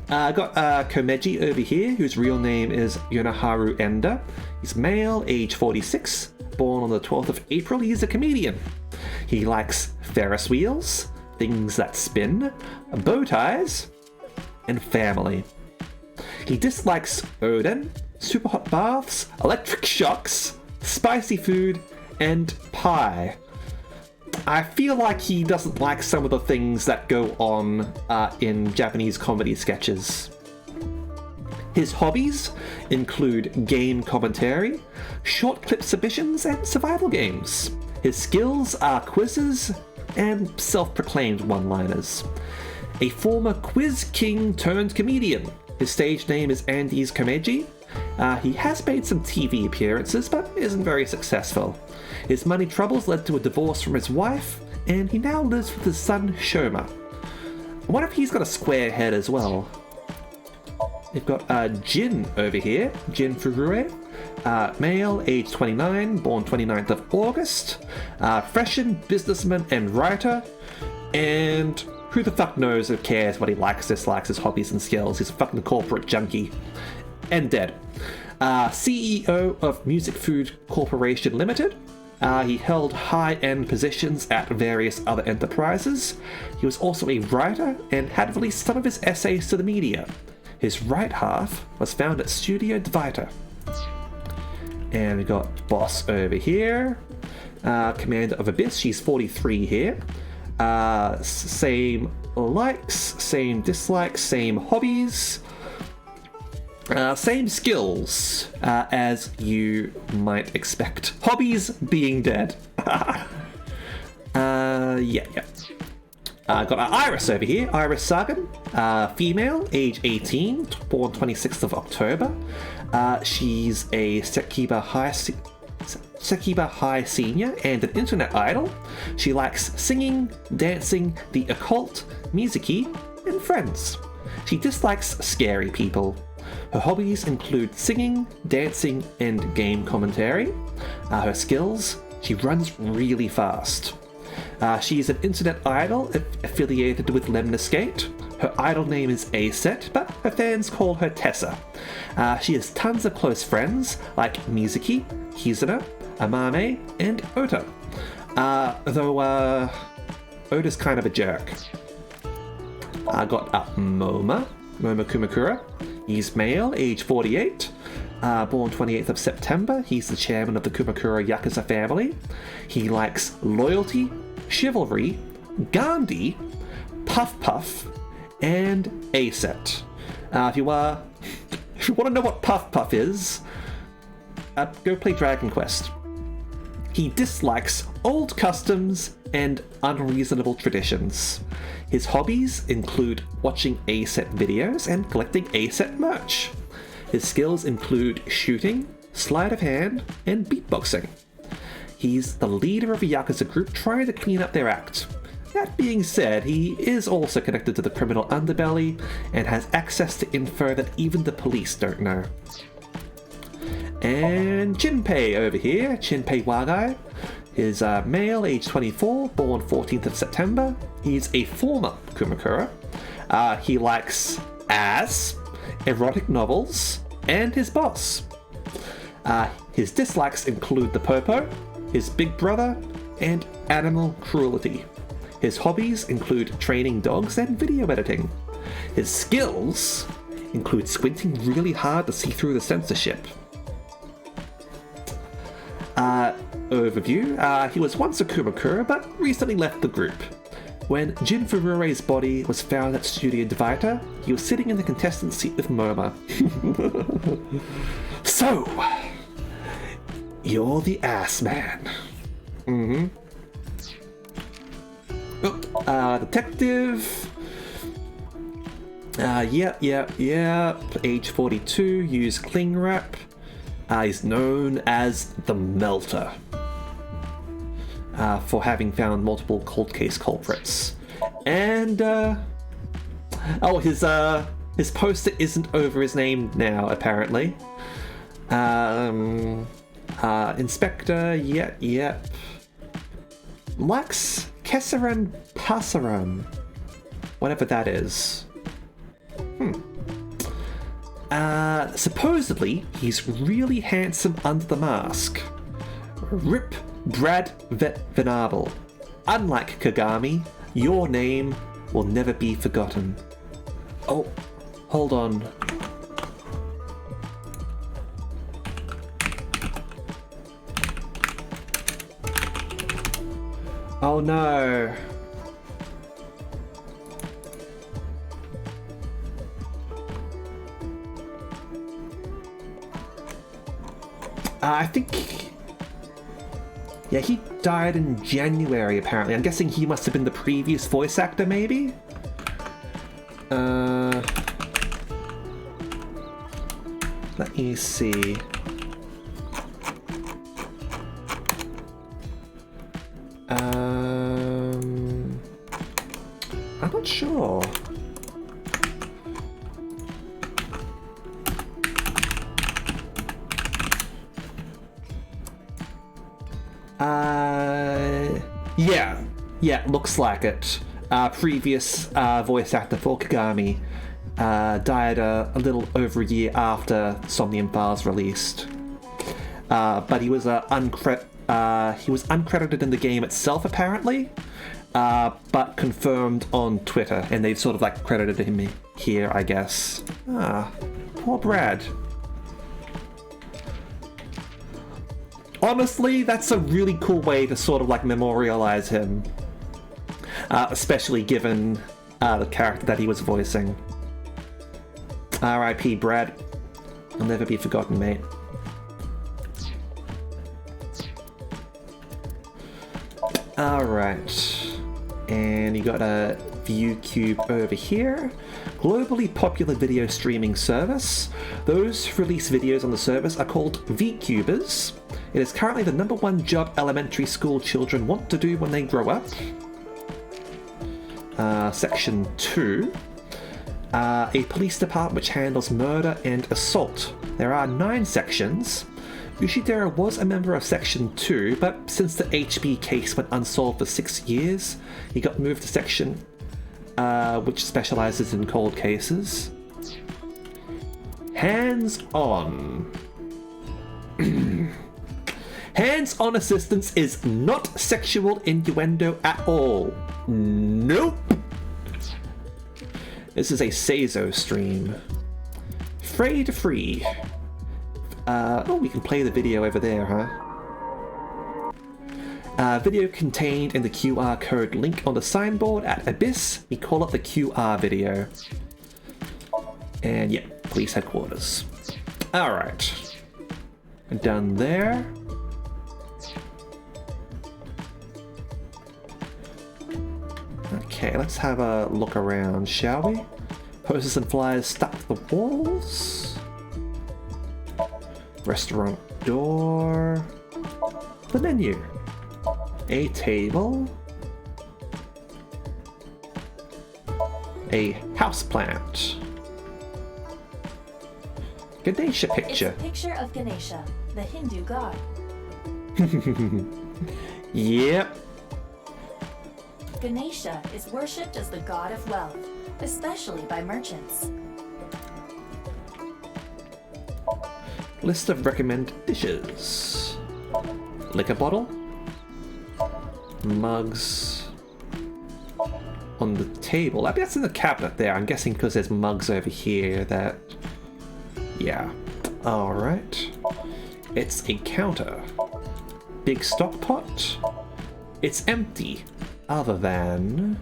Speaker 1: I got Komeji over here, whose real name is Yonaharu Enda. He's male, age 46, born on the 12th of April. He's a comedian. He likes Ferris wheels, things that spin, bow ties, and family. He dislikes Odin, super hot baths, electric shocks, spicy food, and pie. I feel like he doesn't like some of the things that go on in Japanese comedy sketches. His hobbies include game commentary, short clip submissions, and survival games. His skills are quizzes and self-proclaimed one-liners. A former quiz king turned comedian. His stage name is Andy's Komeji. He has made some TV appearances, but isn't very successful. His money troubles led to a divorce from his wife, and he now lives with his son Shoma. I wonder if he's got a square head as well. We've got Jin over here, Jin Furue, male, age 29, born 29th of August, freshen, businessman and writer, and who the fuck knows or cares what he likes, dislikes, his hobbies and skills. He's a fucking corporate junkie. And dead. CEO of Music Food Corporation Limited. He held high-end positions at various other enterprises. He was also a writer and had released some of his essays to the media. His right half was found at Studio Dvita. And we got Boss over here. Commander of Abyss, she's 43 here. Same likes, same dislikes, same hobbies. Same skills as you might expect. Hobbies being dead. Yeah. Got Iris over here. Iris Sagan, female, age 18, born 26th of October. She's a Sekiba High senior and an internet idol. She likes singing, dancing, the occult, music-y, and friends. She dislikes scary people. Her hobbies include singing, dancing, and game commentary. Her skills, she runs really fast. She is an internet idol affiliated with Lemniscate. Her idol name is Aset, but her fans call her Tessa. She has tons of close friends like Mizuki, Hizuna, Amame, and Ota. Though Ota's kind of a jerk. I got Momo Kumakura. He's male, age 48, born 28th of September. He's the chairman of the Kumakura Yakuza family. He likes loyalty, chivalry, Gandhi, Puff Puff, and Aset. If you want to know what Puff Puff is, go play Dragon Quest. He dislikes old customs and unreasonable traditions. His hobbies include watching Aset videos and collecting Aset merch. His skills include shooting, sleight of hand, and beatboxing. He's the leader of a Yakuza group trying to clean up their act. That being said, he is also connected to the criminal underbelly and has access to info that even the police don't know. And Jinpei over here, Jinpei Wagai, is male, age 24, born 14th of September. He's a former Kumakura. He likes ass, erotic novels, and his boss. His dislikes include the popo, his big brother, and animal cruelty. His hobbies include training dogs and video editing. His skills include squinting really hard to see through the censorship. Overview. He was once a Kumakura, but recently left the group. When Jin Furure's body was found at Studio Dvita, he was sitting in the contestant seat with Moma. So, you're the ass man. Detective. Yep. Age 42, use cling wrap. He's known as the Melter for having found multiple cold case culprits. And his poster isn't over his name now, apparently. Inspector, yep. Lax Kesaran Pasaram, whatever that is. Supposedly, he's really handsome under the mask. Rip Brad Venable. Unlike Kagami, your name will never be forgotten. Oh, hold on. Oh no. I think... Yeah, he died in January, apparently. I'm guessing he must have been the previous voice actor, maybe? Let me see. I'm not sure. Yeah, looks like it. Previous voice actor for Kagami died a little over a year after Somnium Files released. But he was uncredited in the game itself, apparently, but confirmed on Twitter, and they've sort of like credited him here, I guess. Poor Brad. Honestly, that's a really cool way to sort of like memorialize him. Especially given the character that he was voicing. R.I.P. Brad. You'll never be forgotten, mate. Alright. And you got a view cube over here. Globally popular video streaming service. Those who release videos on the service are called VTubers. It is currently the #1 job elementary school children want to do when they grow up. Section 2. A police department which handles murder and assault. There are 9 sections. Ushidera was a member of Section 2, but since the HB case went unsolved for 6 years, he got moved to Section which specializes in cold cases. Hands-on. Hands-on assistance is not sexual innuendo at all. Nope. This is a Seizo stream. Fray to free. Oh, we can play the video over there, huh? Video contained in the QR code link on the signboard at Abyss. We call it the QR video. And yeah, police headquarters. Alright. Done there. Okay, let's have a look around, shall we? Posters and flyers stuck to the walls. Restaurant door. The menu. A table. A houseplant. Ganesha picture.
Speaker 4: It's a picture of Ganesha, the Hindu god.
Speaker 1: Yep.
Speaker 4: Ganesha is worshipped as the god of wealth, especially by merchants.
Speaker 1: List of recommended dishes. Liquor bottle. Mugs. On the table. I mean, that's in the cabinet there. I'm guessing because there's mugs over here that... Yeah. Alright. It's a counter. Big stock pot. It's empty. Other than...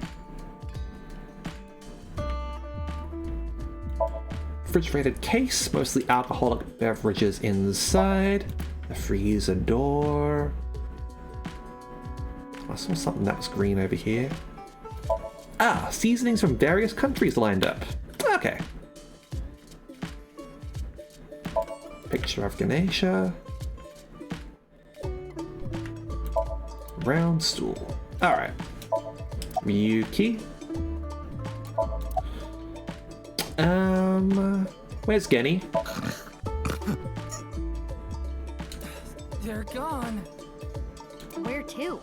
Speaker 1: refrigerated case, mostly alcoholic beverages inside. The freezer door. I saw something that was green over here. Ah, seasonings from various countries lined up. Okay. Picture of Ganesha. Round stool. Alright. Ryuki. Where's Genny?
Speaker 5: They're gone.
Speaker 3: Where to?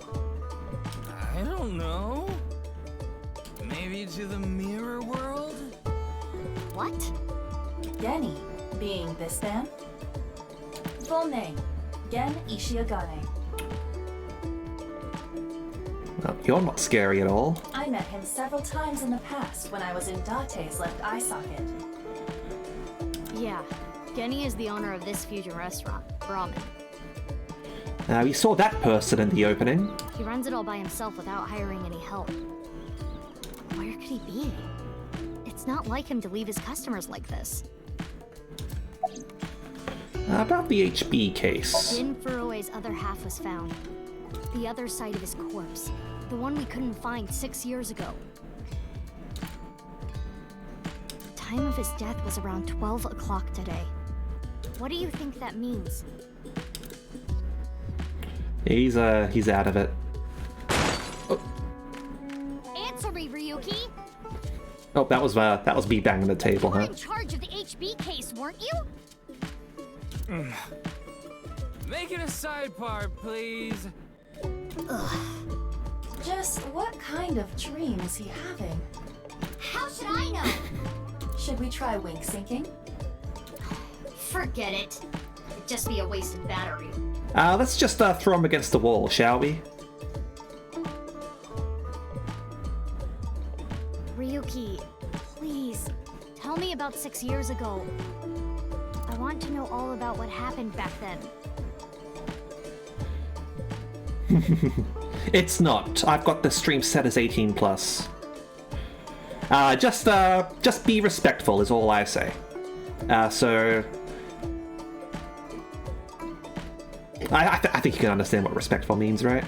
Speaker 5: I don't know. Maybe to the mirror world?
Speaker 3: What?
Speaker 4: Genny, being this man. Full name, Gen Ishiagane.
Speaker 1: Well, you're not scary at all.
Speaker 4: I met him several times in the past when I was in Date's left eye socket.
Speaker 11: Yeah, Genny is the owner of this fusion restaurant, Ramen.
Speaker 1: We saw that person in the opening.
Speaker 11: He runs it all by himself without hiring any help. Where could he be? It's not like him to leave his customers like this.
Speaker 1: About the HB case.
Speaker 11: Jin Furue's other half was found. The other side of his corpse. The one we couldn't find 6 years ago. The time of his death was around 12 o'clock today. What do you think that means?
Speaker 1: He's out of it. Oh,
Speaker 11: Answer me, Ryuki!
Speaker 1: oh that was me banging the table,
Speaker 11: You were
Speaker 1: huh?
Speaker 11: in charge of the HB case, weren't you?
Speaker 5: Make it a sidebar, please.
Speaker 4: Just what kind of dream is he having?
Speaker 11: How should I know?
Speaker 4: Should we try wink syncing?
Speaker 11: Forget it. It'd just be a wasted battery.
Speaker 1: Let's just throw him against the wall, shall we?
Speaker 11: Ryuki, please, tell me about 6 years ago. I want to know all about what happened back then.
Speaker 1: It's not. I've got the stream set as 18+. Just be respectful is all I say. So... I think you can understand what respectful means, right?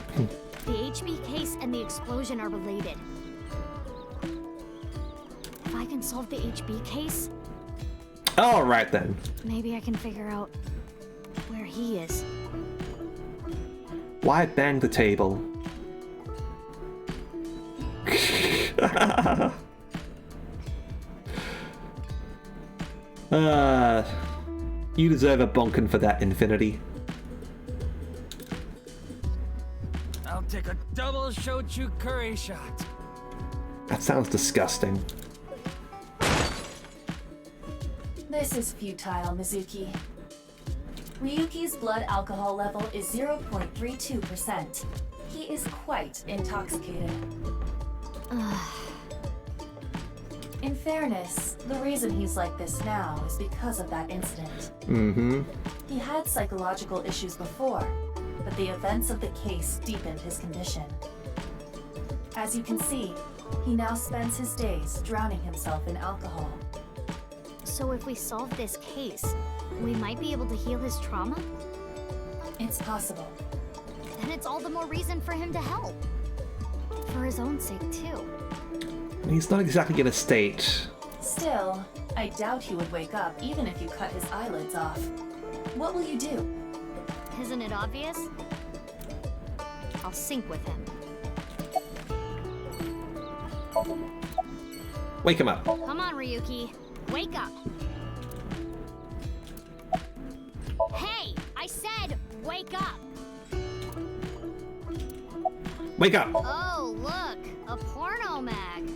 Speaker 11: The HB case and the explosion are related. If I can solve the HB case,
Speaker 1: Alright then.
Speaker 11: maybe I can figure out where he is.
Speaker 1: Why bang the table? You deserve a bonkin for that, Infinity.
Speaker 5: I'll take a double shochu curry shot.
Speaker 1: That sounds disgusting.
Speaker 4: This is futile, Mizuki. Ryuki's blood alcohol level is 0.32%. He is quite intoxicated. In fairness, the reason he's like this now is because of that incident.
Speaker 1: Mm-hmm.
Speaker 4: He had psychological issues before, but the events of the case deepened his condition. As you can see, he now spends his days drowning himself in alcohol.
Speaker 11: So if we solve this case, we might be able to heal his trauma?
Speaker 4: It's possible.
Speaker 11: Then it's all the more reason for him to help. For his own sake, too.
Speaker 1: He's not exactly in a state.
Speaker 4: Still, I doubt he would wake up even if you cut his eyelids off. What will you do?
Speaker 11: Isn't it obvious? I'll sync with him.
Speaker 1: Wake him up.
Speaker 11: Come on, Ryuki. Wake up. Hey, I said wake up.
Speaker 1: Wake up.
Speaker 11: Oh, look, a porno mag.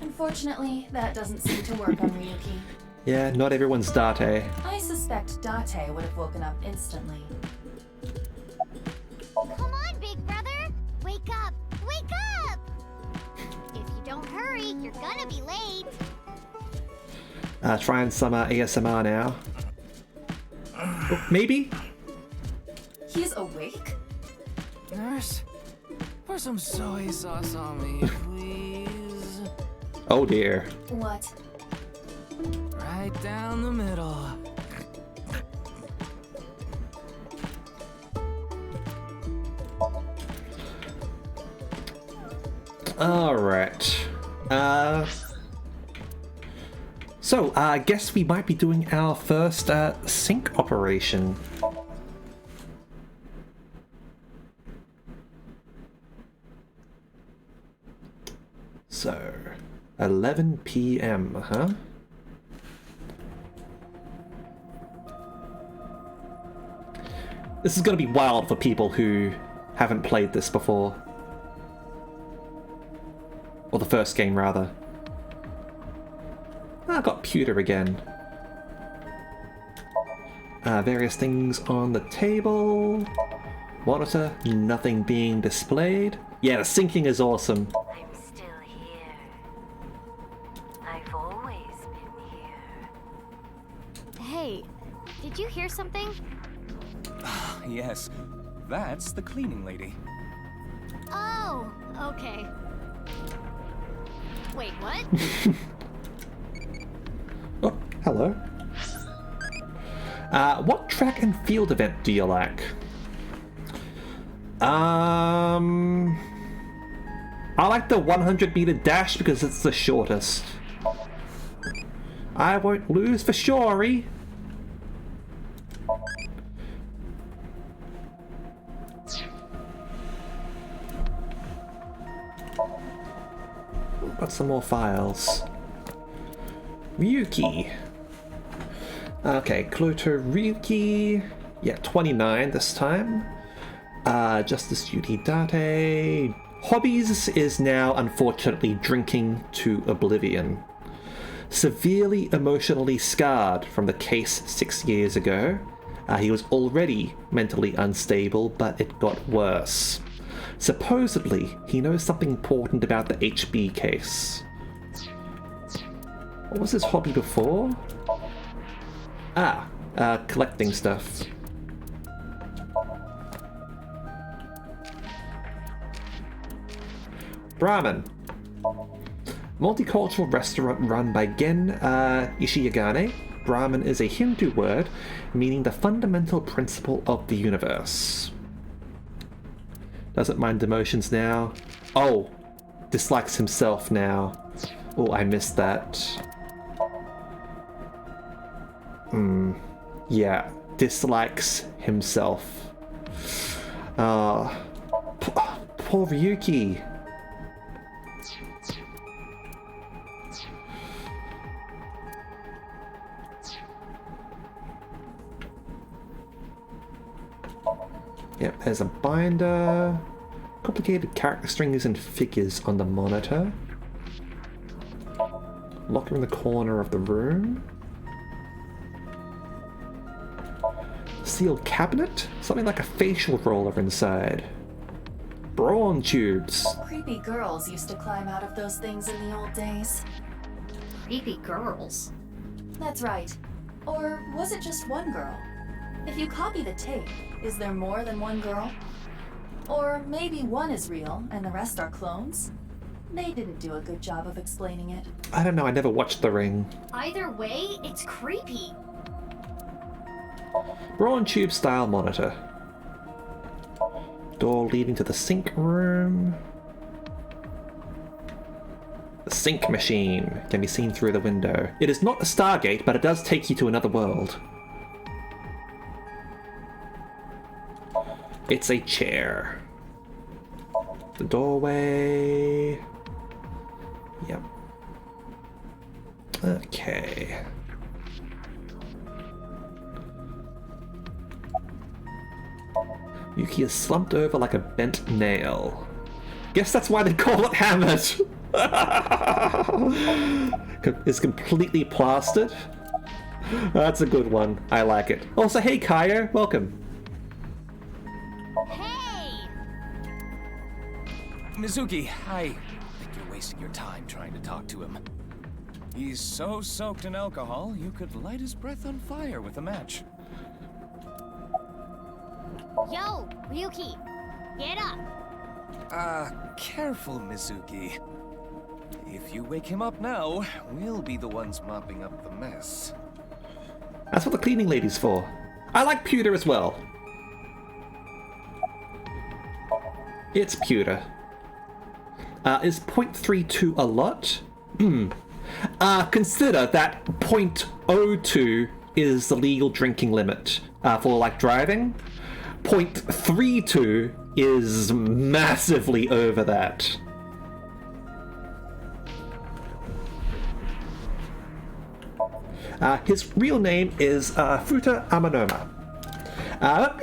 Speaker 4: Unfortunately, that doesn't seem to work on Ryuki.
Speaker 1: Yeah, not everyone's Date.
Speaker 4: I suspect Date would have woken up instantly.
Speaker 11: Come on, big brother. Wake up. Wake up. If you don't hurry, you're gonna be late.
Speaker 1: Trying some ASMR now. Oh, maybe?
Speaker 4: He's awake?
Speaker 5: Nurse, pour some soy sauce on me, please.
Speaker 1: Oh dear.
Speaker 4: What?
Speaker 5: Right down the middle.
Speaker 1: Alright. So, I guess we might be doing our first sync operation. So, 11 p.m., huh? This is going to be wild for people who haven't played this before. Or the first game, rather. I got pewter again. Various things on the table. Monitor, nothing being displayed. Yeah, the syncing is awesome.
Speaker 18: I'm still here. I've always been here.
Speaker 11: Hey, did you hear something?
Speaker 5: Yes, that's the cleaning lady.
Speaker 11: Oh, okay. Wait, what?
Speaker 1: Oh, hello. What track and field event do you like? I like the 100-meter dash because it's the shortest. I won't lose for sure. Got some more files. Ryuki. Okay, Kloto Ryuki. Yeah, 29 this time. Justice Duty Date. Hobbies is now unfortunately drinking to oblivion. Severely emotionally scarred from the case 6 years ago. He was already mentally unstable, but it got worse. Supposedly, he knows something important about the HB case. What was his hobby before? Collecting stuff. Brahmin. Multicultural restaurant run by Gen Ishiyagane. Brahmin is a Hindu word meaning the fundamental principle of the universe. Doesn't mind emotions now. Oh, dislikes himself now. Oh, I missed that. Yeah, dislikes himself. Poor Ryuki. Yep, there's a binder. Complicated character strings and figures on the monitor. Locker in the corner of the room. Sealed cabinet? Something like a facial roller inside. Brawn tubes.
Speaker 4: Creepy girls used to climb out of those things in the old days.
Speaker 15: Creepy girls.
Speaker 4: That's right. Or was it just one girl? If you copy the tape, is there more than one girl? Or maybe one is real and the rest are clones? They didn't do a good job of explaining it.
Speaker 1: I don't know, I never watched The Ring.
Speaker 11: Either way, it's creepy.
Speaker 1: Brawn tube style monitor. Door leading to the sink room. The sink machine can be seen through the window. It is not a Stargate, but it does take you to another world. It's a chair. The doorway. Yep. Okay. Yuki is slumped over like a bent nail. Guess that's why they call it hammered. It's completely plastered. That's a good one. I like it. Also, hey Kaio, welcome.
Speaker 5: Mizuki, I think you're wasting your time trying to talk to him. He's so soaked in alcohol, you could light his breath on fire with a match.
Speaker 11: Yo, Ryuki, get up.
Speaker 5: Careful, Mizuki. If you wake him up now, we'll be the ones mopping up the mess.
Speaker 1: That's what the cleaning lady's for. I like pewter as well. It's pewter. Is 0.32 a lot? Consider that 0.02 is the legal drinking limit for like driving. 0.32 is massively over that. His real name is Futa Amanoma.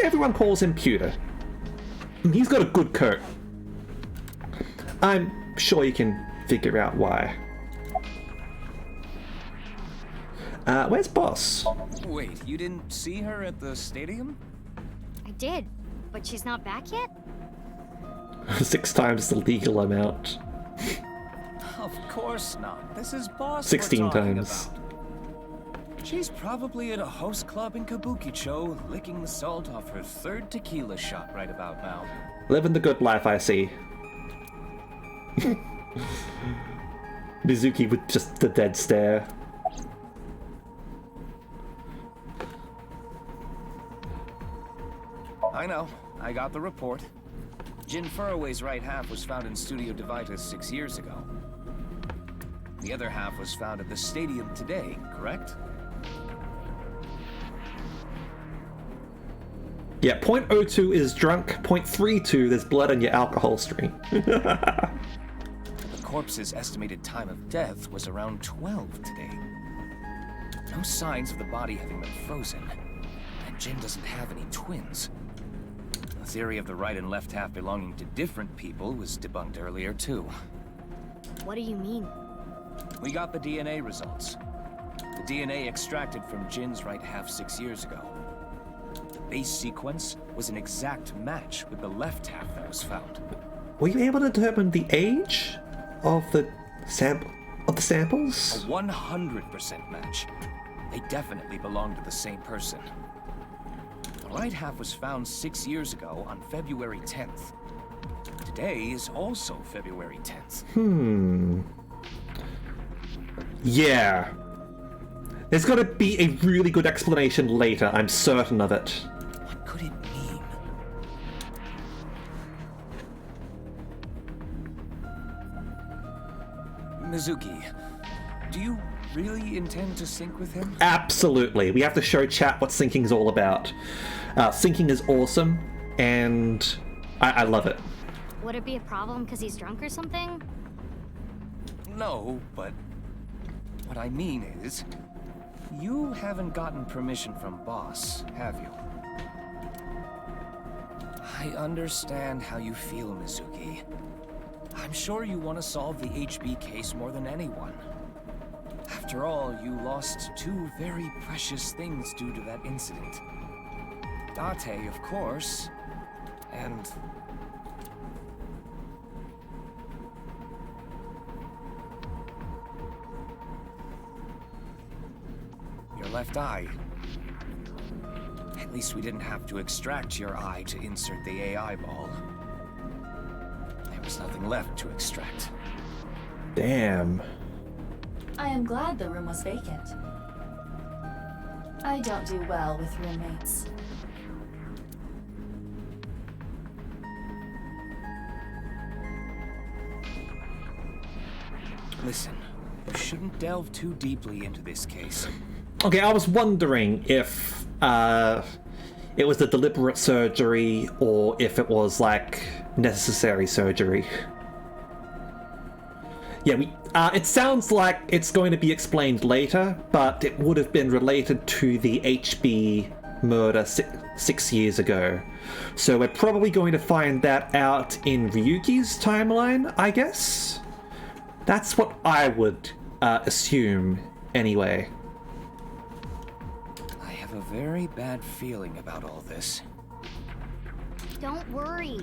Speaker 1: Everyone calls him Pewter. He's got a good coat. I'm sure you can figure out why. Where's Boss?
Speaker 5: Wait, you didn't see her at the stadium?
Speaker 11: I did, but she's not back yet?
Speaker 1: 6 times the legal amount.
Speaker 5: Of course not. This is Boss
Speaker 1: 16
Speaker 5: we're talking
Speaker 1: times.
Speaker 5: about. She's probably at a host club in Kabukicho, licking the salt off her 3rd tequila shot right about now.
Speaker 1: Living the good life, I see. Mizuki with just the dead stare.
Speaker 5: I know. I got the report. Jin Furroway's right half was found in Studio Devitas 6 years ago. The other half was found at the stadium today, correct?
Speaker 1: Yeah, 0.02 is drunk, 0.32 there's blood in your alcohol stream.
Speaker 5: The corpse's estimated time of death was around 12 today. No signs of the body having been frozen. And Jin doesn't have any twins. The theory of the right and left half belonging to different people was debunked earlier, too.
Speaker 11: What do you mean?
Speaker 5: We got the DNA results. The DNA extracted from Jin's right half 6 years ago. The base sequence was an exact match with the left half that was found.
Speaker 1: Were you able to determine the age of the samples?
Speaker 5: A 100% match. They definitely belong to the same person. The right half was found 6 years ago on February 10th. Today is also February 10th.
Speaker 1: Yeah. There's gotta be a really good explanation later, I'm certain of it.
Speaker 5: What could it mean? Mizuki, do you really intend to sync with him?
Speaker 1: Absolutely. We have to show chat what syncing's all about. Syncing is awesome, and I love it.
Speaker 11: Would it be a problem because he's drunk or something?
Speaker 5: No, but what I mean is, you haven't gotten permission from Boss, have you? I understand how you feel, Mizuki. I'm sure you want to solve the HB case more than anyone. After all, you lost 2 very precious things due to that incident. Date, of course, and... your left eye. At least we didn't have to extract your eye to insert the AI ball. There was nothing left to extract.
Speaker 1: Damn.
Speaker 4: I am glad the room was vacant. I don't do well with roommates.
Speaker 5: Listen, you shouldn't delve too deeply into this case.
Speaker 1: Okay, I was wondering if it was the deliberate surgery or if it was like necessary surgery. Yeah, it sounds like it's going to be explained later, but it would have been related to the HB murder 6 years ago. So we're probably going to find that out in Ryuki's timeline, I guess? That's what I would assume, anyway.
Speaker 5: I have a very bad feeling about all this.
Speaker 11: Don't worry.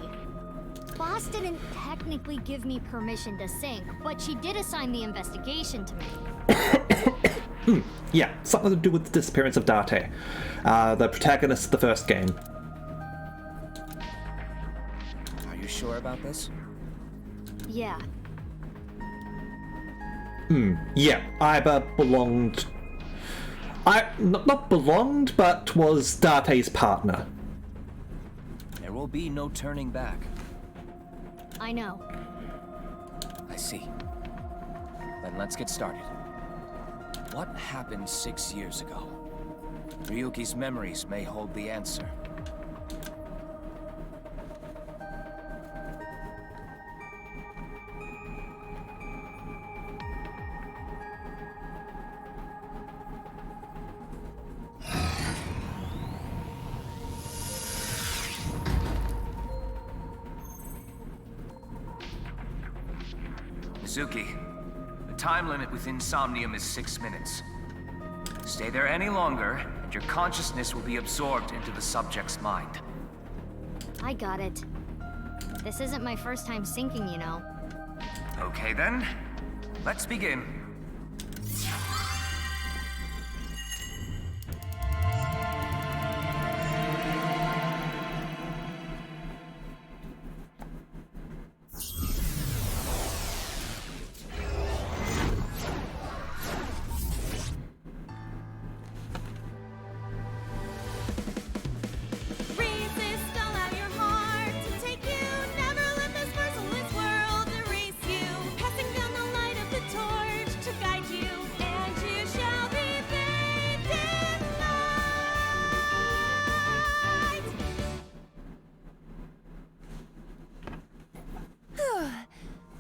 Speaker 11: Boss didn't technically give me permission to sync, but she did assign the investigation to me.
Speaker 1: Yeah, something to do with the disappearance of Date, the protagonist of the first game.
Speaker 5: Are you sure about this?
Speaker 11: Yeah.
Speaker 1: Yeah, Iba belonged... not belonged, but was Date's partner.
Speaker 5: There will be no turning back.
Speaker 11: I know.
Speaker 5: I see. Then let's get started. What happened 6 years ago? Ryuki's memories may hold the answer. Mizuki, the time limit within Somnium is 6 minutes. stay there any longer, and your consciousness will be absorbed into the subject's mind.
Speaker 11: I got it. This isn't my first time sinking, you know.
Speaker 5: Okay then, let's begin.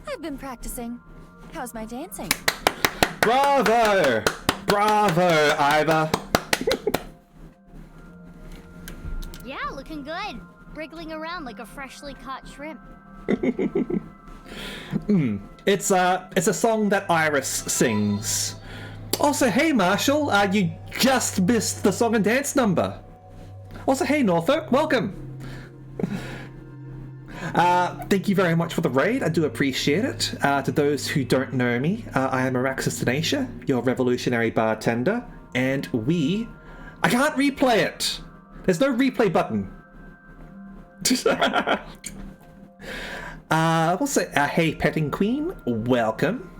Speaker 4: I've been practicing. How's my dancing?
Speaker 1: Bravo! Bravo, Iva!
Speaker 11: Yeah, looking good. Wriggling around like a freshly caught shrimp.
Speaker 1: It's a song that Iris sings. Also, hey Marshall, you just missed the song and dance number. Also, hey Norfolk, welcome. Thank you very much for the raid. I do appreciate it. To those who don't know me, I am Araxis Tenacia, your revolutionary bartender, and I can't replay it. There's no replay button. We'll say, hey Petting Queen, welcome.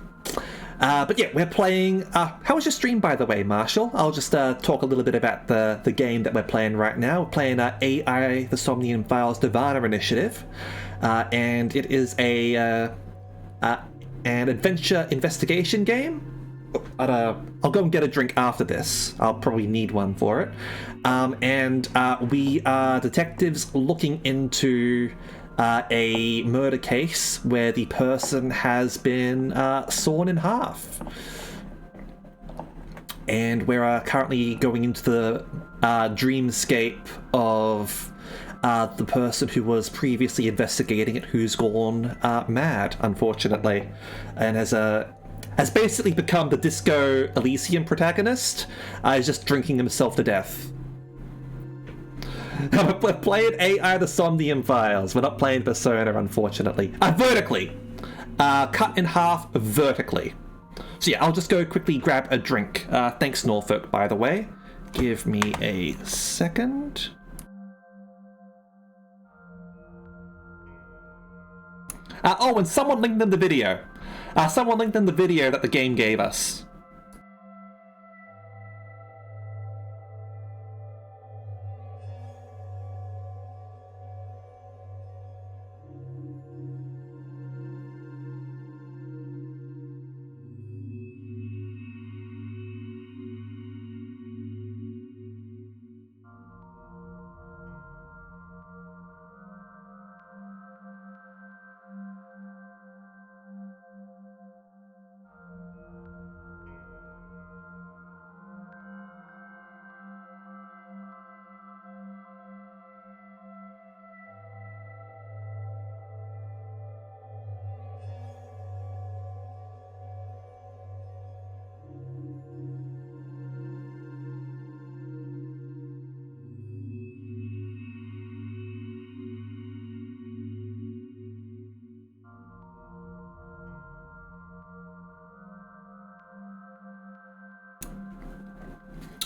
Speaker 1: But yeah, we're playing... how was your stream, by the way, Marshall? I'll just talk a little bit about the game that we're playing right now. We're playing AI, the Somnium Files nirvanA initiative. And it is an adventure investigation game. I'll go and get a drink after this. I'll probably need one for it. And we are detectives looking into... a murder case where the person has been sawn in half. And we're currently going into the dreamscape of the person who was previously investigating it, who's gone mad, unfortunately, and has basically become the Disco Elysium protagonist. He's just drinking himself to death. We're playing AI the Somnium Files. We're not playing Persona, unfortunately. Vertically. Cut in half vertically. So yeah, I'll just go quickly grab a drink. Thanks, Norfolk, by the way. Give me a second. And someone linked in the video. Someone linked in the video that the game gave us.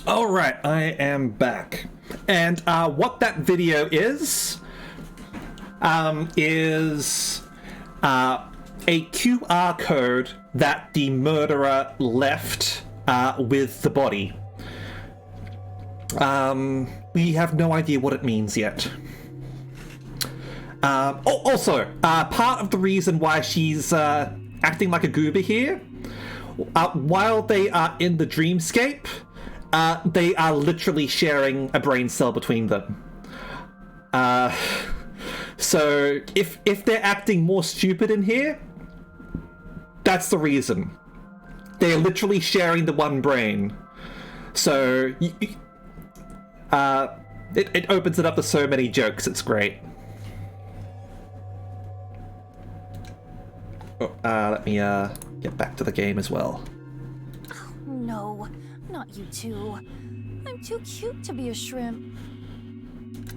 Speaker 1: Alright, I am back. And what that video is a QR code that the murderer left with the body. We have no idea what it means yet. Also, part of the reason why she's acting like a goober here, while they are in the dreamscape, they are literally sharing a brain cell between them. So if they're acting more stupid in here, that's the reason. They're literally sharing the one brain. So it opens it up to so many jokes. It's great. Let me get back to the game as well.
Speaker 4: No, Not you two. I'm too cute to be a shrimp.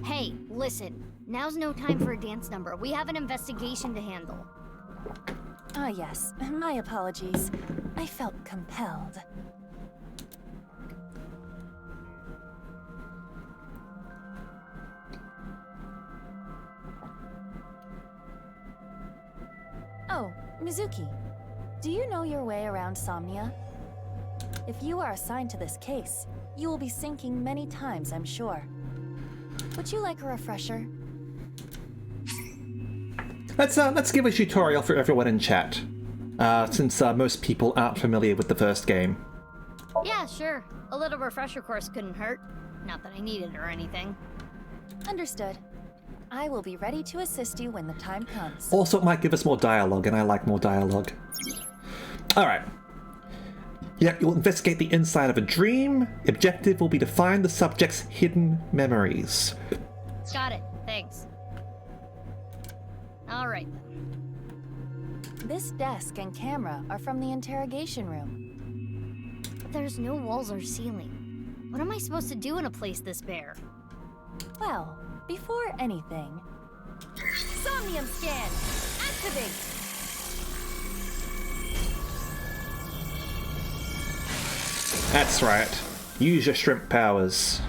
Speaker 19: Hey, listen. Now's no time for a dance number. We have an investigation to handle.
Speaker 4: Ah, yes. My apologies. I felt compelled. Oh, Mizuki. Do you know your way around Somnia? If you are assigned to this case, you will be sinking many times, I'm sure. Would you like a refresher?
Speaker 1: Let's give a tutorial for everyone in chat, since most people aren't familiar with the first game.
Speaker 19: Yeah, sure. A little refresher course couldn't hurt. Not that I need it or anything.
Speaker 4: Understood. I will be ready to assist you when the time comes.
Speaker 1: Also, it might give us more dialogue, and I like more dialogue. Alright. Yeah, you'll investigate the inside of a dream. Objective will be to find the subject's hidden memories.
Speaker 19: Got it. Thanks. All right then.
Speaker 4: This desk and camera are from the interrogation room.
Speaker 19: There's no walls or ceiling. What am I supposed to do in a place this bare?
Speaker 4: Well, before anything... Somnium scan! Activate!
Speaker 1: That's right. Use your shrimp powers.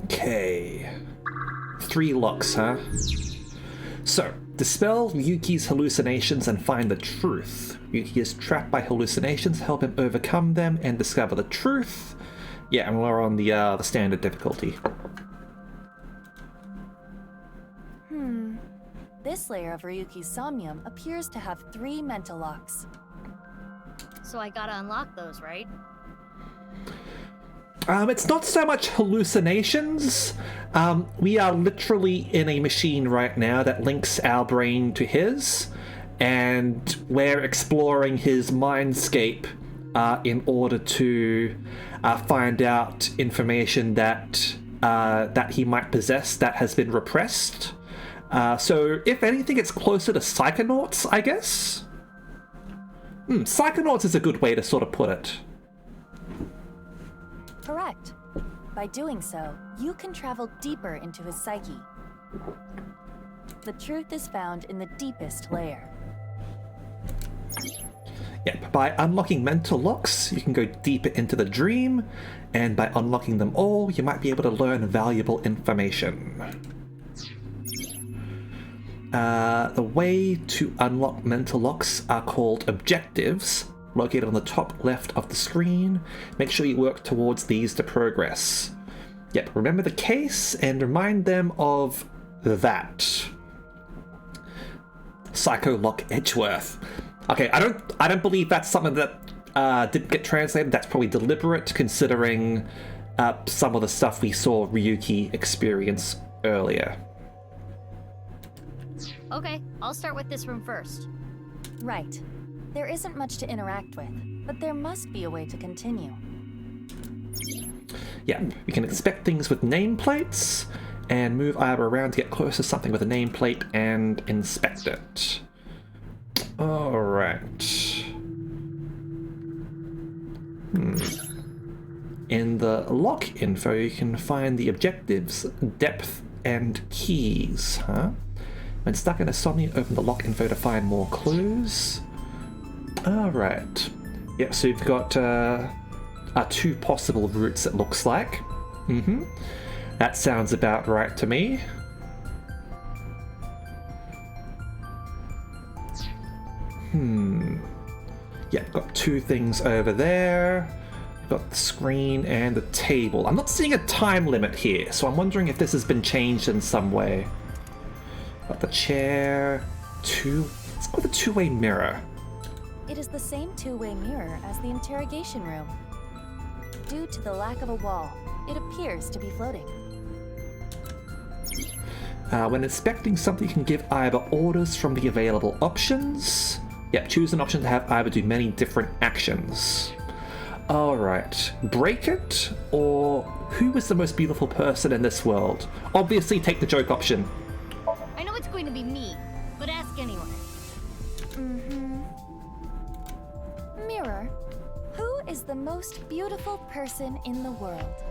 Speaker 1: Okay. 3 locks, huh? So, dispel Ryuki's hallucinations and find the truth. Ryuki is trapped by hallucinations, help him overcome them and discover the truth. Yeah, and we're on the standard difficulty.
Speaker 4: This layer of Ryuki's Somnium appears to have 3 mental locks.
Speaker 19: So I gotta unlock those, right?
Speaker 1: It's not so much hallucinations. We are literally in a machine right now that links our brain to his, and we're exploring his mindscape in order to find out information that that he might possess that has been repressed. So, if anything, it's closer to Psychonauts, I guess? Psychonauts is a good way to sort of put it.
Speaker 4: Correct. By doing so, you can travel deeper into his psyche. The truth is found in the deepest layer.
Speaker 1: Yep, by unlocking mental locks, you can go deeper into the dream, and by unlocking them all, you might be able to learn valuable information. The way to unlock mental locks are called objectives, located on the top left of the screen. Make sure you work towards these to progress. Yep, remember the case and remind them of that. Psycho Lock Edgeworth. Okay, I don't believe that's something that didn't get translated. That's probably deliberate, considering some of the stuff we saw Ryuki experience earlier.
Speaker 19: Okay, I'll start with this room first.
Speaker 4: Right. There isn't much to interact with, but there must be a way to continue.
Speaker 1: Yeah, we can inspect things with nameplates, and move either around to get close to something with a nameplate and inspect it. Alright. In the lock info, you can find the objectives, depth, and keys, huh? When stuck in a Somnium, open the lock info to find more clues. Alright. Yep, so you've got 2 possible routes, it looks like. That sounds about right to me. Yep, got 2 things over there. Got the screen and the table. I'm not seeing a time limit here, so I'm wondering if this has been changed in some way. Got the chair. Let's go with a 2-way mirror.
Speaker 4: It is the same 2-way mirror as the interrogation room. Due to the lack of a wall, it appears to be floating.
Speaker 1: When inspecting something, you can give either orders from the available options. Yep, choose an option to have either do many different actions. Alright. Break it, or who is the most beautiful person in this world? Obviously, take the joke option.
Speaker 19: I know it's going to be me, but ask anyway.
Speaker 4: Mirror, who is the most beautiful person in the world?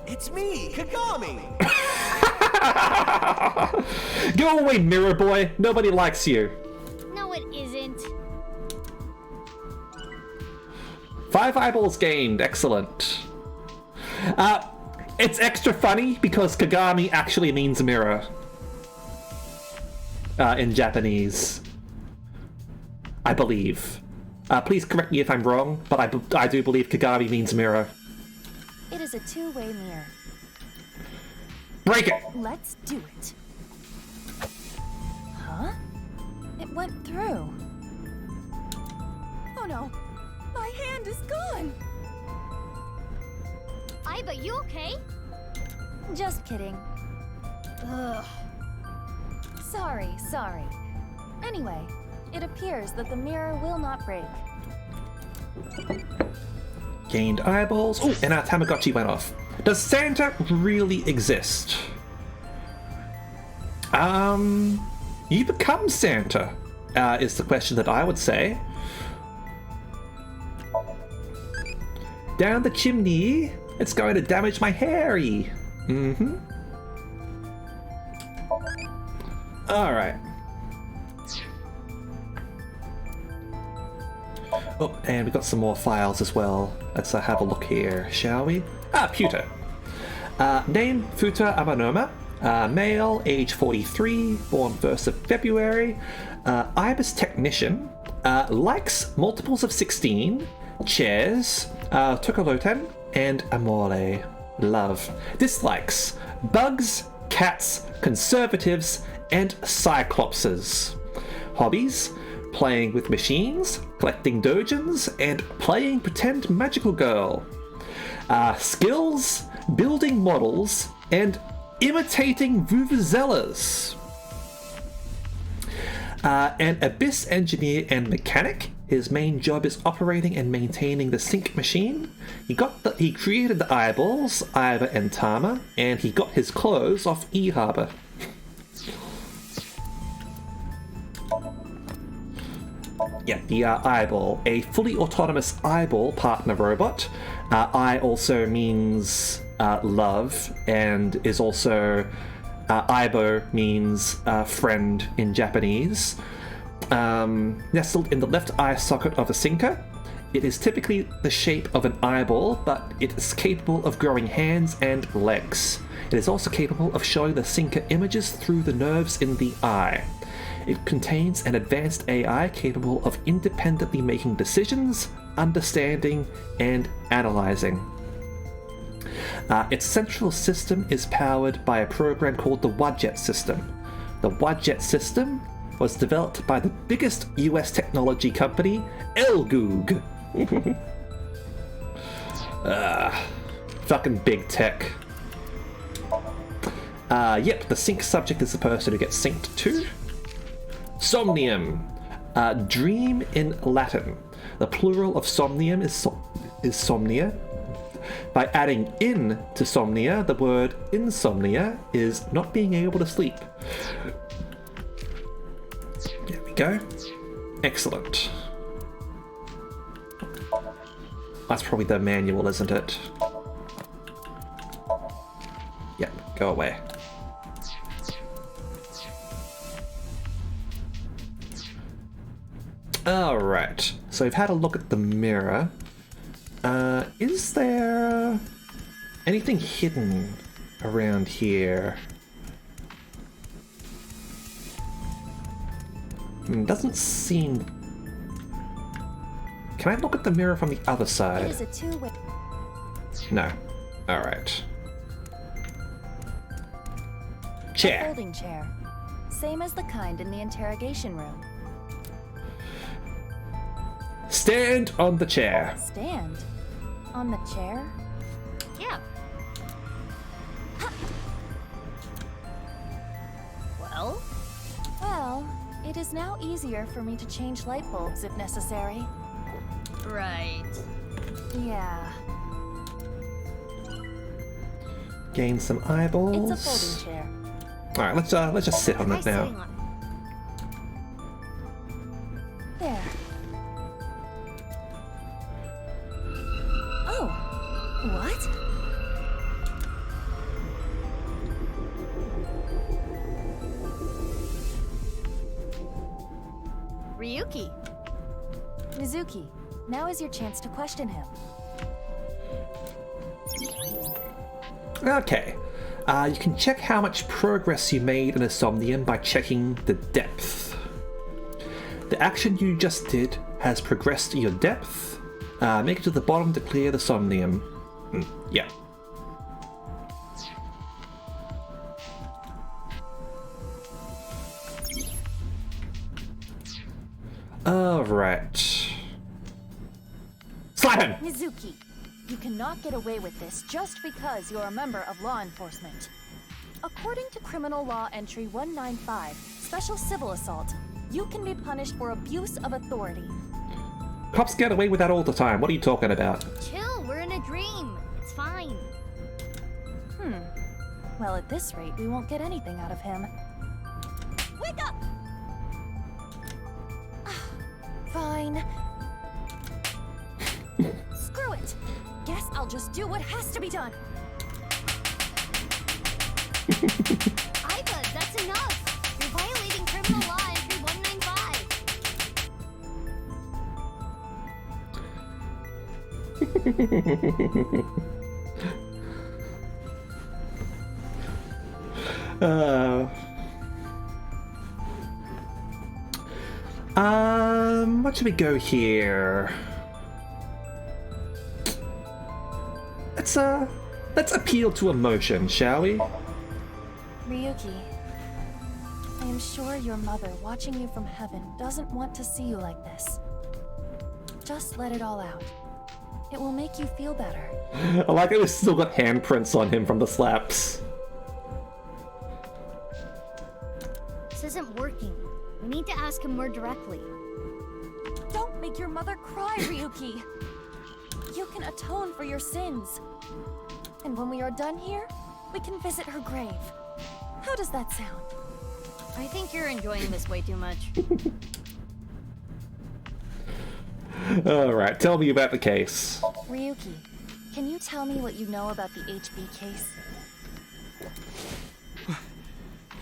Speaker 12: It's me, Kagami!
Speaker 1: Go away, Mirror Boy. Nobody likes you.
Speaker 19: No, it isn't.
Speaker 1: 5 eyeballs gained. Excellent. It's extra funny because Kagami actually means mirror. In Japanese. I believe. Please correct me if I'm wrong, but I do believe Kagami means mirror.
Speaker 4: It is a two-way mirror.
Speaker 1: Break it!
Speaker 4: Let's do it. Huh? It went through.
Speaker 11: Oh no! My hand is gone!
Speaker 19: Aiba, you okay?
Speaker 4: Just kidding.
Speaker 19: Ugh.
Speaker 4: Sorry. Anyway, it appears that the mirror will not break.
Speaker 1: Gained eyeballs. Oh, and our Tamagotchi went off. Does Santa really exist? You become Santa, is the question that I would say. Down the chimney. It's going to damage my hairy. Alright. Oh, and we've got some more files as well. Let's have a look here, shall we? Pewter. Name, Futa Amanoma. Male, age 43, born 1st of February. Ibis technician. Likes multiples of 16. Chairs. Tokoloten. And Amore. Love. Dislikes. Bugs, cats, conservatives, and cyclopses. Hobbies. Playing with machines, collecting dojins, and playing pretend magical girl. Skills, building models, and imitating vuvuzelas. An abyss engineer and mechanic. His main job is operating and maintaining the sync machine. He created the eyeballs, Aiba and Tama, and he got his clothes off E-Harbor. Yeah, the eyeball, a fully autonomous eyeball partner robot. Eye also means love, and is also Aibo means friend in Japanese. Nestled in the left eye socket of a sinker. It is typically the shape of an eyeball, but it is capable of growing hands and legs. It is also capable of showing the sinker images through the nerves in the eye. It contains an advanced AI capable of independently making decisions, understanding, and analyzing. Its central system is powered by a program called the Wadjet system. The Wadjet system was developed by the biggest US technology company, Elgoog. Fucking big tech. Yep, the sync subject is the person who gets synced to. Somnium. Dream in Latin. The plural of somnium is somnia. By adding in to somnia, the word insomnia is not being able to sleep. There we go. Excellent. That's probably the manual, isn't it? Yep, go away. Alright, so we've had a look at the mirror. Is there anything hidden around here? Doesn't seem... Can I look at the mirror from the other side?
Speaker 4: It is a two-way...
Speaker 1: No. Alright. Chair.
Speaker 4: A folding chair. Same as the kind in the interrogation room.
Speaker 1: Stand on the chair.
Speaker 4: Stand? On the chair?
Speaker 19: Yeah. Well?
Speaker 4: Well, it is now easier for me to change light bulbs if necessary.
Speaker 3: Right. Yeah.
Speaker 1: Gain some eyeballs.
Speaker 4: It's a folding chair.
Speaker 1: Alright, let's just sit on it now.
Speaker 4: There. Oh. What?
Speaker 3: Ryuki.
Speaker 4: Mizuki, now is your chance to question him.
Speaker 1: Okay. You can check how much progress you made in a Somnium by checking the depth. The action you just did has progressed your depth. Make it to the bottom to clear the Somnium. Yeah. Alright. Slap him!
Speaker 4: Mizuki, you cannot get away with this just because you're a member of law enforcement. According to Criminal Law Entry 195, Special Civil Assault, you can be punished for abuse of authority.
Speaker 1: Cops get away with that all the time. What are you talking about?
Speaker 19: Chill, we're in a dream. It's fine.
Speaker 4: Well, at this rate, we won't get anything out of him.
Speaker 19: Wake up!
Speaker 4: Fine. Screw it. Guess I'll just do what has to be done.
Speaker 19: Iva, that's enough. You're violating Criminal Law Entry 195.
Speaker 1: What should we go here? Let's appeal to emotion, shall we?
Speaker 4: Ryuki, I am sure your mother, watching you from heaven, doesn't want to see you like this. Just let it all out. It will make you feel better.
Speaker 1: I like it, we've still got handprints on him from the slaps.
Speaker 19: This isn't working. We need to ask him more directly.
Speaker 4: Don't make your mother cry, Ryuki. You can atone for your sins. And when we are done here, we can visit her grave. How does that sound?
Speaker 19: I think you're enjoying this way too much.
Speaker 1: Alright, tell me about the case.
Speaker 4: Ryuki, can you tell me what you know about the HB case?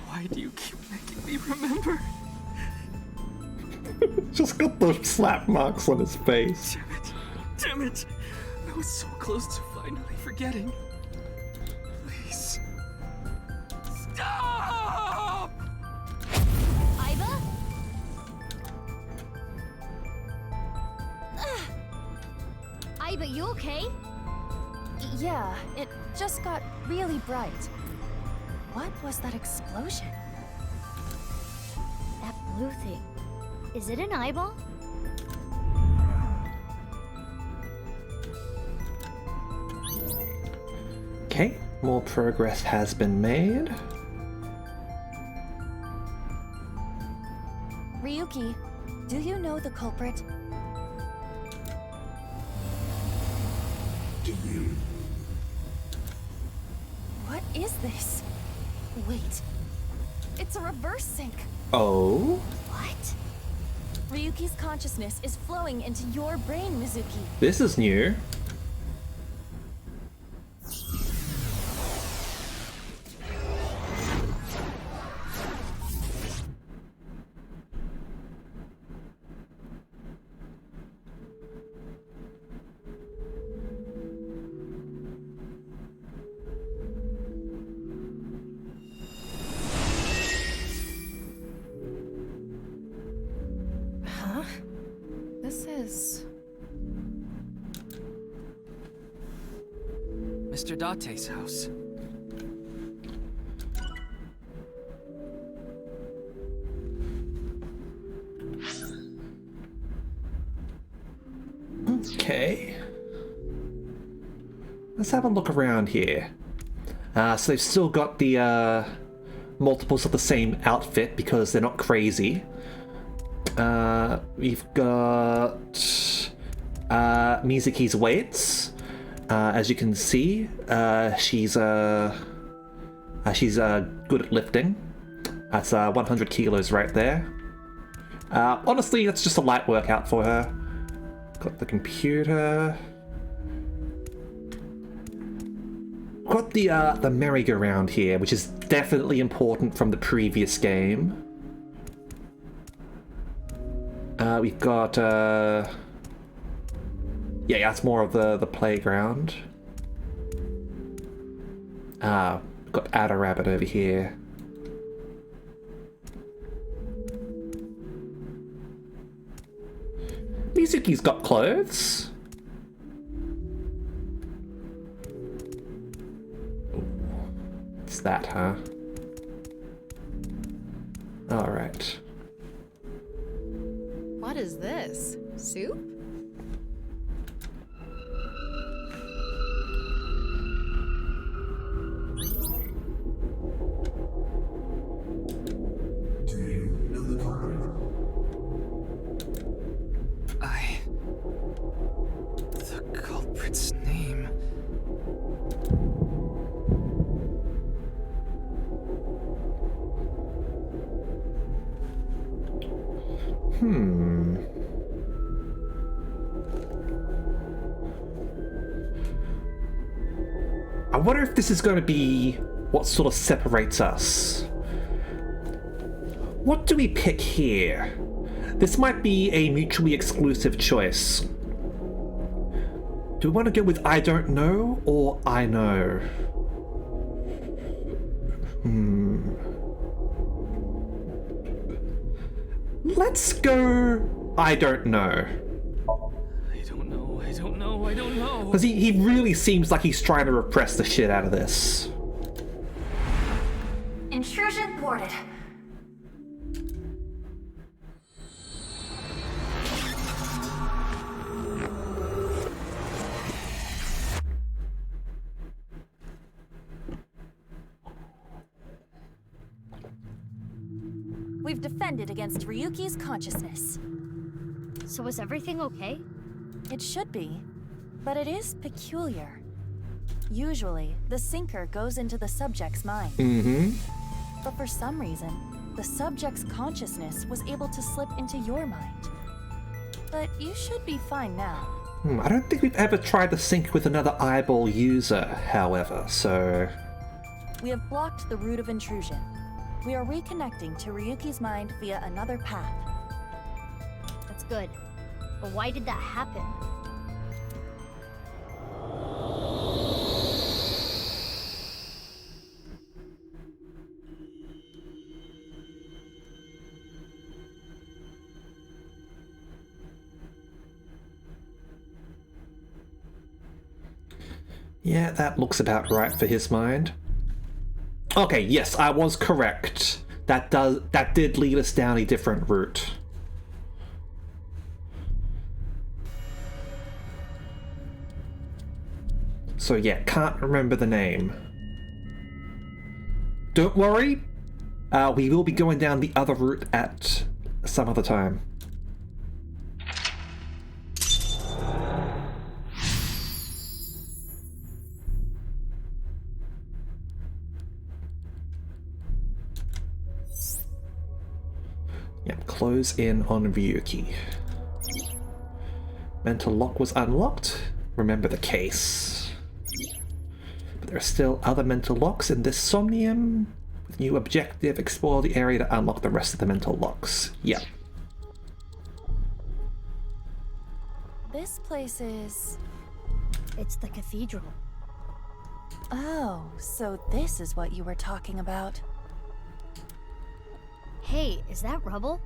Speaker 9: Why do you keep making me remember?
Speaker 1: Just got those slap marks on his face.
Speaker 9: Damn it. Damn it. I was so close to finally forgetting. Please. Stop!
Speaker 19: Iva? Iva, you okay?
Speaker 4: Yeah, it just got really bright. What was that explosion?
Speaker 19: That blue thing. Is it an eyeball?
Speaker 1: Okay, more progress has been made.
Speaker 4: Ryuki, do you know the culprit?
Speaker 6: Do you?
Speaker 4: What is this? Wait. It's a reverse sync.
Speaker 1: Oh?
Speaker 4: What? Ryuki's consciousness is flowing into your brain, Mizuki.
Speaker 1: This is new.
Speaker 13: This is...
Speaker 14: Mr. Date's house.
Speaker 1: Okay. Let's have a look around here. So they've still got the multiples of the same outfit because they're not crazy. We've got Mizuki's weights. As you can see, she's good at lifting. That's 100 kilos right there. Honestly, that's just a light workout for her. Got the computer. Got the merry-go-round here, which is definitely important from the previous game. We've got yeah, that's more of the playground. We've got Ada Rabbit over here. Mizuki's got clothes. It's that, huh? Alright.
Speaker 13: What is this? Soup?
Speaker 6: Do you know the culprit?
Speaker 5: The culprit's name.
Speaker 1: I wonder if this is going to be what sort of separates us. What do we pick here? This might be a mutually exclusive choice. Do we want to go with I don't know or I know? Let's go I don't know.
Speaker 16: I don't know.
Speaker 1: Because he really seems like he's trying to repress the shit out of this.
Speaker 4: Intrusion thwarted.
Speaker 20: We've defended against Ryuki's consciousness.
Speaker 19: So is everything okay?
Speaker 20: It should be, but it is peculiar. Usually, the sinker goes into the subject's mind. But for some reason, the subject's consciousness was able to slip into your mind. But you should be fine now.
Speaker 1: I don't think we've ever tried to sync with another eyeball user, however, so...
Speaker 20: We have blocked the route of intrusion. We are reconnecting to Ryuki's mind via another path.
Speaker 19: That's good. But why did that happen?
Speaker 1: Yeah, that looks about right for his mind. Okay, yes, I was correct. That did lead us down a different route. So yeah, can't remember the name. Don't worry, we will be going down the other route at some other time. Yep, close in on Ryuki. Mental lock was unlocked. Remember the case. But there are still other mental locks in this Somnium. With new objective, explore the area to unlock the rest of the mental locks. Yep.
Speaker 20: This place is...
Speaker 19: It's the cathedral.
Speaker 20: Oh, so this is what you were talking about.
Speaker 19: Hey, is that rubble?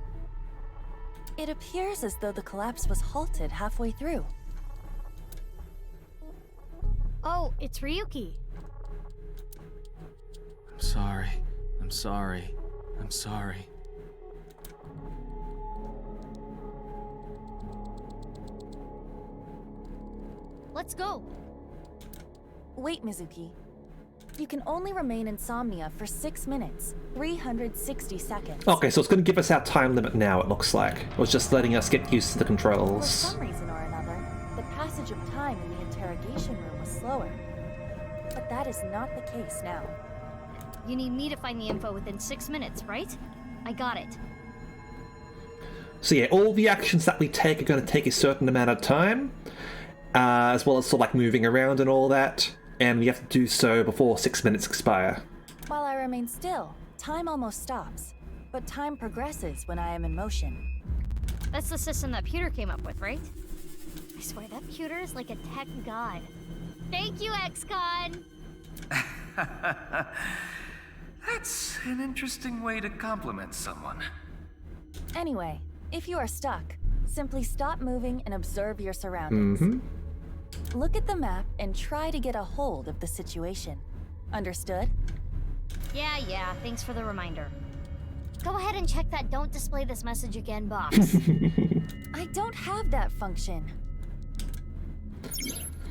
Speaker 20: It appears as though the collapse was halted halfway through.
Speaker 19: Oh, it's Ryuki.
Speaker 14: I'm sorry. I'm sorry. I'm sorry.
Speaker 19: Let's go.
Speaker 20: Wait, Mizuki. You can only remain insomnia for 6 minutes, 360 seconds.
Speaker 1: Okay, so it's going to give us our time limit now, it looks like. It was just letting us get used to the
Speaker 20: For
Speaker 1: controls.
Speaker 20: some reason or another, passage of time in the interrogation room was slower. But that is not the case now.
Speaker 19: You need me to find the info within 6 minutes, right? I got it.
Speaker 1: So yeah, all the actions that we take are going to take a certain amount of time, as well as sort of like moving around and all that, and we have to do so before 6 minutes expire.
Speaker 20: While I remain still, time almost stops, but time progresses when I am in motion.
Speaker 19: That's the system that Pewter came up with, right? I swear that Pewter is like a tech god. Thank you, ex-con!
Speaker 5: That's an interesting way to compliment someone.
Speaker 20: Anyway, if you are stuck, simply stop moving and observe your surroundings. Look at the map and try to get a hold of the situation. Understood?
Speaker 19: Yeah, thanks for the reminder. Go ahead and check that don't display this message again box.
Speaker 20: I don't have that function.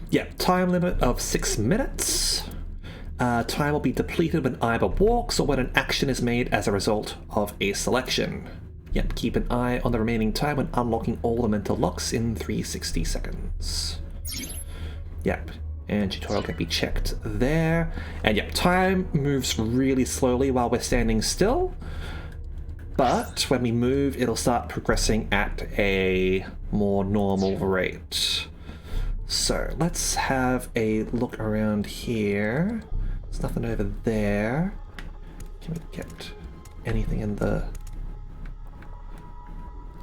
Speaker 1: Yeah, time limit of 6 minutes. Time will be depleted when either walks or when an action is made as a result of a selection. Yep, keep an eye on the remaining time when unlocking all the mental locks in 360 seconds. Yep, and tutorial can be checked there. And yep, time moves really slowly while we're standing still, but when we move, it'll start progressing at a more normal rate. So let's have a look around here. There's nothing over there. Can we get anything in the...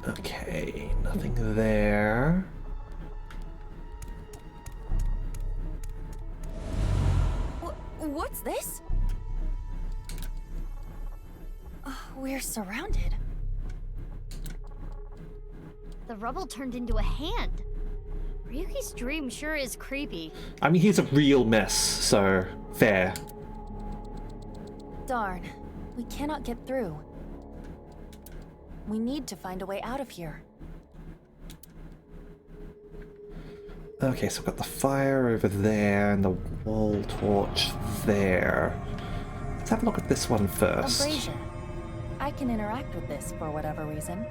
Speaker 1: Okay, nothing there.
Speaker 20: What's this? We're surrounded.
Speaker 19: The rubble turned into a hand. Ryuki's dream sure is creepy.
Speaker 1: I mean, he's a real mess, so fair.
Speaker 20: Darn, we cannot get through. We need to find a way out of here.
Speaker 1: Okay, so we've got the fire over there and the wall torch there. Let's have a look at this one first.
Speaker 20: Abrasion. I can interact with this for whatever reason.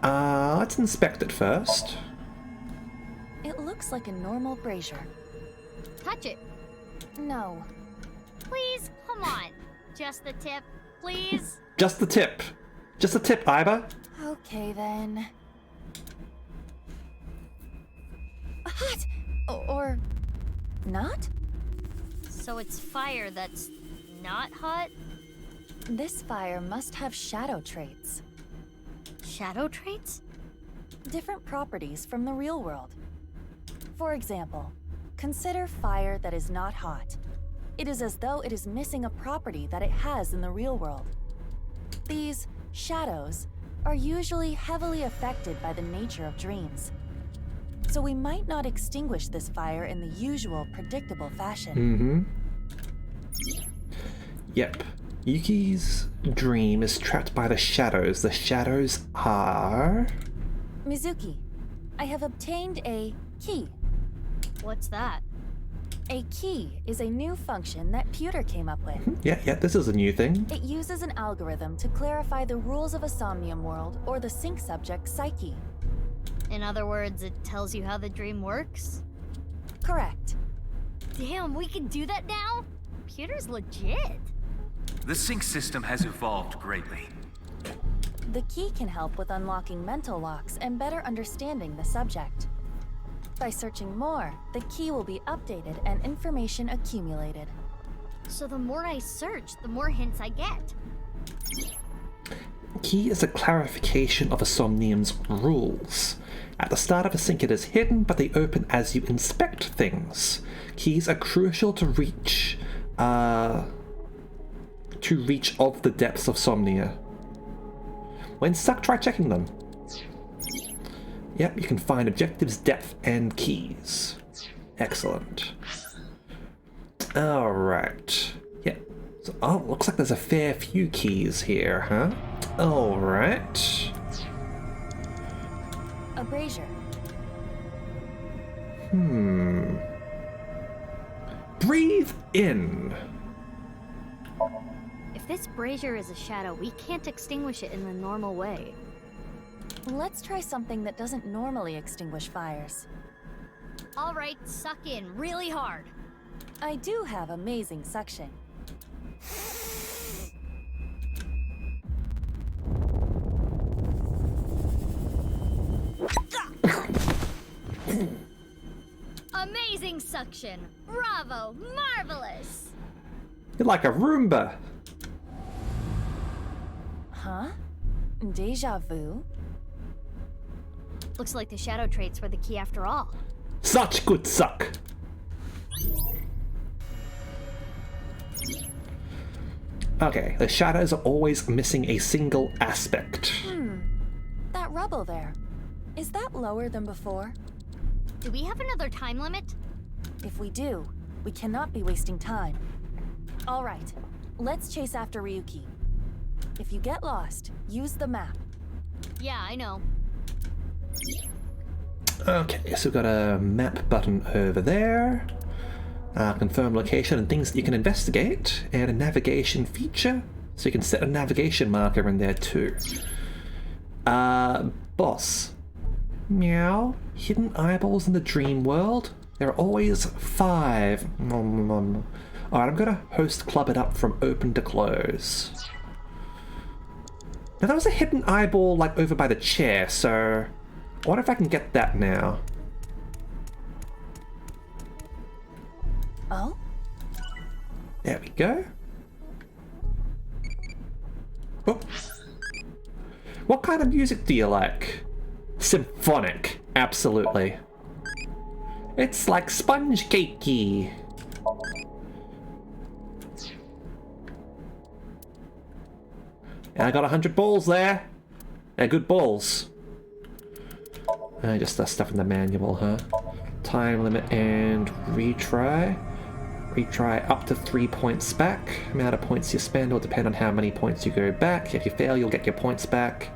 Speaker 1: Let's inspect it first.
Speaker 20: It looks like a normal brazier.
Speaker 19: Touch it.
Speaker 20: No.
Speaker 19: Please, come on. Just the tip, please.
Speaker 1: Just the tip. Just the tip, Iba.
Speaker 20: Okay then. Hot! Or not?
Speaker 19: So it's fire that's not hot?
Speaker 20: This fire must have shadow traits.
Speaker 19: Shadow traits?
Speaker 20: Different properties from the real world. For example, consider fire that is not hot. It is as though it is missing a property that it has in the real world. These shadows are usually heavily affected by the nature of dreams. So we might not extinguish this fire in the usual predictable fashion.
Speaker 1: Yep. Yuki's dream is trapped by the shadows. The shadows are...
Speaker 20: Mizuki, I have obtained a key.
Speaker 19: What's that?
Speaker 20: A key is a new function that Pewter came up with.
Speaker 1: Yeah, this is a new thing.
Speaker 20: It uses an algorithm to clarify the rules of a Somnium world or the sync subject's psyche.
Speaker 19: In other words, it tells you how the dream works?
Speaker 20: Correct.
Speaker 19: Damn, we can do that now? Pewter's legit.
Speaker 5: The sync system has evolved greatly.
Speaker 20: The key can help with unlocking mental locks and better understanding the subject. By searching more, the key will be updated and information accumulated.
Speaker 19: So the more I search, the more hints I get.
Speaker 1: Key is a clarification of a Somnium's rules. At the start of a sync it is hidden, but they open as you inspect things. Keys are crucial to reach of the depths of Somnia. When stuck, try checking them. Yep, you can find objectives, depth, and keys. Excellent. Alright. Yep. So, looks like there's a fair few keys here, huh? Alright.
Speaker 20: A brazier.
Speaker 1: Breathe in.
Speaker 19: If this brazier is a shadow, we can't extinguish it in the normal way.
Speaker 20: Let's try something that doesn't normally extinguish fires.
Speaker 19: All right, suck in really hard.
Speaker 20: I do have amazing suction.
Speaker 19: Amazing suction. Bravo. Marvelous.
Speaker 1: You're like a Roomba.
Speaker 20: Huh? Deja vu?
Speaker 19: Looks like the shadow traits were the key after all.
Speaker 1: Such good suck. Okay, the shadows are always missing a single aspect.
Speaker 20: That rubble there. Is that lower than before?
Speaker 19: Do we have another time limit?
Speaker 20: If we do, we cannot be wasting time. All right, let's chase after Ryuki. If you get lost, use the map.
Speaker 19: Yeah, I know.
Speaker 1: Okay, so we've got a map button over there. Confirm location and things that you can investigate, and a navigation feature, so you can set a navigation marker in there too. Boss. Meow. Hidden eyeballs in the dream world. There are always 5. Alright, I'm gonna host club it up from open to close. Now there was a hidden eyeball like over by the chair, so I wonder if I can get that now.
Speaker 20: Oh?
Speaker 1: There we go. Oh. What kind of music do you like? Symphonic, absolutely. It's like sponge cakey. And I got 100 balls there. They're good balls. Just stuff in the manual, huh? Time limit and retry. Retry up to 3 points back. Amount of points you spend will depend on how many points you go back. If you fail, you'll get your points back.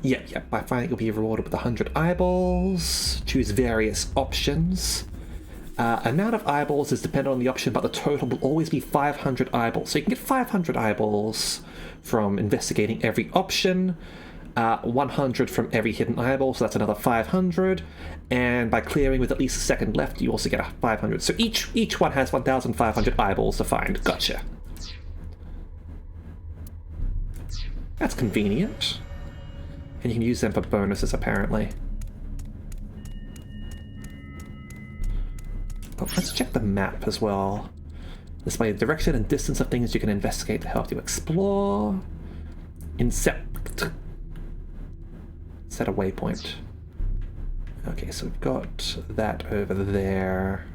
Speaker 1: Yep, by finding you'll be rewarded with 100 eyeballs. Choose various options. Amount of eyeballs is dependent on the option, but the total will always be 500 eyeballs. So you can get 500 eyeballs from investigating every option, 100 from every hidden eyeball, so that's another 500, and by clearing with at least a second left, you also get a 500. So each one has 1,500 eyeballs to find. Gotcha. That's convenient. And you can use them for bonuses, apparently. Oh, let's check the map as well. Display the direction and distance of things you can investigate to help you explore. Set a waypoint. Okay, so we've got that over there.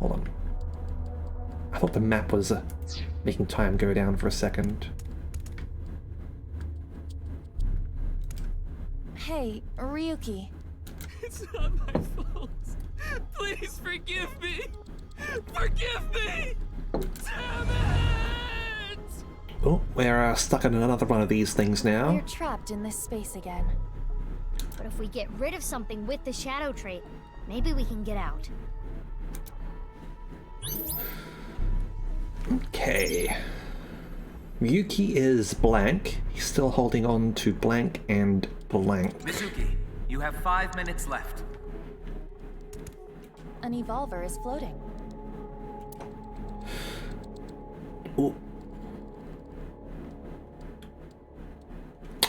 Speaker 1: Hold on. I thought the map was making time go down for a second.
Speaker 20: Hey, Ryuki.
Speaker 16: It's not my fault. Please forgive me. Forgive me! Damn it!
Speaker 1: Oh, we're stuck in another one of these things now.
Speaker 20: We're trapped in this space again.
Speaker 19: But if we get rid of something with the shadow trait, maybe we can get out.
Speaker 1: Okay. Ryuki is blank. He's still holding on to blank and blank.
Speaker 5: Mizuki, you have 5 minutes left.
Speaker 20: An evolver is floating.
Speaker 1: Ooh.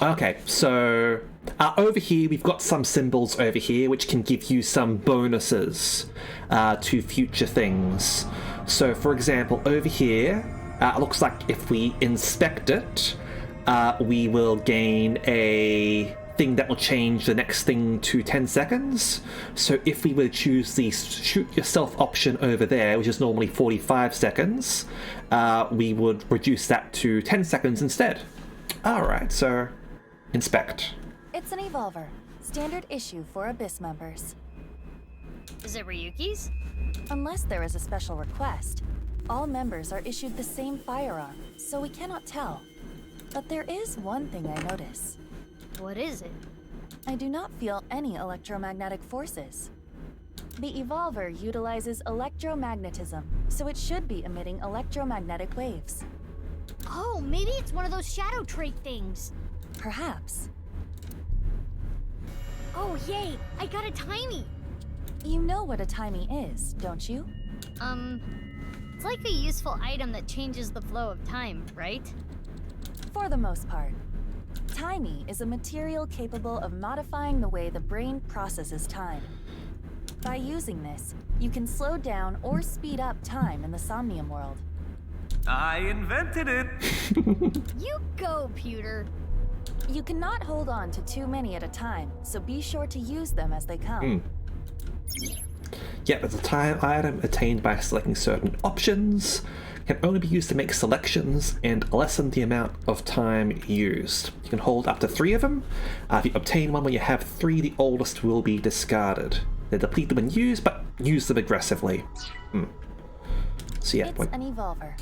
Speaker 1: Okay, so over here we've got some symbols over here which can give you some bonuses to future things. So for example, over here, it looks like if we inspect it, we will gain a thing that will change the next thing to 10 seconds. So if we were to choose the shoot yourself option over there, which is normally 45 seconds, we would reduce that to 10 seconds instead. Alright, so inspect.
Speaker 20: It's an evolver. Standard issue for Abyss members.
Speaker 19: Is it Ryuki's?
Speaker 20: Unless there is a special request. all members are issued the same firearm, so we cannot tell. But there is one thing I notice.
Speaker 19: What is it?
Speaker 20: I do not feel any electromagnetic forces. The Evolver utilizes electromagnetism, so it should be emitting electromagnetic waves.
Speaker 19: Oh, maybe it's one of those shadow trait things.
Speaker 20: Perhaps.
Speaker 19: Oh, yay! I got a timey!
Speaker 20: You know what a timey is, don't you?
Speaker 19: It's like a useful item that changes the flow of time, right?
Speaker 20: For the most part. Timey is a material capable of modifying the way the brain processes time. By using this, you can slow down or speed up time in the Somnium world.
Speaker 2: I invented it!
Speaker 19: You go, Pewter!
Speaker 20: You cannot hold on to too many at a time, so be sure to use them as they come.
Speaker 1: Yep, it's a time item attained by selecting certain options, can only be used to make selections, and lessen the amount of time used. You can hold up to 3 of them. If you obtain one when you have 3, the oldest will be discarded. They're depleted when used, but use them aggressively. So yeah,
Speaker 20: it's an Evolver.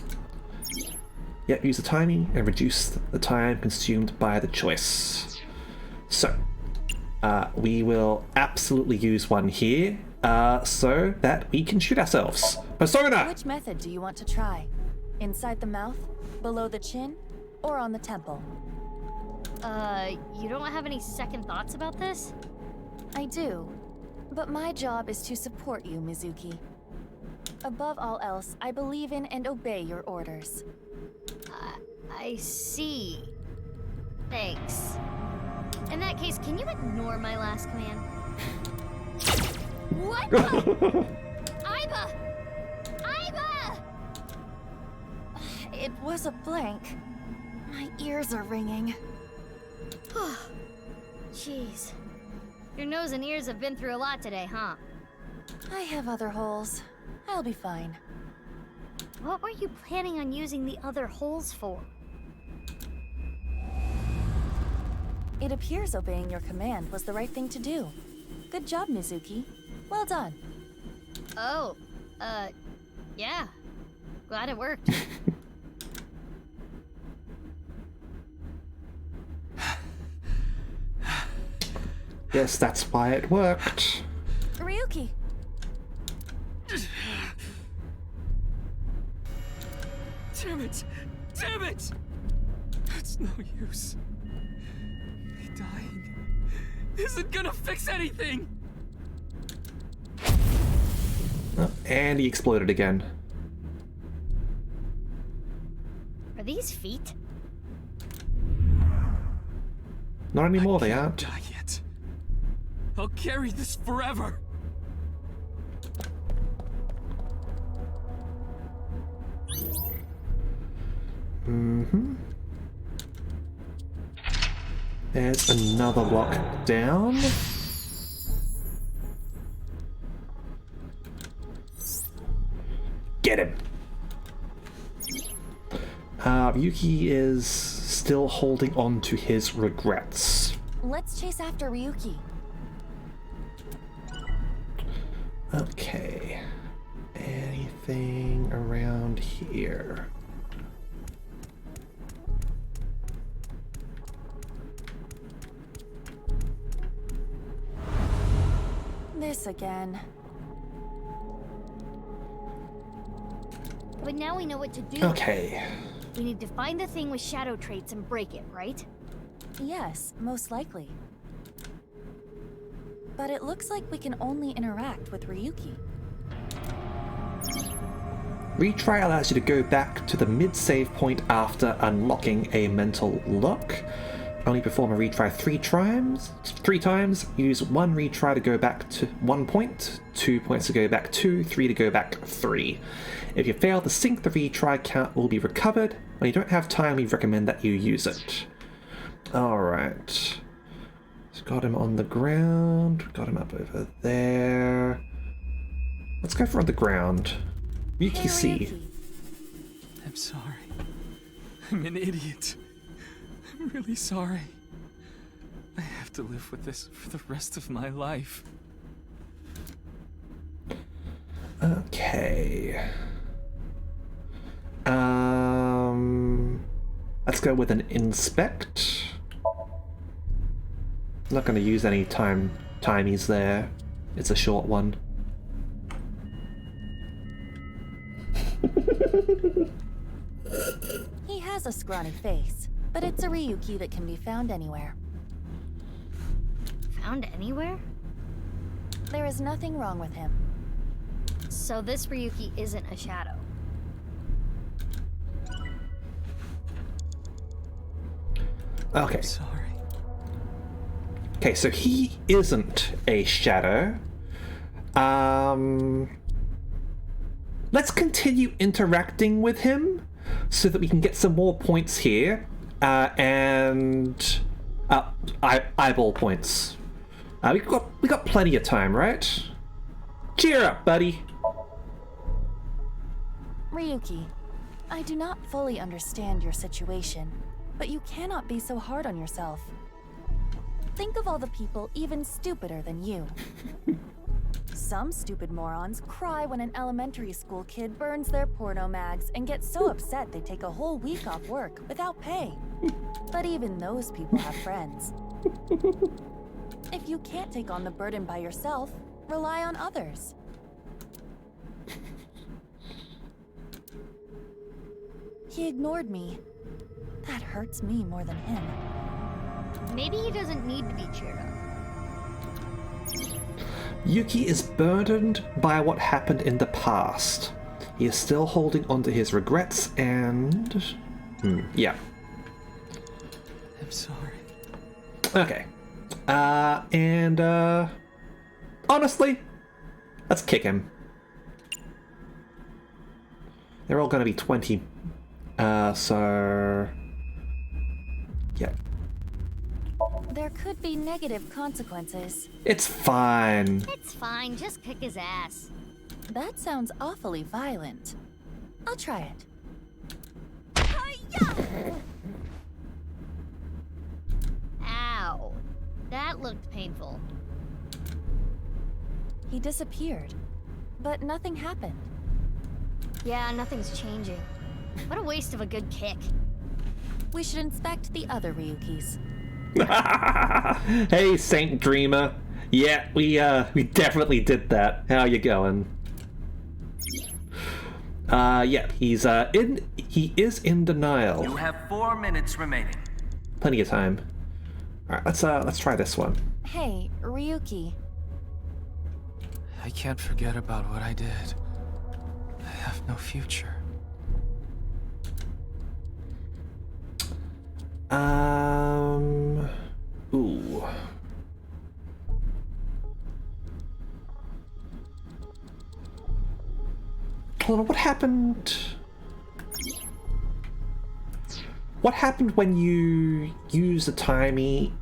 Speaker 1: Yep, use the timing and reduce the time consumed by the choice. So, we will absolutely use one here, so that we can shoot ourselves. Persona!
Speaker 20: Which method do you want to try? Inside the mouth, below the chin, or on the temple?
Speaker 19: You don't have any second thoughts about this?
Speaker 20: I do, but my job is to support you, Mizuki. Above all else, I believe in and obey your orders.
Speaker 19: I see. Thanks. In that case, can you ignore my last command? What the? Aiba! Aiba!
Speaker 20: It was a blank. My ears are ringing.
Speaker 19: Jeez. Your nose and ears have been through a lot today, huh?
Speaker 20: I have other holes. I'll be fine.
Speaker 19: What were you planning on using the other holes for?
Speaker 20: It appears obeying your command was the right thing to do. Good job, Mizuki. Well done.
Speaker 19: Oh, yeah. Glad it worked.
Speaker 1: Yes, that's why it worked.
Speaker 20: Ryuki!
Speaker 16: Damn it! Damn it! It's no use. Me dying isn't gonna fix anything!
Speaker 1: Oh, and he exploded again.
Speaker 19: Are these feet?
Speaker 1: Not anymore, they aren't.
Speaker 16: Die yet. I'll carry this forever.
Speaker 1: There's another lock down. Get him! Ryuki is still holding on to his regrets.
Speaker 20: Let's chase after Ryuki.
Speaker 1: Okay. Anything around here?
Speaker 20: This again.
Speaker 19: But now we know what to do.
Speaker 1: Okay.
Speaker 19: We need to find the thing with shadow traits and break it, right?
Speaker 20: Yes, most likely. But it looks like we can only interact with Ryuki.
Speaker 1: Retry allows you to go back to the mid-save point after unlocking a mental lock. Only perform a retry three times. Use 1 retry to go back to 1 point, 2 points to go back 2, 3 to go back 3. If you fail to sync, the retry count will be recovered. When you don't have time, we recommend that you use it. Alright. Got him on the ground. Got him up over there. Let's go for on the ground. Ryuki C.
Speaker 16: I'm sorry. I'm an idiot. I'm really sorry. I have to live with this for the rest of my life.
Speaker 1: Okay. let's go with an inspect. I'm not going to use any timies there. It's a short one.
Speaker 20: He has a scrawny face, but it's a Ryuki that can be found anywhere.
Speaker 19: Found anywhere?
Speaker 20: There is nothing wrong with him.
Speaker 19: So this Ryuki isn't a shadow.
Speaker 1: Okay.
Speaker 16: I'm sorry.
Speaker 1: Okay, so he isn't a shadow. Let's continue interacting with him so that we can get some more points here. Eyeball points. We got plenty of time, right? Cheer up, buddy.
Speaker 20: Ryuki, I do not fully understand your situation, but you cannot be so hard on yourself. Think of all the people even stupider than you. Some stupid morons cry when an elementary school kid burns their porno mags and get so upset they take a whole week off work without pay. But even those people have friends. If you can't take on the burden by yourself, rely on others. He ignored me. That hurts me more than him.
Speaker 19: Maybe he doesn't need to be cheered up.
Speaker 1: Yuki is burdened by what happened in the past. He is still holding on to his regrets and... yeah.
Speaker 16: I'm sorry.
Speaker 1: Okay. Honestly, let's kick him. They're all gonna be 20. So... yeah.
Speaker 20: There could be negative consequences.
Speaker 1: It's fine.
Speaker 19: It's fine, just kick his ass.
Speaker 20: That sounds awfully violent. I'll try it.
Speaker 19: Ow. That looked painful.
Speaker 20: He disappeared, but nothing happened.
Speaker 19: Yeah, nothing's changing. What a waste of a good kick.
Speaker 20: We should inspect the other Ryukis.
Speaker 1: Hey, Saint Dreamer. Yeah, we definitely did that. How you going? Yeah, he is in denial.
Speaker 2: You have 4 minutes remaining.
Speaker 1: Plenty of time. All right, let's try this one.
Speaker 20: Hey, Ryuki.
Speaker 16: I can't forget about what I did. I have no future.
Speaker 1: Ooh. Hold on, what happened? What happened when you use the timey?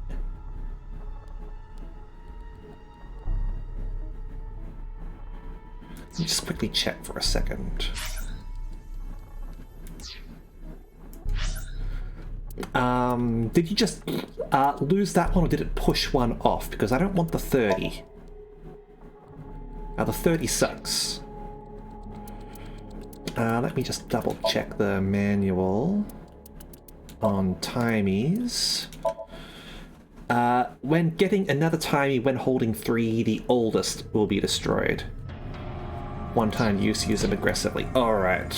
Speaker 1: Let me just quickly check for a second. Did you just lose that one, or did it push one off? Because I don't want the 30. The 30 sucks. Let me just double check the manual on timies. When getting another timey when holding 3, the oldest will be destroyed. One-time use them aggressively. Alright.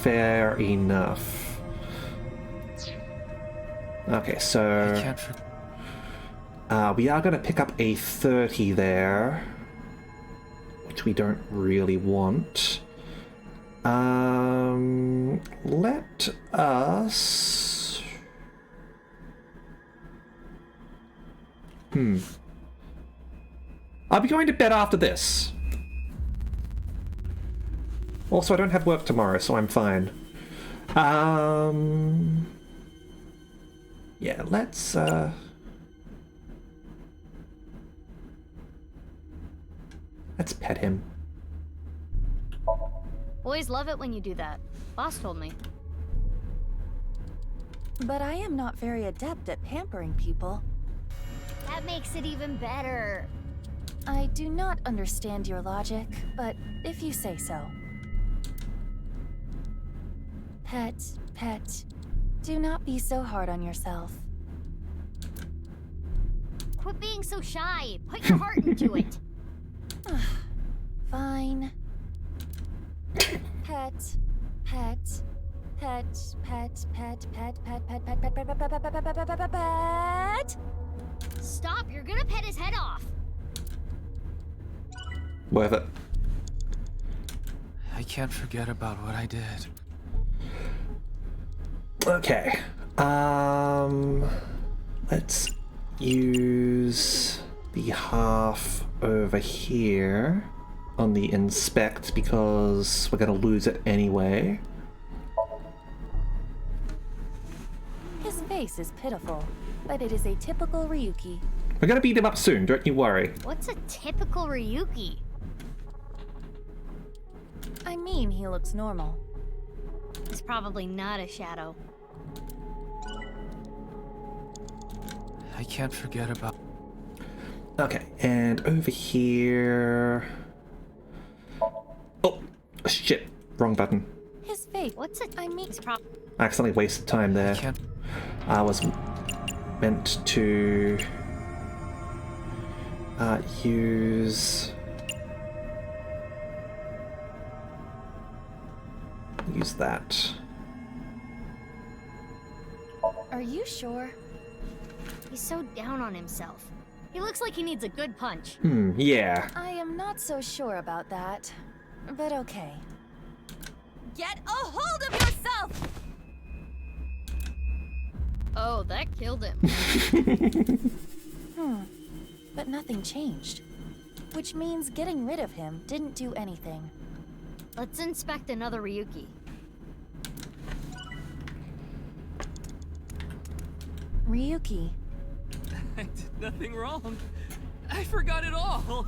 Speaker 1: Fair enough. Okay, so... we are going to pick up a 30 there, which we don't really want. Let us... I'll be going to bed after this. Also, I don't have work tomorrow, so I'm fine. Yeah, let's pet him.
Speaker 19: Boys love it when you do that. Boss told me.
Speaker 20: But I am not very adept at pampering people.
Speaker 19: That makes it even better.
Speaker 20: I do not understand your logic, but if you say so. Pet, pet, Do not be so hard on yourself.
Speaker 19: Quit being so shy. Put your heart into it.
Speaker 20: Fine. Pet, pet, pet, pet, pet, pet, pet, pet, pet, pet, pet, pet, pet, pet.
Speaker 19: Stop, you're gonna pet his head off.
Speaker 1: Worth it.
Speaker 16: I can't forget about what I did.
Speaker 1: Okay. Let's use the half over here on the inspect because we're gonna lose it anyway.
Speaker 20: His face is pitiful, but it is a typical Ryuki.
Speaker 1: We're gonna beat him up soon, don't you worry.
Speaker 19: What's a typical Ryuki?
Speaker 20: I mean, he looks normal.
Speaker 19: He's probably not a shadow.
Speaker 16: I can't forget about...
Speaker 1: Okay, and over here... Oh, shit. Wrong button.
Speaker 20: His face.
Speaker 19: What's it? I mean,
Speaker 1: I accidentally wasted time there. I was meant to use that.
Speaker 20: Are you sure?
Speaker 19: He's so down on himself. He looks like he needs a good punch.
Speaker 1: Yeah.
Speaker 20: I am not so sure about that, but okay. Get a hold of yourself!
Speaker 19: Oh, that killed him.
Speaker 20: But nothing changed. Which means getting rid of him didn't do anything.
Speaker 19: Let's inspect another Ryuki.
Speaker 20: Ryuki.
Speaker 16: I did nothing wrong. I forgot it all.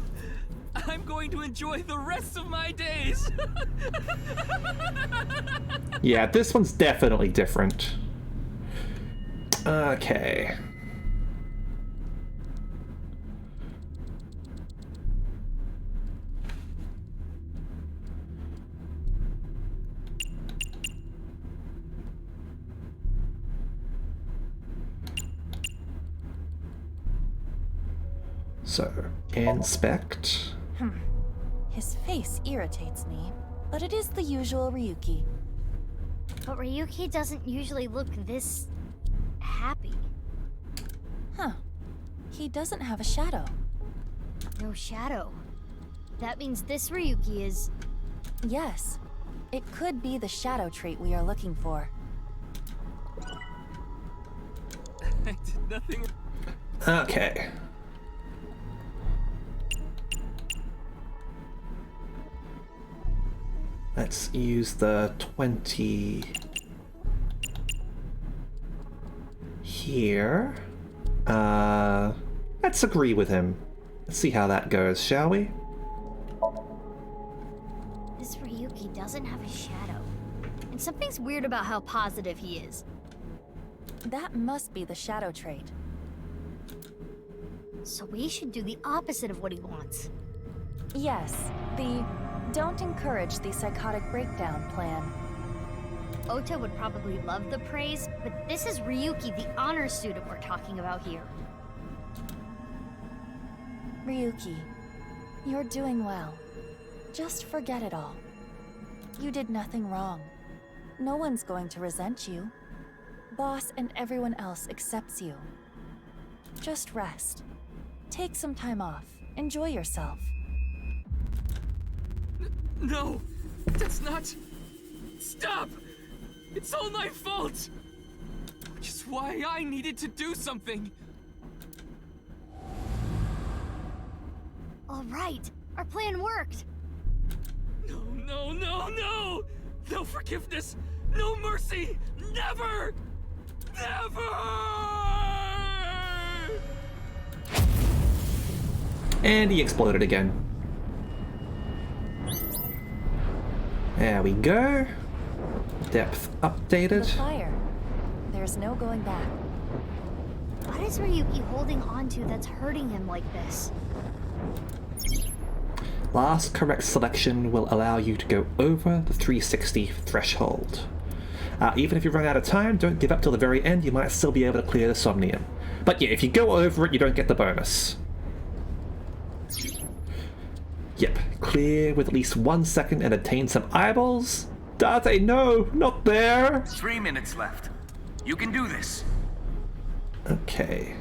Speaker 16: I'm going to enjoy the rest of my days.
Speaker 1: Yeah, this one's definitely different. Okay. So, inspect.
Speaker 20: His face irritates me, but it is the usual Ryuki.
Speaker 19: But Ryuki doesn't usually look this happy.
Speaker 20: He doesn't have a shadow.
Speaker 19: No shadow. That means this Ryuki is...
Speaker 20: Yes. It could be the shadow trait we are looking for.
Speaker 16: I did nothing.
Speaker 1: Okay. Let's use the 20 here. Let's agree with him. Let's see how that goes, shall we?
Speaker 19: This Ryuki doesn't have a shadow. And something's weird about how positive he is.
Speaker 20: That must be the shadow trait.
Speaker 19: So we should do the opposite of what he wants.
Speaker 20: Yes, the don't encourage the psychotic breakdown plan.
Speaker 19: Ota would probably love the praise, but this is Ryuki, the honor student we're talking about here.
Speaker 20: Ryuki, you're doing well. Just forget it all. You did nothing wrong. No one's going to resent you. Boss and everyone else accepts you. Just rest. Take some time off. Enjoy yourself.
Speaker 16: No! That's not... Stop! It's all my fault! Which is why I needed to do something!
Speaker 19: All right, our plan worked.
Speaker 16: No, no, no, no! No forgiveness! No mercy! Never! Never!
Speaker 1: And he exploded again. There we go. Depth updated.
Speaker 20: The fire. There's no going back.
Speaker 19: What is Ryuki holding onto that's hurting him like this?
Speaker 1: Last correct selection will allow you to go over the 360 threshold. Even if you run out of time, don't give up till the very end. You might still be able to clear the Somnium. But yeah, if you go over it, you don't get the bonus. Yep, clear with at least 1 second and obtain some eyeballs. Date, no, not there.
Speaker 5: 3 minutes left. You can do this.
Speaker 1: Okay.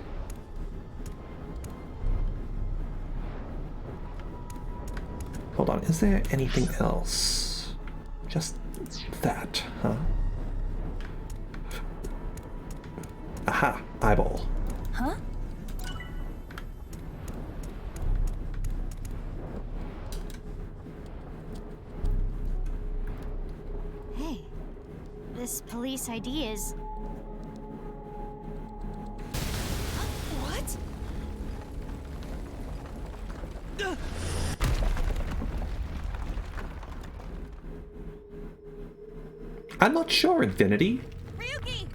Speaker 1: Hold on, is there anything else? Just that, huh? Aha, eyeball.
Speaker 20: Huh?
Speaker 19: Hey, this police ID is...
Speaker 20: What?
Speaker 1: I'm not sure, Infinity.
Speaker 20: Ryuki!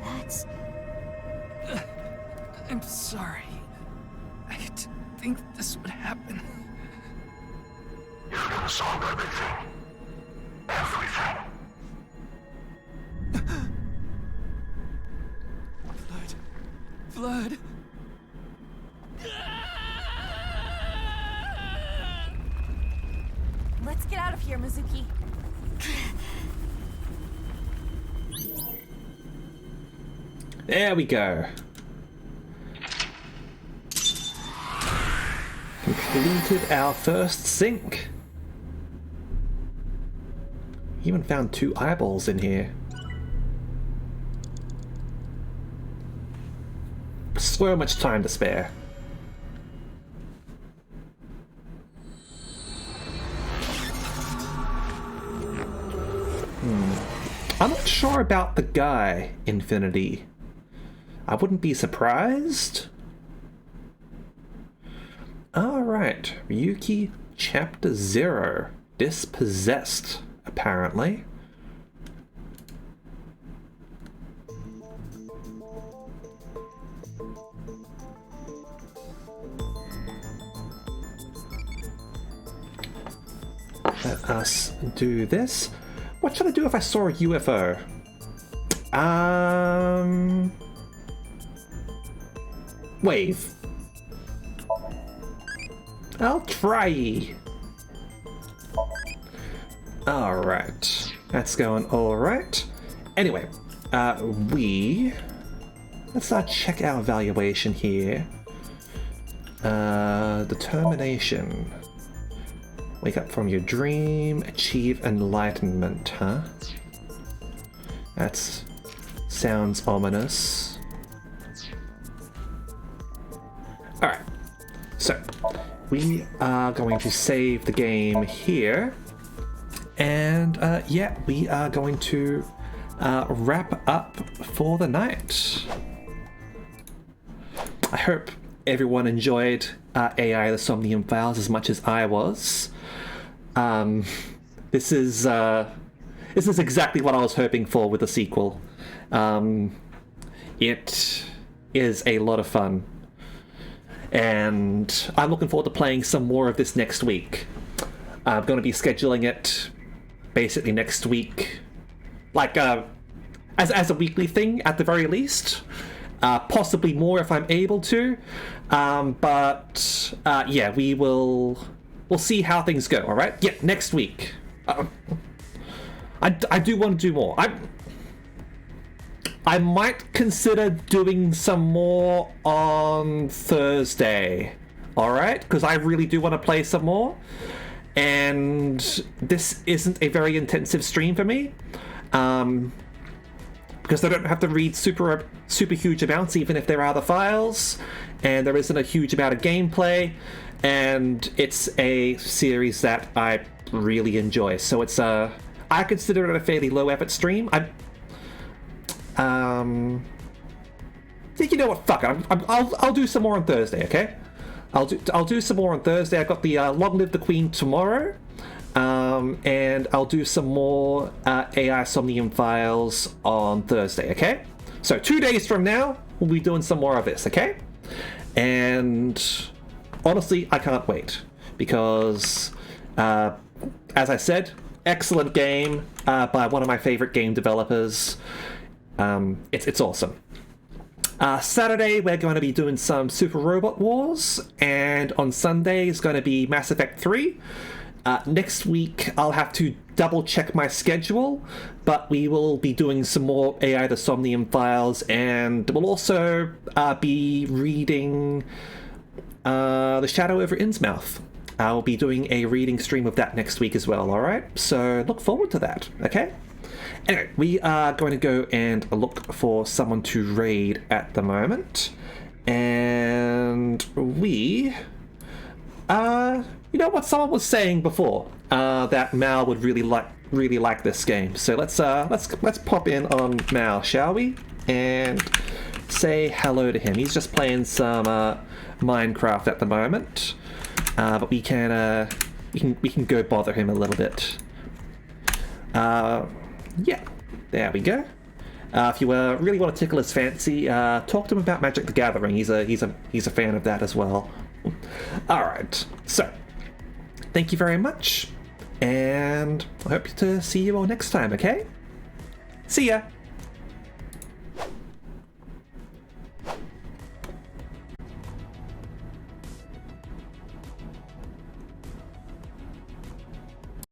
Speaker 19: That's...
Speaker 16: I'm sorry. I didn't think this would happen.
Speaker 8: You're gonna solve everything. Everything.
Speaker 16: Blood.
Speaker 20: Let's get out of here, Mizuki.
Speaker 1: There we go. Completed our first sync. Even found 2 eyeballs in here. So much time to spare. I'm not sure about the guy, Infinity. I wouldn't be surprised. Alright, Ryuki Chapter 0. Dispossessed, apparently. Let us do this. What should I do if I saw a UFO? Wave. I'll try. Alright. That's going alright. Anyway, let's check our evaluation here. Determination. Wake up from your dream, achieve enlightenment, huh? That sounds ominous. Alright, so we are going to save the game here. And yeah, we are going to wrap up for the night. I hope everyone enjoyed AI the Somnium Files as much as I was. This is exactly what I was hoping for with the sequel. It is a lot of fun, and I'm looking forward to playing some more of this next week. I'm going to be scheduling it basically next week, like as a weekly thing at the very least. Possibly more if I'm able to, but yeah, we'll see how things go. All right, yeah, next week. I do want to do more. I might consider doing some more on Thursday. All right, because I really do want to play some more, and this isn't a very intensive stream for me. Because I don't have to read super huge amounts, even if there are the files, and there isn't a huge amount of gameplay, and it's a series that I really enjoy. So it's I consider it a fairly low effort stream. You know what? Fuck it. I'll do some more on Thursday. Okay, I'll do some more on Thursday. I got the Long Live the Queen tomorrow. And I'll do some more AI Somnium Files on Thursday, okay? So 2 days from now, we'll be doing some more of this, okay? And honestly, I can't wait. because, as I said, excellent game by one of my favorite game developers. It's awesome. Saturday, we're going to be doing some Super Robot Wars, and on Sunday is going to be Mass Effect 3. Next week, I'll have to double check my schedule, but we will be doing some more AI the Somnium files, and we'll also be reading The Shadow over Innsmouth. I'll be doing a reading stream of that next week as well, alright? So look forward to that, okay? Anyway, we are going to go and look for someone to raid at the moment. And we... you know what someone was saying before? That Mal would really like this game. So let's pop in on Mal, shall we? And say hello to him. He's just playing some Minecraft at the moment. But we can go bother him a little bit. Yeah, there we go. If you really want to tickle his fancy, talk to him about Magic the Gathering. He's a fan of that as well. All right, so thank you very much, and I hope to see you all next time. Okay, see ya.